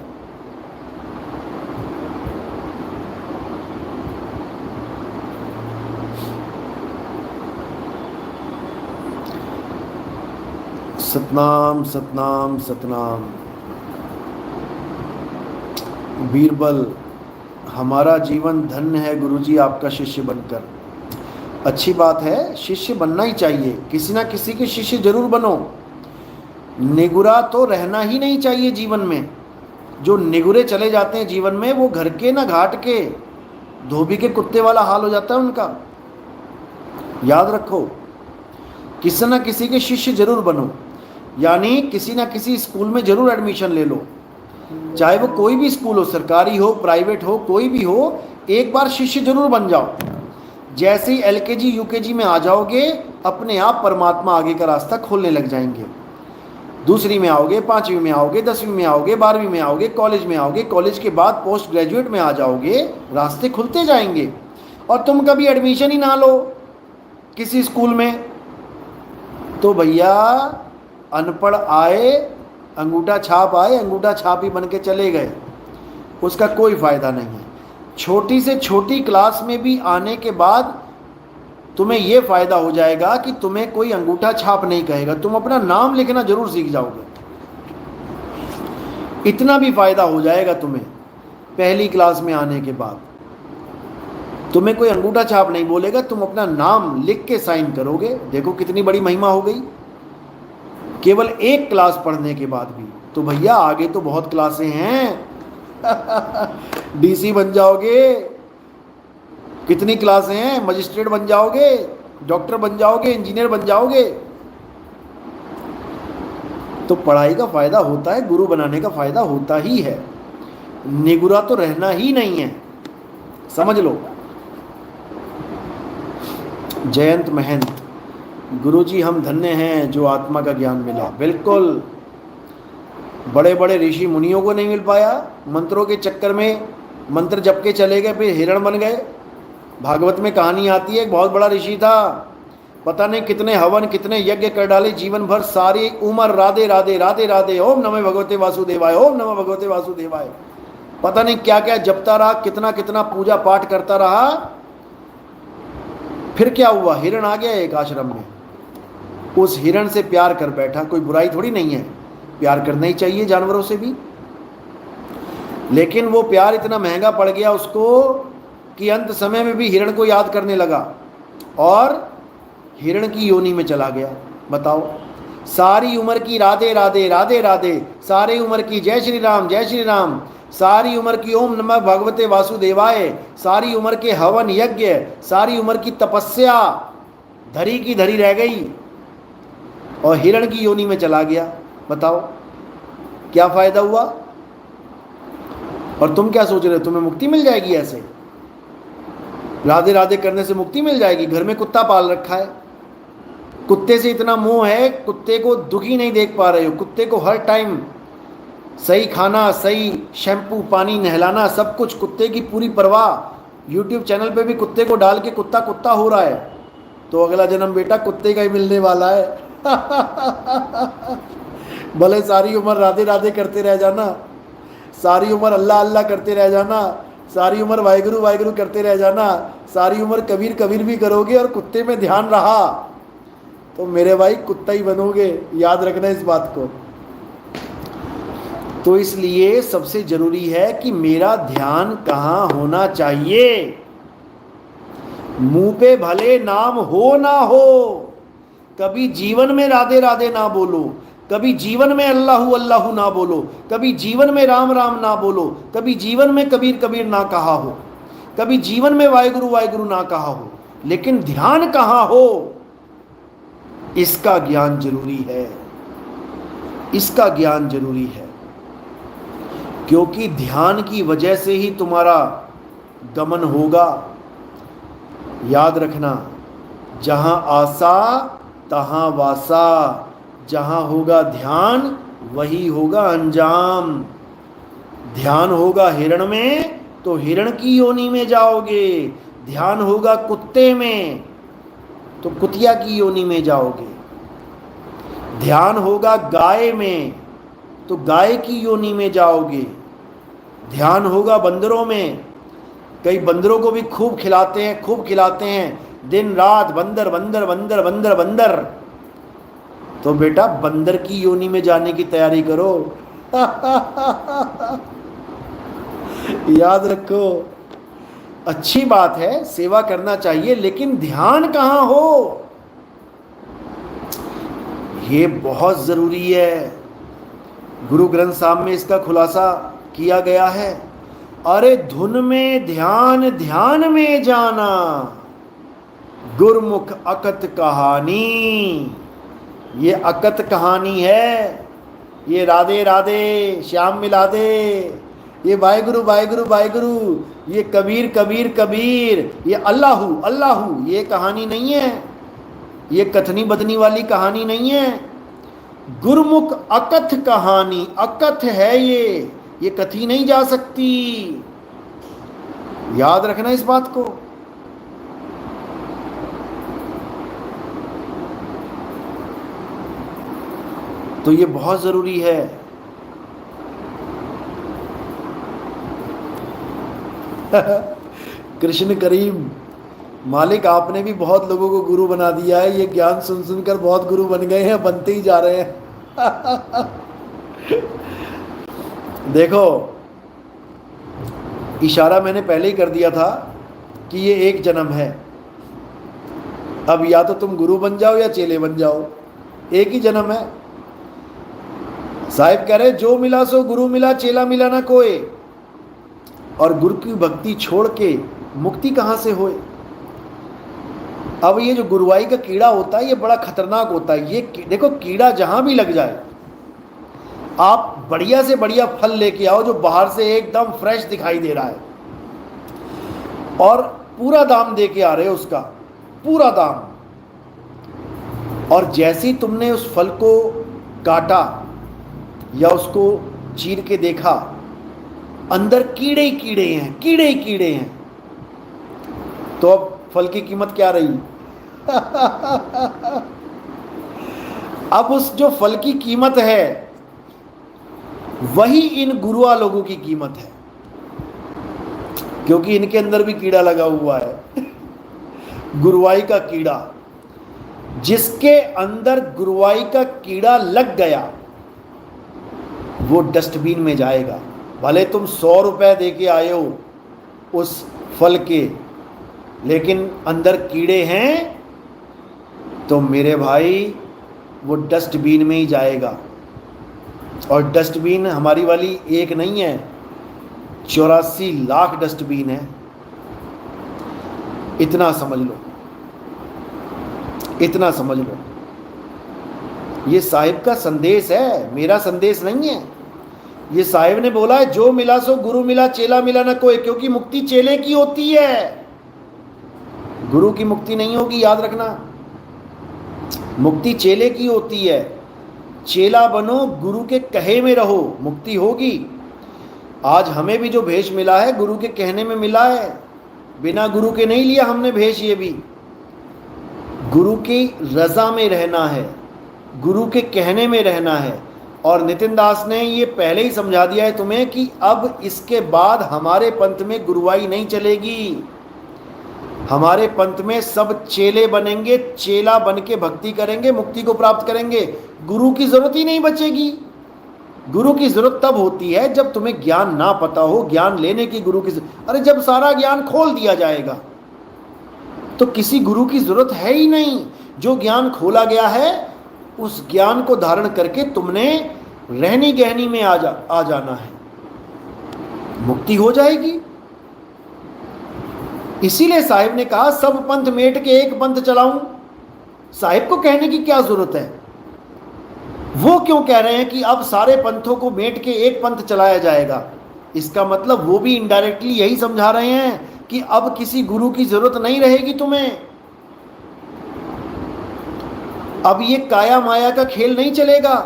सतनाम सतनाम सतनाम। बीरबल, हमारा जीवन धन्य है गुरुजी आपका शिष्य बनकर। अच्छी बात है, शिष्य बनना ही चाहिए, किसी ना किसी के शिष्य जरूर बनो। निगुरा तो रहना ही नहीं चाहिए जीवन में। जो निगुरे चले जाते हैं जीवन में, वो घर के ना घाट के धोबी के कुत्ते वाला हाल हो जाता है उनका। याद रखो, किसी ना किसी के शिष्य जरूर बनो, यानी किसी ना किसी स्कूल में जरूर एडमिशन ले लो, चाहे वो कोई भी स्कूल हो, सरकारी हो, प्राइवेट हो, कोई भी हो, एक बार शिष्य जरूर बन जाओ। जैसे ही एलकेजी यूकेजी में आ जाओगे, अपने आप परमात्मा आगे का रास्ता खोलने लग जाएंगे। दूसरी में आओगे, पांचवी में आओगे, 10वीं में आओगे, 12वीं में आओगे, कॉलेज में आओगे, कॉलेज के बाद पोस्ट ग्रेजुएट में आ जाओगे, रास्ते खुलते जाएंगे। और तुम कभी एडमिशन ही ना लो किसी स्कूल में, तो भैया अनपढ़ आए, अंगूठा छाप आए, अंगूठा छाप ही बन के चले गए, उसका कोई फ़ायदा नहीं है। छोटी से छोटी क्लास में भी आने के बाद तुम्हें यह फ़ायदा हो जाएगा कि तुम्हें कोई अंगूठा छाप नहीं कहेगा, तुम अपना नाम लिखना जरूर सीख जाओगे। इतना भी फ़ायदा हो जाएगा तुम्हें पहली क्लास में आने के बाद। तुम्हें कोई अंगूठा छाप नहीं बोलेगा, तुम अपना नाम लिख के साइन करोगे। देखो कितनी बड़ी महिमा हो गई केवल एक क्लास पढ़ने के बाद भी। तो भैया आगे तो बहुत क्लासें हैं डीसी बन जाओगे, कितनी क्लासें हैं, मजिस्ट्रेट बन जाओगे, डॉक्टर बन जाओगे, इंजीनियर बन जाओगे। तो पढ़ाई का फायदा होता है, गुरु बनाने का फायदा होता ही है, निगुरा तो रहना ही नहीं है, समझ लो। जयंत महंत, गुरुजी हम धन्य हैं जो आत्मा का ज्ञान मिला। बिल्कुल, बड़े बड़े ऋषि मुनियों को नहीं मिल पाया, मंत्रों के चक्कर में मंत्र जप के चले गए, फिर हिरण बन गए। भागवत में कहानी आती है, एक बहुत बड़ा ऋषि था, पता नहीं कितने हवन कितने यज्ञ कर डाले, जीवन भर सारी उम्र राधे राधे राधे राधे, ओम नमः भगवते वासुदेवाय, ओम नमः भगवते वासुदेवाय, पता नहीं क्या क्या जपता रहा, कितना कितना पूजा पाठ करता रहा। फिर क्या हुआ, हिरण आ गया एक आश्रम में, उस हिरण से प्यार कर बैठा। कोई बुराई थोड़ी नहीं है, प्यार करना ही चाहिए जानवरों से भी, लेकिन वो प्यार इतना महंगा पड़ गया उसको कि अंत समय में भी हिरण को याद करने लगा और हिरण की योनि में चला गया। बताओ, सारी उम्र की राधे राधे राधे राधे, सारी उम्र की जय श्री राम जय श्री राम, सारी उम्र की ओम नमः भगवते वासुदेवाय, सारी उम्र के हवन यज्ञ, सारी उम्र की तपस्या धरी की धरी रह गई और हिरण की योनि में चला गया। बताओ क्या फायदा हुआ। और तुम क्या सोच रहे हो, तुम्हें मुक्ति मिल जाएगी ऐसे राधे राधे करने से? मुक्ति मिल जाएगी? घर में कुत्ता पाल रखा है, कुत्ते से इतना मोह है, कुत्ते को दुखी नहीं देख पा रहे हो, कुत्ते को हर टाइम सही खाना, सही शैम्पू, पानी, नहलाना, सब कुछ, कुत्ते की पूरी परवाह। यूट्यूब चैनल पे भी कुत्ते को डाल के कुत्ता कुत्ता हो रहा है, तो अगला जन्म बेटा कुत्ते का ही मिलने वाला है भले सारी उम्र राधे राधे करते रह जाना, सारी उम्र अल्लाह अल्लाह करते रह जाना, सारी उम्र वाहिगुरु वाहिगुरु करते रह जाना, सारी उम्र कबीर कबीर भी करोगे और कुत्ते में ध्यान रहा तो मेरे भाई कुत्ता ही बनोगे, याद रखना इस बात को। तो इसलिए सबसे जरूरी है कि मेरा ध्यान कहाँ होना चाहिए। मुंह पे भले नाम हो ना हो, कभी जीवन में राधे राधे ना बोलो, कभी जीवन में अल्लाहू अल्लाहू ना बोलो, कभी जीवन में राम राम ना बोलो, कभी जीवन में कबीर कबीर ना कहा हो, कभी जीवन में वाहिगुरु वाहिगुरु ना कहा हो, लेकिन ध्यान कहाँ हो इसका ज्ञान जरूरी है, इसका ज्ञान जरूरी है। क्योंकि ध्यान की वजह से ही तुम्हारा गमन होगा। याद रखना, जहां आसा तहां वासा, जहां होगा ध्यान वही होगा अंजाम। ध्यान होगा हिरण में तो हिरण की योनि में जाओगे, ध्यान होगा कुत्ते में तो कुतिया की योनि में जाओगे, ध्यान होगा गाय में तो गाय की योनि में जाओगे, ध्यान होगा बंदरों में, कई बंदरों को भी खूब खिलाते हैं, खूब खिलाते हैं, दिन रात बंदर बंदर बंदर बंदर बंदर, तो बेटा बंदर की योनि में जाने की तैयारी करो याद रखो, अच्छी बात है, सेवा करना चाहिए, लेकिन ध्यान कहाँ हो, ये बहुत जरूरी है। गुरु ग्रंथ साहब में इसका खुलासा किया गया है। अरे धुन में ध्यान, ध्यान में जाना, गुरमुख अकत कहानी। ये अकत कहानी है, ये राधे राधे श्याम मिला दे, ये वाहेगुरु वाहेगुरु वाहेगुरु, ये कबीर कबीर कबीर, ये अल्लाहू अल्लाहू, ये कहानी नहीं है, ये कथनी बथनी वाली कहानी नहीं है। गुरमुख अकथ कहानी, अकथ है ये कथी नहीं जा सकती। याद रखना इस बात को। तो ये बहुत जरूरी है। कृष्ण करीम, मालिक आपने भी बहुत लोगों को गुरु बना दिया है। ये ज्ञान सुन सुनकर बहुत गुरु बन गए हैं, बनते ही जा रहे हैं। देखो, इशारा मैंने पहले ही कर दिया था कि ये एक जन्म है। अब या तो तुम गुरु बन जाओ या चेले बन जाओ, एक ही जन्म है। साहिब कह रहे जो मिला सो गुरु मिला, चेला मिला ना कोई। और गुरु की भक्ति छोड़ के मुक्ति कहाँ से होए। अब ये जो गुरुवाई का कीड़ा होता है ये बड़ा खतरनाक होता है। ये देखो, कीड़ा जहां भी लग जाए, आप बढ़िया से बढ़िया फल लेके आओ जो बाहर से एकदम फ्रेश दिखाई दे रहा है, और पूरा दाम दे के आ रहे हो उसका, पूरा दाम, और जैसे ही तुमने उस फल को काटा या उसको चीर के देखा, अंदर कीड़े ही कीड़े हैं, कीड़े ही कीड़े हैं, तो अब फल की कीमत क्या रही। अब उस जो फल की कीमत है वही इन गुरुआ लोगों की कीमत है, क्योंकि इनके अंदर भी कीड़ा लगा हुआ है। गुरुवाई का कीड़ा, जिसके अंदर गुरुवाई का कीड़ा लग गया वो डस्टबिन में जाएगा। भले तुम 100 रुपए दे के आए हो उस फल के, लेकिन अंदर कीड़े हैं तो मेरे भाई वो डस्टबिन में ही जाएगा। और डस्टबिन हमारी वाली एक नहीं है, 84 लाख डस्टबिन है। इतना समझ लो, इतना समझ लो। ये साहिब का संदेश है, मेरा संदेश नहीं है। ये साहिब ने बोला है जो मिला सो गुरु मिला, चेला मिला ना कोई, क्योंकि मुक्ति चेले की होती है, गुरु की मुक्ति नहीं होगी। याद रखना, मुक्ति चेले की होती है। चेला बनो, गुरु के कहे में रहो, मुक्ति होगी। आज हमें भी जो भेष मिला है गुरु के कहने में मिला है, बिना गुरु के नहीं लिया हमने भेष। ये भी गुरु की रजा में रहना है, गुरु के कहने में रहना है। और नितिन दास ने ये पहले ही समझा दिया है तुम्हें कि अब इसके बाद हमारे पंथ में गुरुवाई नहीं चलेगी। हमारे पंथ में सब चेले बनेंगे, चेला बन के भक्ति करेंगे, मुक्ति को प्राप्त करेंगे। गुरु की जरूरत ही नहीं बचेगी। गुरु की जरूरत तब होती है जब तुम्हें ज्ञान ना पता हो, ज्ञान लेने की गुरु की। अरे जब सारा ज्ञान खोल दिया जाएगा तो किसी गुरु की जरूरत है ही नहीं। जो ज्ञान खोला गया है उस ज्ञान को धारण करके तुमने रहनी गहनी में आ जाना है, मुक्ति हो जाएगी। इसीलिए साहिब ने कहा सब पंथ मेट के एक पंथ चलाऊं। साहिब को कहने की क्या जरूरत है। वो क्यों कह रहे हैं कि अब सारे पंथों को मेट के एक पंथ चलाया जाएगा। इसका मतलब वो भी इनडायरेक्टली यही समझा रहे हैं कि अब किसी गुरु की जरूरत नहीं रहेगी तुम्हें। अब ये काया माया का खेल नहीं चलेगा।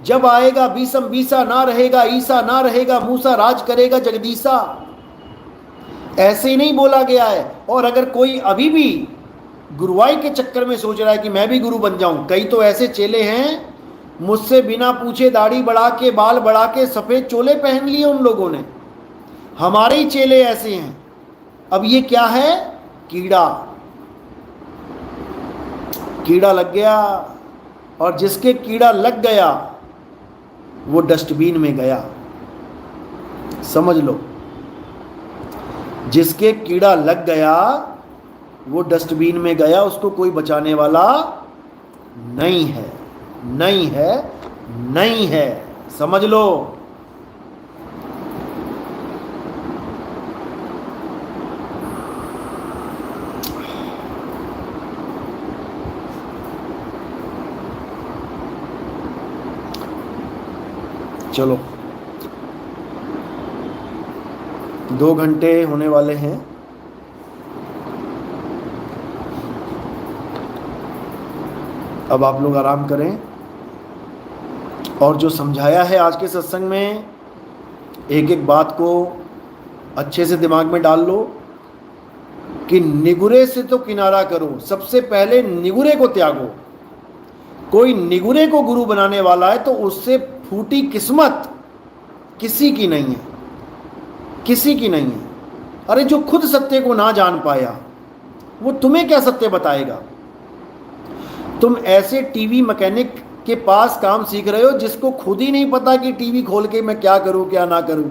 जब आएगा बीसम बीसा ना रहेगा, ईसा ना रहेगा, मूसा राज करेगा जगदीसा। ऐसे ही नहीं बोला गया है। और अगर कोई अभी भी गुरुवाई के चक्कर में सोच रहा है कि मैं भी गुरु बन जाऊं, कई तो ऐसे चेले हैं मुझसे बिना पूछे दाढ़ी बढ़ा के, बाल बढ़ा के, सफेद चोले पहन लिए उन लोगों ने। हमारे ही चेले ऐसे हैं। अब ये क्या है, कीड़ा, कीड़ा लग गया। और जिसके कीड़ा लग गया वो डस्टबिन में गया, समझ लो। जिसके कीड़ा लग गया वो डस्टबिन में गया, उसको कोई बचाने वाला नहीं है, नहीं है, नहीं है। समझ लो। चलो 2 घंटे होने वाले हैं। अब आप लोग आराम करें और जो समझाया है आज के सत्संग में, एक एक बात को अच्छे से दिमाग में डाल लो कि निगुरे से तो किनारा करो, सबसे पहले निगुरे को त्यागो। कोई निगुरे को गुरु बनाने वाला है तो उससे फूटी किस्मत किसी की नहीं है, किसी की नहीं है। अरे जो खुद सत्य को ना जान पाया वो तुम्हें क्या सत्य बताएगा। तुम ऐसे टीवी मैकेनिक के पास काम सीख रहे हो जिसको खुद ही नहीं पता कि टीवी खोल के मैं क्या करूं क्या ना करूं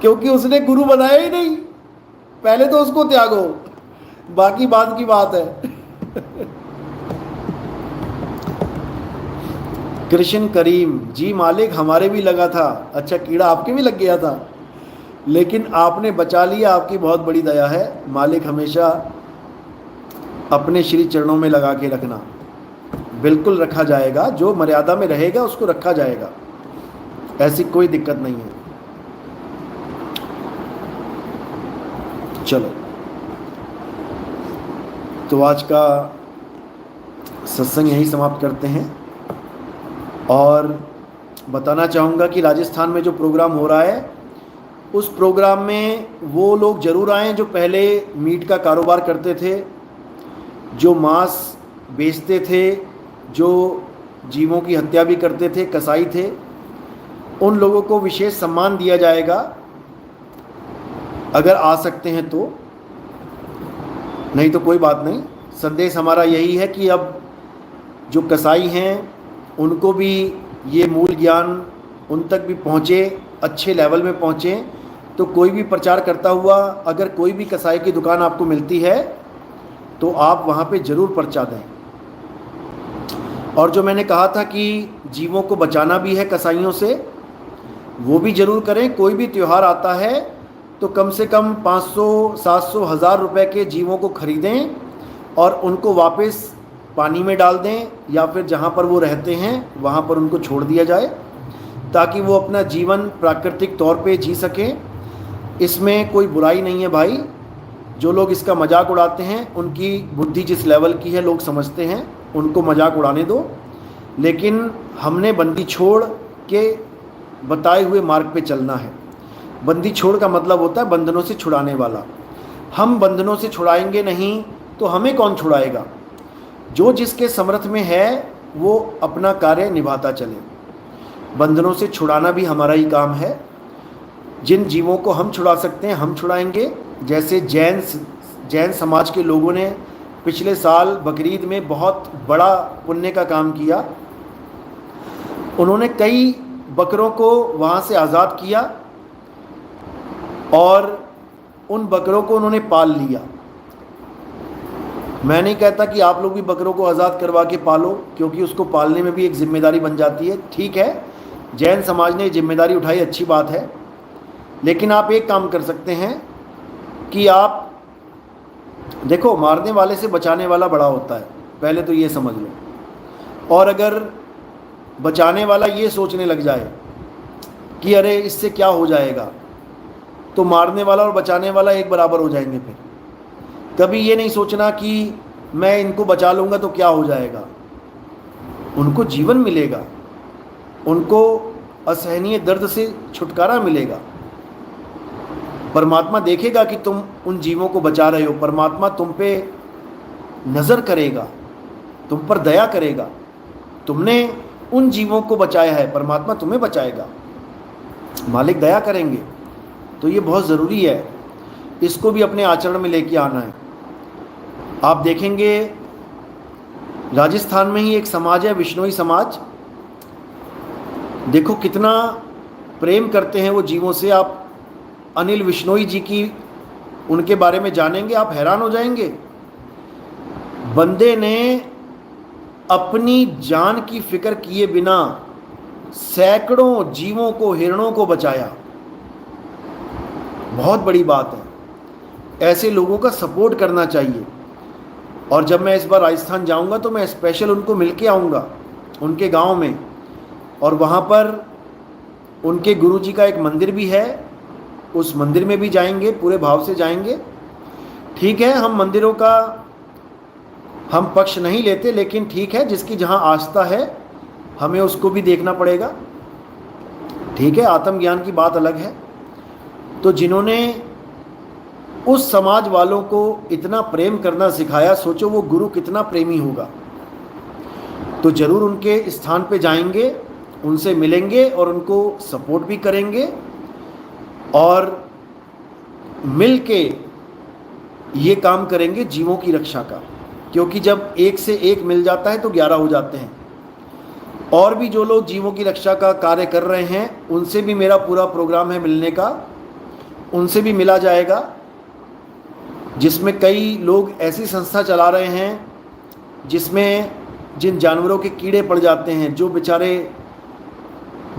क्योंकि उसने गुरु बनाया ही नहीं। पहले तो उसको त्यागो, बाकी बात की बात है। कृष्ण करीम जी, मालिक हमारे भी लगा था। अच्छा, कीड़ा आपके भी लग गया था, लेकिन आपने बचा लिया, आपकी बहुत बड़ी दया है मालिक। हमेशा अपने श्री चरणों में लगा के रखना। बिल्कुल रखा जाएगा, जो मर्यादा में रहेगा उसको रखा जाएगा, ऐसी कोई दिक्कत नहीं है। चलो, तो आज का सत्संग यहीं समाप्त करते हैं। और बताना चाहूँगा कि राजस्थान में जो प्रोग्राम हो रहा है उस प्रोग्राम में वो लोग ज़रूर आएँ जो पहले मीट का कारोबार करते थे, जो मांस बेचते थे, जो जीवों की हत्या भी करते थे, कसाई थे। उन लोगों को विशेष सम्मान दिया जाएगा अगर आ सकते हैं तो, नहीं तो कोई बात नहीं। संदेश हमारा यही है कि अब जो कसाई हैं उनको भी ये मूल ज्ञान उन तक भी पहुँचे, अच्छे लेवल में पहुँचे। तो कोई भी प्रचार करता हुआ अगर कोई भी कसाई की दुकान आपको मिलती है तो आप वहाँ पे ज़रूर पर्चा दें। और जो मैंने कहा था कि जीवों को बचाना भी है कसाईयों से, वो भी ज़रूर करें। कोई भी त्यौहार आता है तो कम से कम 500, 700, 1000 रुपए के जीवों को खरीदें और उनको वापस पानी में डाल दें, या फिर जहाँ पर वो रहते हैं वहाँ पर उनको छोड़ दिया जाए ताकि वो अपना जीवन प्राकृतिक तौर पे जी सकें। इसमें कोई बुराई नहीं है भाई। जो लोग इसका मजाक उड़ाते हैं उनकी बुद्धि जिस लेवल की है लोग समझते हैं, उनको मजाक उड़ाने दो। लेकिन हमने बंदी छोड़ के बताए हुए मार्ग पे चलना है। बंदी छोड़ का मतलब होता है बंधनों से छुड़ाने वाला। हम बंधनों से छुड़ाएंगे नहीं तो हमें कौन छुड़ाएगा। जो जिसके समर्थ में है वो अपना कार्य निभाता चले। बंधनों से छुड़ाना भी हमारा ही काम है। जिन जीवों को हम छुड़ा सकते हैं हम छुड़ाएंगे। जैसे जैन समाज के लोगों ने पिछले साल बकरीद में बहुत बड़ा पुण्य का काम किया। उन्होंने कई बकरों को वहाँ से आज़ाद किया और उन बकरों को उन्होंने पाल लिया। मैं नहीं कहता कि आप लोग भी बकरों को आज़ाद करवा के पालो, क्योंकि उसको पालने में भी एक जिम्मेदारी बन जाती है। ठीक है, जैन समाज ने जिम्मेदारी उठाई, अच्छी बात है। लेकिन आप एक काम कर सकते हैं कि आप देखो, मारने वाले से बचाने वाला बड़ा होता है, पहले तो ये समझ लो। और अगर बचाने वाला ये सोचने लग जाए कि अरे इससे क्या हो जाएगा, तो मारने वाला और बचाने वाला एक बराबर हो जाएंगे। फिर कभी ये नहीं सोचना कि मैं इनको बचा लूँगा तो क्या हो जाएगा। उनको जीवन मिलेगा, उनको असहनीय दर्द से छुटकारा मिलेगा। परमात्मा देखेगा कि तुम उन जीवों को बचा रहे हो। परमात्मा तुम पे नज़र करेगा, तुम पर दया करेगा। तुमने उन जीवों को बचाया है, परमात्मा तुम्हें बचाएगा, मालिक दया करेंगे। तो ये बहुत ज़रूरी है, इसको भी अपने आचरण में लेके आना है। आप देखेंगे राजस्थान में ही एक समाज है, विश्नोई समाज। देखो कितना प्रेम करते हैं वो जीवों से। आप अनिल विश्नोई जी की, उनके बारे में जानेंगे, आप हैरान हो जाएंगे। बंदे ने अपनी जान की फिक्र किए बिना सैकड़ों जीवों को, हिरणों को बचाया। बहुत बड़ी बात है, ऐसे लोगों का सपोर्ट करना चाहिए। और जब मैं इस बार राजस्थान जाऊंगा तो मैं स्पेशल उनको मिल के आऊँगा, उनके गांव में। और वहाँ पर उनके गुरुजी का एक मंदिर भी है, उस मंदिर में भी जाएंगे, पूरे भाव से जाएंगे। ठीक है, हम मंदिरों का हम पक्ष नहीं लेते, लेकिन ठीक है, जिसकी जहाँ आस्था है हमें उसको भी देखना पड़ेगा। ठीक है, आत्मज्ञान की बात अलग है। तो जिन्होंने उस समाज वालों को इतना प्रेम करना सिखाया, सोचो वो गुरु कितना प्रेमी होगा। तो ज़रूर उनके स्थान पे जाएंगे, उनसे मिलेंगे और उनको सपोर्ट भी करेंगे, और मिल के ये काम करेंगे जीवों की रक्षा का। क्योंकि जब एक से एक मिल जाता है तो 11 हो जाते हैं। और भी जो लोग जीवों की रक्षा का कार्य कर रहे हैं, उनसे भी मेरा पूरा प्रोग्राम है मिलने का, उनसे भी मिला जाएगा। जिसमें कई लोग ऐसी संस्था चला रहे हैं जिसमें जिन जानवरों के कीड़े पड़ जाते हैं, जो बेचारे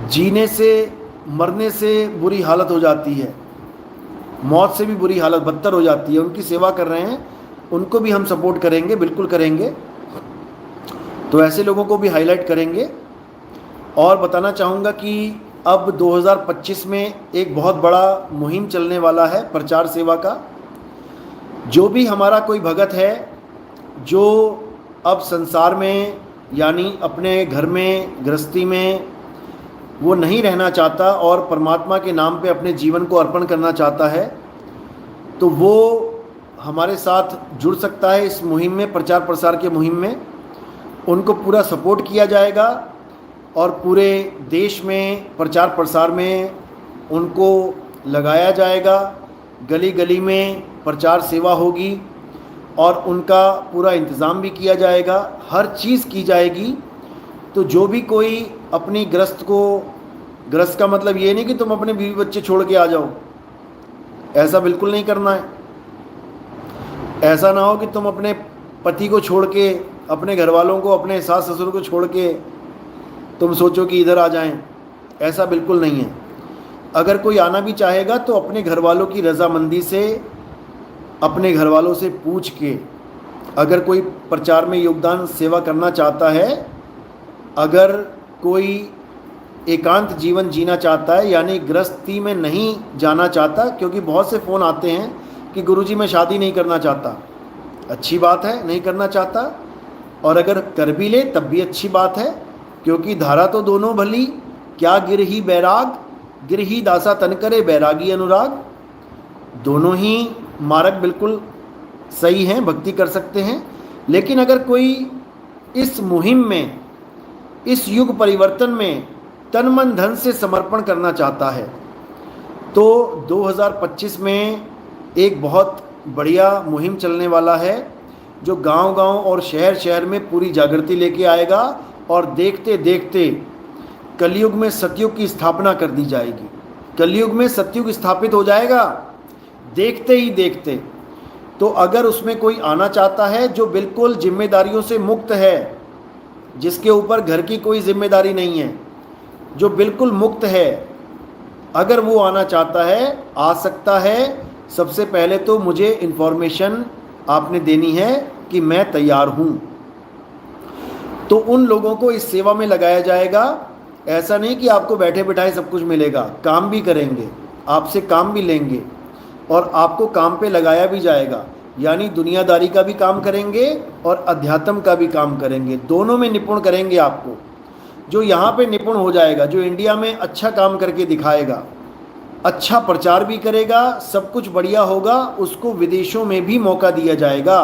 जीने से, मरने से बुरी हालत हो जाती है, मौत से भी बुरी हालत बदतर हो जाती है, उनकी सेवा कर रहे हैं, उनको भी हम सपोर्ट करेंगे, बिल्कुल करेंगे। तो ऐसे लोगों को भी हाईलाइट करेंगे। और बताना चाहूँगा कि अब 2025 में एक बहुत बड़ा मुहिम चलने वाला है प्रचार सेवा का। जो भी हमारा कोई भगत है जो अब संसार में, यानी अपने घर में, गृहस्थी में वो नहीं रहना चाहता और परमात्मा के नाम पे अपने जीवन को अर्पण करना चाहता है, तो वो हमारे साथ जुड़ सकता है इस मुहिम में, प्रचार प्रसार के मुहिम में। उनको पूरा सपोर्ट किया जाएगा और पूरे देश में प्रचार प्रसार में उनको लगाया जाएगा। गली गली में प्रचार सेवा होगी और उनका पूरा इंतज़ाम भी किया जाएगा, हर चीज़ की जाएगी। तो जो भी कोई अपनी गृहस्थ को, गृहस्थ का मतलब ये नहीं कि तुम अपने बीवी बच्चे छोड़ के आ जाओ, ऐसा बिल्कुल नहीं करना है। ऐसा ना हो कि तुम अपने पति को छोड़ के, अपने घर वालों को, अपने सास ससुर को छोड़ के तुम सोचो कि इधर आ जाएं, ऐसा बिल्कुल नहीं है। अगर कोई आना भी चाहेगा तो अपने घर वालों की रजामंदी से, अपने घर वालों से पूछ के, अगर कोई प्रचार में योगदान सेवा करना चाहता है, अगर कोई एकांत जीवन जीना चाहता है, यानी गृहस्थी में नहीं जाना चाहता, क्योंकि बहुत से फ़ोन आते हैं कि गुरुजी मैं शादी नहीं करना चाहता। अच्छी बात है, नहीं करना चाहता, और अगर कर भी ले तब भी अच्छी बात है, क्योंकि धारा तो दोनों भली, क्या गिरही बैराग, गिरही दासा तन करे बैरागी अनुराग। दोनों ही मार्ग बिल्कुल सही हैं, भक्ति कर सकते हैं। लेकिन अगर कोई इस मुहिम में, इस युग परिवर्तन में तन मन धन से समर्पण करना चाहता है, तो 2025 में एक बहुत बढ़िया मुहिम चलने वाला है, जो गांव-गांव और शहर-शहर में पूरी जागृति लेके आएगा। और देखते देखते कलयुग में सतयुग की स्थापना कर दी जाएगी। कलयुग में सतयुग स्थापित हो जाएगा देखते ही देखते। तो अगर उसमें कोई आना चाहता है जो बिल्कुल जिम्मेदारियों से मुक्त है, जिसके ऊपर घर की कोई जिम्मेदारी नहीं है, जो बिल्कुल मुक्त है, अगर वो आना चाहता है, आ सकता है। सबसे पहले तो मुझे इन्फॉर्मेशन आपने देनी है कि मैं तैयार हूँ, तो उन लोगों को इस सेवा में लगाया जाएगा। ऐसा नहीं कि आपको बैठे बिठाए सब कुछ मिलेगा, काम भी करेंगे, आपसे काम भी लेंगे और आपको काम पे लगाया भी जाएगा। यानी दुनियादारी का भी काम करेंगे और अध्यात्म का भी काम करेंगे, दोनों में निपुण करेंगे आपको। जो यहाँ पे निपुण हो जाएगा, जो इंडिया में अच्छा काम करके दिखाएगा, अच्छा प्रचार भी करेगा, सब कुछ बढ़िया होगा, उसको विदेशों में भी मौका दिया जाएगा।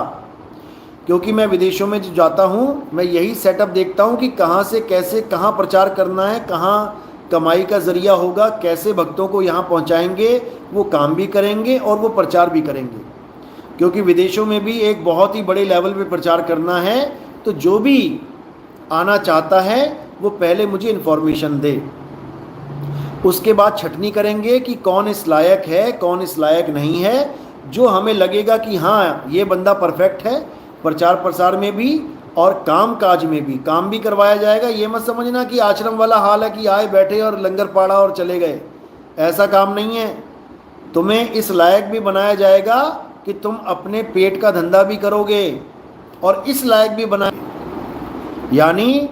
क्योंकि मैं विदेशों में जो जाता हूँ, मैं यही सेटअप देखता हूँ कि कहाँ से कैसे, कहाँ प्रचार करना है, कहाँ कमाई का ज़रिया होगा, कैसे भक्तों को यहाँ पहुँचाएंगे। वो काम भी करेंगे और वो प्रचार भी करेंगे, क्योंकि विदेशों में भी एक बहुत ही बड़े लेवल पे प्रचार करना है। तो जो भी आना चाहता है वो पहले मुझे इन्फॉर्मेशन दे। उसके बाद छटनी करेंगे कि कौन इस लायक है, कौन इस लायक नहीं है। जो हमें लगेगा कि हाँ ये बंदा परफेक्ट है, प्रचार प्रसार में भी और काम काज में भी, काम भी करवाया जाएगा। ये मत समझना कि आश्रम वाला हाल है कि आए बैठे और लंगर पाड़ा और चले गए, ऐसा काम नहीं है। तुम्हें इस लायक भी बनाया जाएगा कि तुम अपने पेट का धंधा भी करोगे, और इस लायक भी बनाए, यानी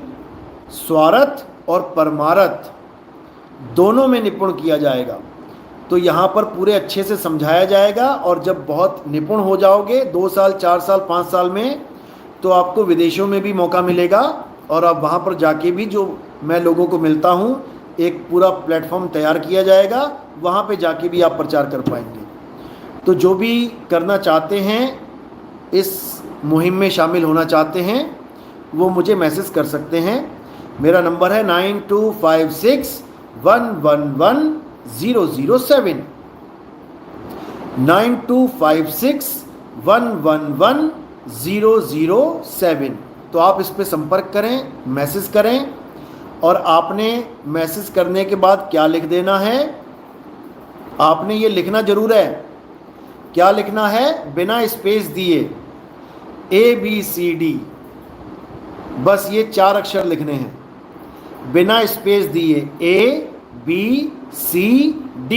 स्वार्थ और परमार्थ दोनों में निपुण किया जाएगा। तो यहाँ पर पूरे अच्छे से समझाया जाएगा, और जब बहुत निपुण हो जाओगे 2 साल 4 साल 5 साल में, तो आपको विदेशों में भी मौका मिलेगा, और आप वहाँ पर जाके भी, जो मैं लोगों को मिलता हूँ, एक पूरा प्लेटफॉर्म तैयार किया जाएगा, वहाँ पे जाके भी आप प्रचार कर पाएंगे। तो जो भी करना चाहते हैं, इस मुहिम में शामिल होना चाहते हैं, वो मुझे मैसेज कर सकते हैं। मेरा नंबर है 9256111007, 9256111007। तो आप इस पे संपर्क करें, मैसेज करें, और आपने मैसेज करने के बाद क्या लिख देना है, आपने ये लिखना जरूर है। क्या लिखना है? बिना स्पेस दिए ABCD, बस ये 4 अक्षर लिखने हैं, बिना स्पेस दिए ABCD,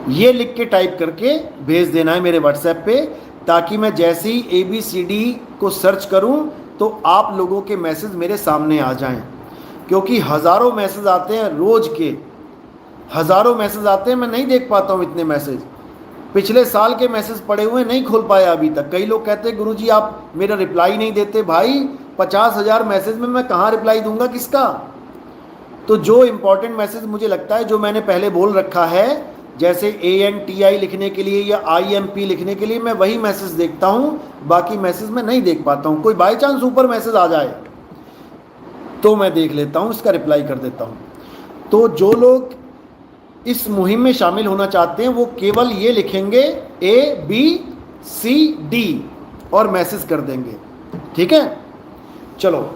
ये लिख के टाइप करके भेज देना है मेरे व्हाट्सएप पे, ताकि मैं जैसे ही ABCD को सर्च करूं तो आप लोगों के मैसेज मेरे सामने आ जाएं। क्योंकि हज़ारों मैसेज आते हैं, रोज़ के हज़ारों मैसेज आते हैं, मैं नहीं देख पाता हूं इतने मैसेज। पिछले साल के मैसेज पड़े हुए नहीं खोल पाया अभी तक। कई लोग कहते हैं गुरुजी आप मेरा रिप्लाई नहीं देते। भाई 50,000 मैसेज में मैं कहाँ रिप्लाई दूंगा, किसका? तो जो इम्पोर्टेंट मैसेज मुझे लगता है, जो मैंने पहले बोल रखा है, जैसे ANTI लिखने के लिए या IMP लिखने के लिए, मैं वही मैसेज देखता हूँ, बाकी मैसेज मैं नहीं देख पाता हूँ। कोई बाई चांस ऊपर मैसेज आ जाए तो मैं देख लेता हूँ, इसका रिप्लाई कर देता हूँ। तो जो लोग इस मुहिम में शामिल होना चाहते हैं, वो केवल ये लिखेंगे ABCD और मैसेज कर देंगे। ठीक है, चलो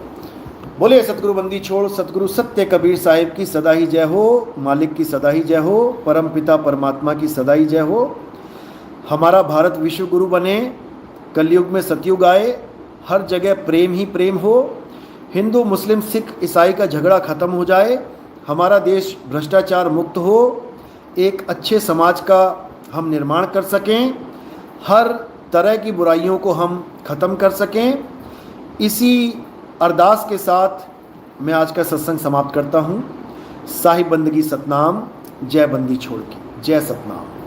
बोले सतगुरु बंदी छोड़, सतगुरु सत्य कबीर साहिब की सदा ही जय हो, मालिक की सदा ही जय हो, परम पिता परमात्मा की सदा ही जय हो। हमारा भारत विश्व गुरु बने, कलयुग में सतयुग आए, हर जगह प्रेम ही प्रेम हो, हिंदू मुस्लिम सिख ईसाई का झगड़ा खत्म हो जाए, हमारा देश भ्रष्टाचार मुक्त हो, एक अच्छे समाज का हम निर्माण कर सकें, हर तरह की बुराइयों को हम ख़त्म कर सकें। इसी अरदास के साथ मैं आज का सत्संग समाप्त करता हूँ। साहिब बंदगी सतनाम, जय बंदी छोड़ के, जय सतनाम।